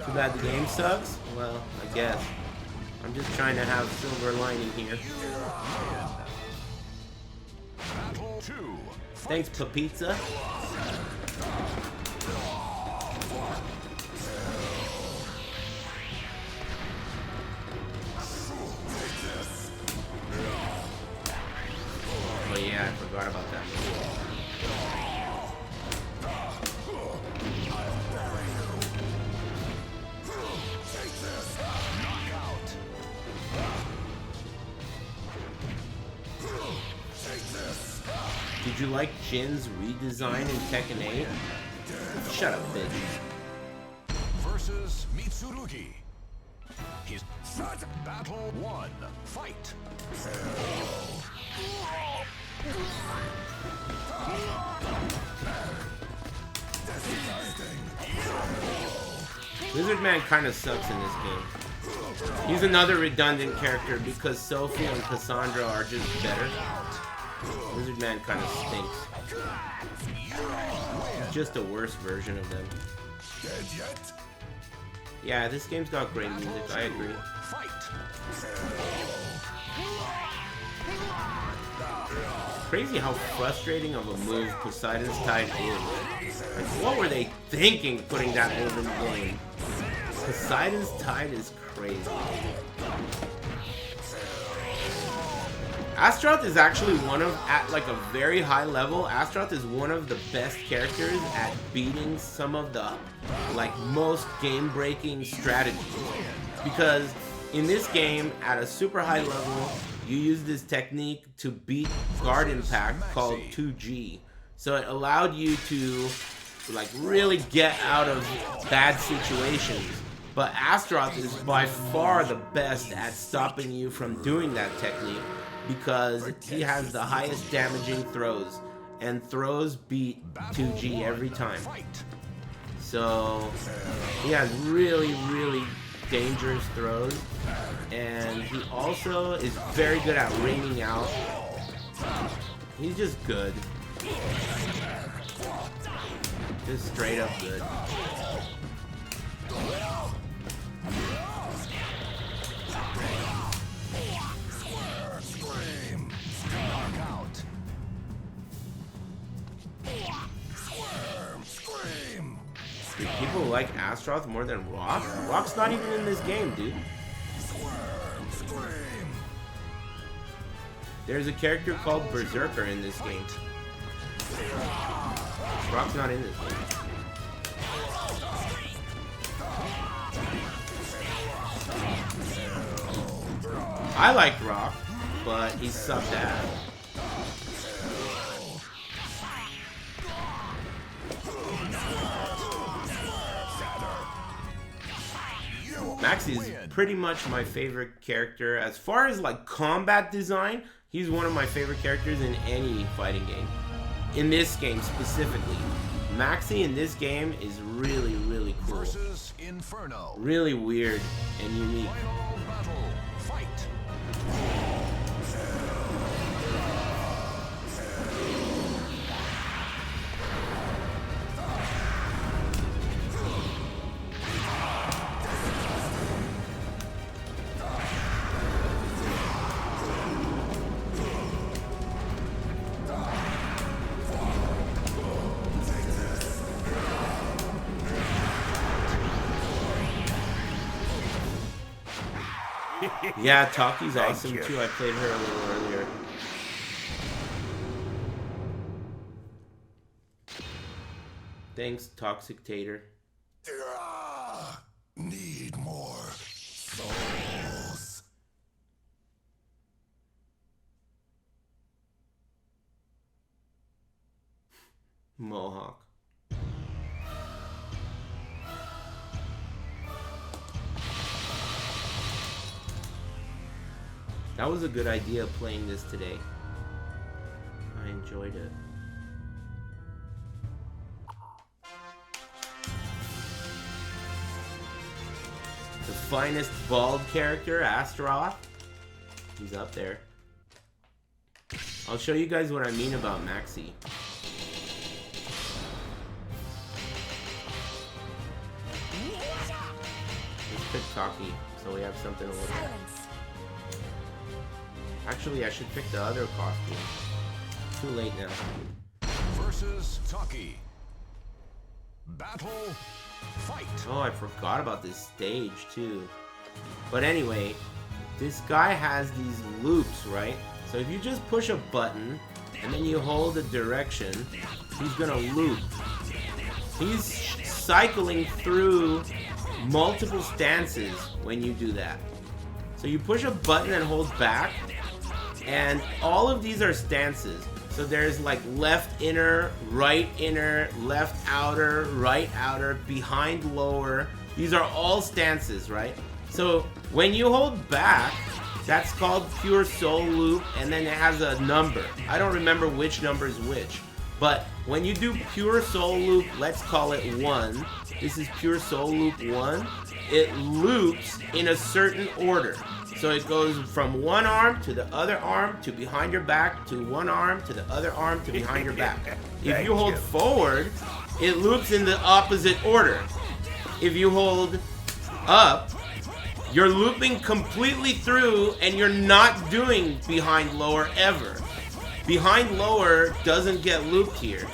Too bad the game sucks? Well, I guess. I'm just trying to have silver lining here. Thanks, Papizza. Oh yeah, I forgot about that. you like Jin's redesign in Tekken 8? Shut up, bitch. Versus Mitsurugi. His battle 1. Fight. Lizard Man kind of sucks in this game. He's another redundant character because Sophie and Cassandra are just better. Lizard Man kind of stinks. He's just a worse version of them. Yeah, this game's got great music, I agree. Crazy how frustrating of a move Poseidon's Tide is. Like, what were they thinking putting that move in the game? Poseidon's Tide is crazy. Astaroth is actually one of, at like a very high level, Astaroth is one of the best characters at beating some of the like most game-breaking strategies. Because in this game, at a super high level, you use this technique to beat guard impact called 2G. So it allowed you to like really get out of bad situations. But Astaroth is by far the best at stopping you from doing that technique because he has the highest damaging throws, and throws beat 2G every time. So he has really, really dangerous throws, and he also is very good at raining out. He's just good. Just straight up good. Dude, people like Astaroth more than Rock? Rock's not even in this game, dude. There's a character called Berserker in this game. Rock's not in this game. I like Rock, but he's subbed ass. Maxi is pretty much my favorite character. As far as like combat design, he's one of my favorite characters in any fighting game. In this game specifically. Maxi in this game is really, really cool. Really weird and unique. Yeah, Taki's awesome too. I played her a little earlier. Thanks, Toxic Tater. Need more souls. Mohawk. That was a good idea playing this today. I enjoyed it. The finest bald character, Astaroth. He's up there. I'll show you guys what I mean about Maxi. Let's pick Taki, so we have something to look at. Actually, I should pick the other costume. Too late now. Versus Taki. Battle. Fight. Oh, I forgot about this stage too. But anyway, this guy has these loops, right? So if you just push a button and then you hold a direction, he's gonna loop. He's cycling through multiple stances when you do that. So you push a button and hold back, and all of these are stances. So there's like left inner, left outer, right outer, behind lower. These are all stances, right? So when you hold back, that's called pure soul loop, and then it has a number. I don't remember which number is which. But when you do pure soul loop, let's call it 1. This is pure soul loop 1. It loops in a certain order. So it goes from one arm to the other arm to behind your back to one arm to the other arm to behind your back. If you hold forward, it loops in the opposite order. If you hold up, you're looping completely through and you're not doing behind lower ever. Behind lower doesn't get looped here.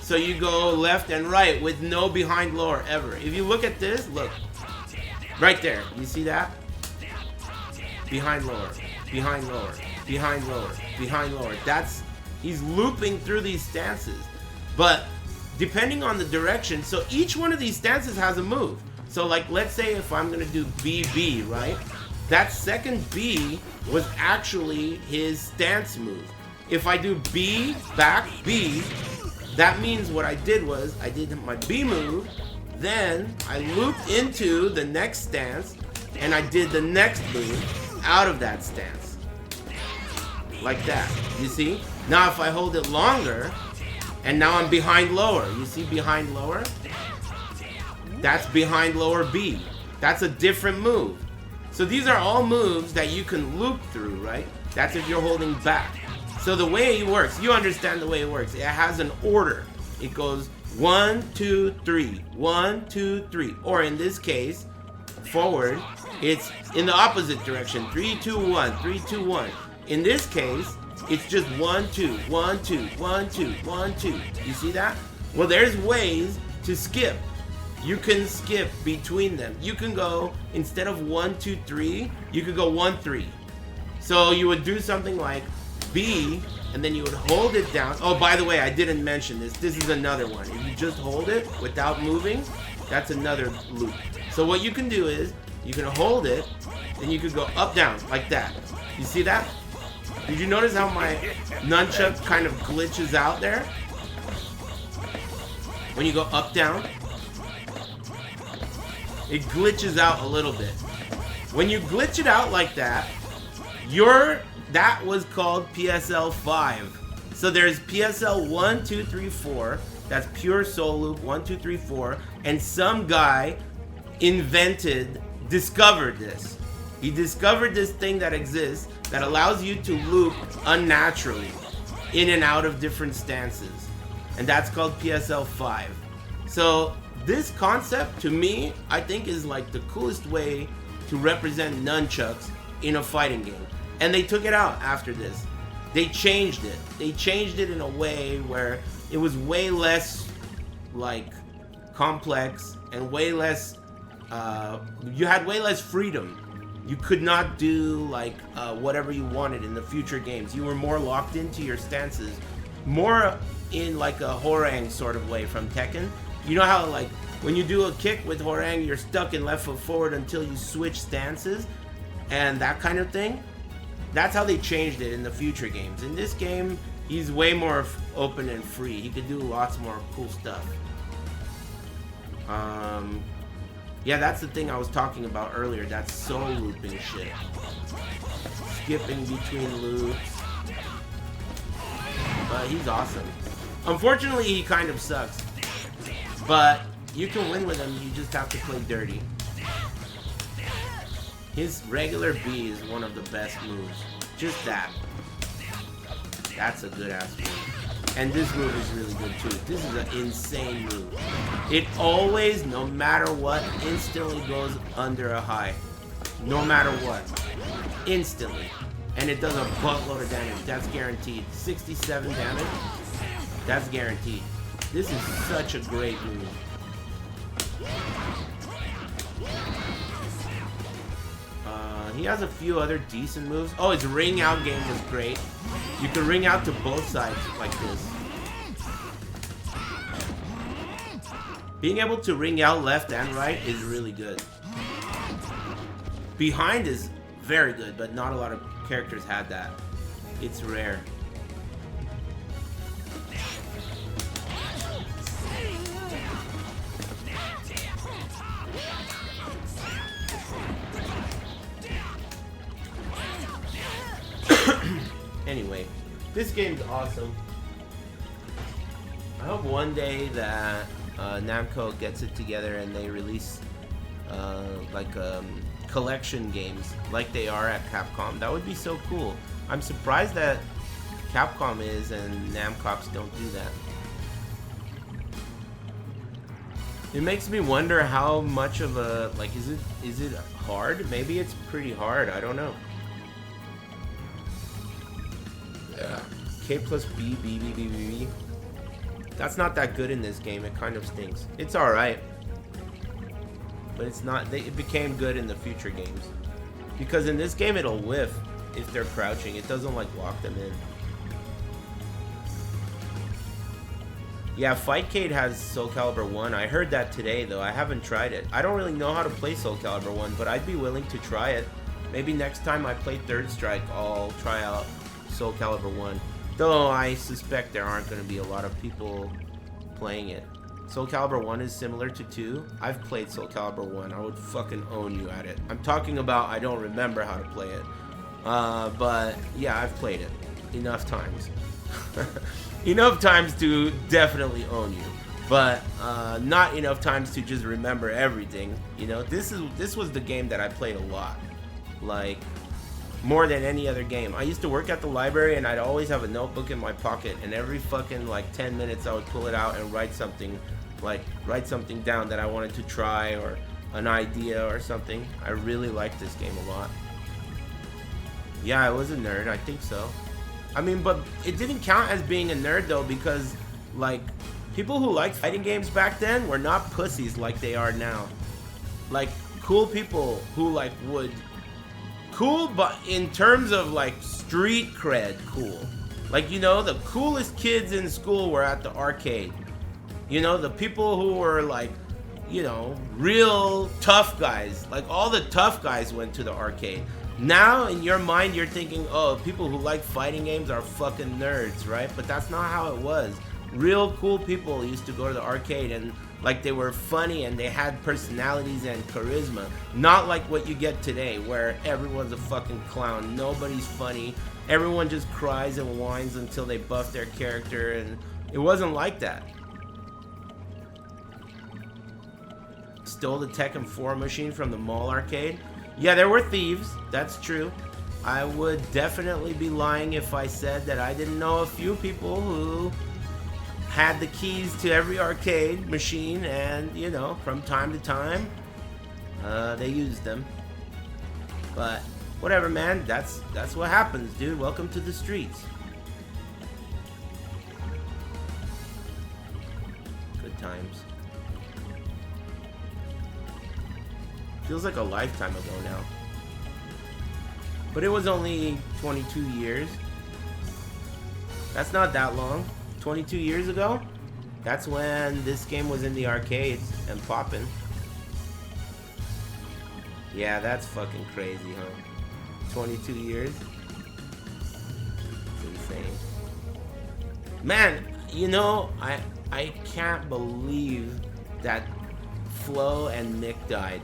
So you go left and right with no behind lower ever. If you look at this, look. Right there. You see that? Behind lower, behind lower, behind lower, behind lower. He's looping through these stances. But depending on the direction, so each one of these stances has a move. So like, let's say if I'm gonna do BB, right? That second B was actually his stance move. If I do B, back, B, that means what I did was, I did my B move, then I looped into the next stance, and I did the next move out of that stance. Like that. You see? Now if I hold it longer, and now I'm behind lower. You see behind lower? That's behind lower B. That's a different move. So these are all moves that you can loop through, right? That's if you're holding back. So the way it works, you understand the way it works. It has an order. It goes 1, 2, 3, 1, 2, 3. Or in this case, forward, it's in the opposite direction. 3, 2, 1, 3, 2, 1. In this case, it's just 1, 2, 1, 2, 1, 2, 1, 2. You see that? Well, there's ways to skip. You can skip between them. You can go, instead of 1, 2, 3, you could go 1, 3. So you would do something like B, and then you would hold it down. Oh, by the way, I didn't mention this. This is another one. If you just hold it without moving, that's another loop. So what you can do is, you can hold it, then you could go up, down, like that. You see that? Did you notice how my nunchuck kind of glitches out there? When you go up, down, it glitches out a little bit. When you glitch it out like that, that was called PSL 5. So there's PSL 1, 2, 3, 4. That's pure soul loop 1, 2, 3, 4. And some guy discovered this. He discovered this thing that exists that allows you to loop unnaturally in and out of different stances. And that's called PSL 5. So this concept, to me, I think is like the coolest way to represent nunchucks in a fighting game. And they took it out after this. They changed it. They changed it in a way where it was way less like complex and way less, you had way less freedom. You could not do like whatever you wanted in the future games. You were more locked into your stances, more in like a Horang sort of way from Tekken. You know how like when you do a kick with Horang, you're stuck in left foot forward until you switch stances and that kind of thing? That's how they changed it in the future games. In this game, he's way more open and free. He could do lots more cool stuff. Yeah, that's the thing I was talking about earlier. That soul looping shit. Skipping between loops. But he's awesome. Unfortunately, he kind of sucks. But you can win with him. You just have to play dirty. His regular B is one of the best moves. Just that. That's a good ass move. And this move is really good too. This is an insane move. It always, no matter what, instantly goes under a high. No matter what. Instantly. And it does a buttload of damage. That's guaranteed. 67 damage. That's guaranteed. This is such a great move. He has a few other decent moves. Oh, his ring out game was great. You can ring out to both sides like this. Being able to ring out left and right is really good. Behind is very good, but not a lot of characters had that. It's rare. This game's awesome. I hope one day that Namco gets it together and they release collection games like they are at Capcom. That would be so cool. I'm surprised that Capcom is and Namcops don't do that. It makes me wonder how much of a is it hard? Maybe it's pretty hard. I don't know. Yeah. K plus B B B B B B. That's not that good in this game. It kind of stinks. It's all right, but it's not. It became good in the future games because in this game it'll whiff if they're crouching. It doesn't like lock them in. Yeah, Fightcade has Soul Calibur 1. I heard that today, though. I haven't tried it. I don't really know how to play Soul Calibur 1, but I'd be willing to try it. Maybe next time I play Third Strike, I'll try out Soul Calibur 1. Though I suspect there aren't going to be a lot of people playing it. Soul Calibur 1 is similar to 2. I've played Soul Calibur 1. I would fucking own you at it. I'm talking about I don't remember how to play it. But yeah, I've played it enough times. Enough times to definitely own you, but not enough times to just remember everything. You know, this was the game that I played a lot, like more than any other game. I used to work at the library and I'd always have a notebook in my pocket, and every fucking like 10 minutes I would pull it out and write something down that I wanted to try or an idea or something. I really liked this game a lot. Yeah, I was a nerd, I think so. I mean, but it didn't count as being a nerd though, because like people who liked fighting games back then were not pussies like they are now. Like cool people who like would cool, but in terms of like street cred cool. Like, you know, the coolest kids in school were at the arcade. You know, the people who were like, you know, real tough guys. Like all the tough guys went to the arcade. Now, in your mind, you're thinking, oh, people who like fighting games are fucking nerds, right? But that's not how it was. Real cool people used to go to the arcade and, like, they were funny and they had personalities and charisma. Not like what you get today, where everyone's a fucking clown. Nobody's funny. Everyone just cries and whines until they buff their character, and it wasn't like that. Stole the Tekken 4 machine from the mall arcade. Yeah, there were thieves, that's true. I would definitely be lying if I said that I didn't know a few people who had the keys to every arcade machine, and, you know, from time to time, they used them. But whatever, man, that's what happens, dude. Welcome to the streets. Good times. Feels like a lifetime ago now. But it was only 22 years. That's not that long. 22 years ago? That's when this game was in the arcades and popping. Yeah, that's fucking crazy, huh? 22 years? It's insane. Man, you know, I can't believe that Flo and Nick died.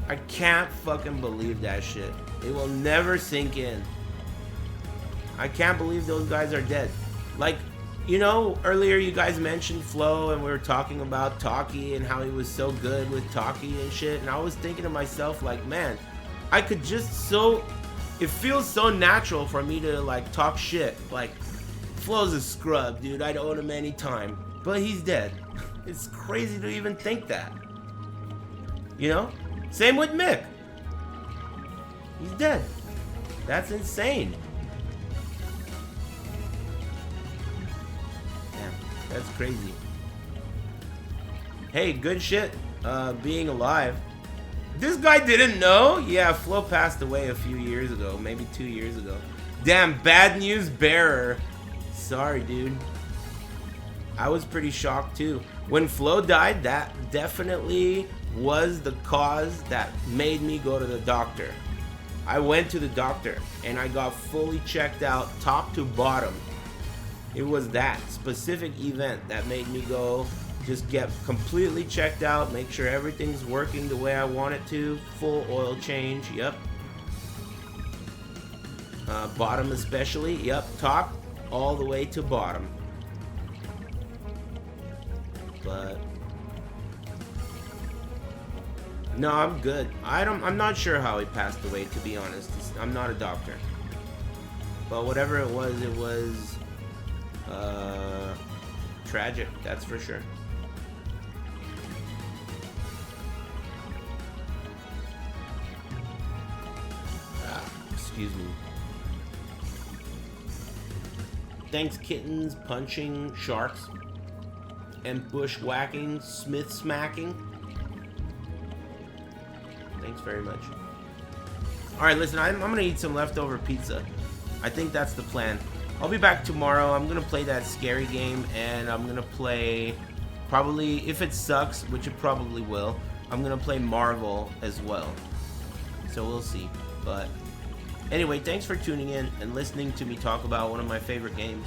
I can't fucking believe that shit. It will never sink in. I can't believe those guys are dead. Like, you know, earlier you guys mentioned Flo and we were talking about Taki and how he was so good with Taki and shit. And I was thinking to myself, like, man, I could just it feels so natural for me to, like, talk shit. Like, Flo's a scrub, dude. I'd own him anytime. But he's dead. It's crazy to even think that. You know? Same with Mick. He's dead. That's insane. Damn, that's crazy. Hey, good shit. Being alive. This guy didn't know? Yeah, Flo passed away a few years ago. Maybe 2 years ago. Damn, bad news bearer. Sorry, dude. I was pretty shocked too. When Flo died, that definitely was the cause that made me go to the doctor. I went to the doctor and I got fully checked out top to bottom. It was that specific event that made me go just get completely checked out, make sure everything's working the way I want it to, full oil change, yep. Bottom especially, yep. Top, all the way to bottom. But no, I'm good. I'm not sure how he passed away, to be honest. I'm not a doctor. But whatever it was tragic, that's for sure. Excuse me. Thanks, kittens, punching, sharks, and bushwhacking, smith smacking. Thanks very much. Alright, listen, I'm gonna eat some leftover pizza. I think that's the plan. I'll be back tomorrow. I'm gonna play that scary game, and I'm gonna play, probably, if it sucks, which it probably will, I'm gonna play Marvel as well. So we'll see. But anyway, thanks for tuning in and listening to me talk about one of my favorite games.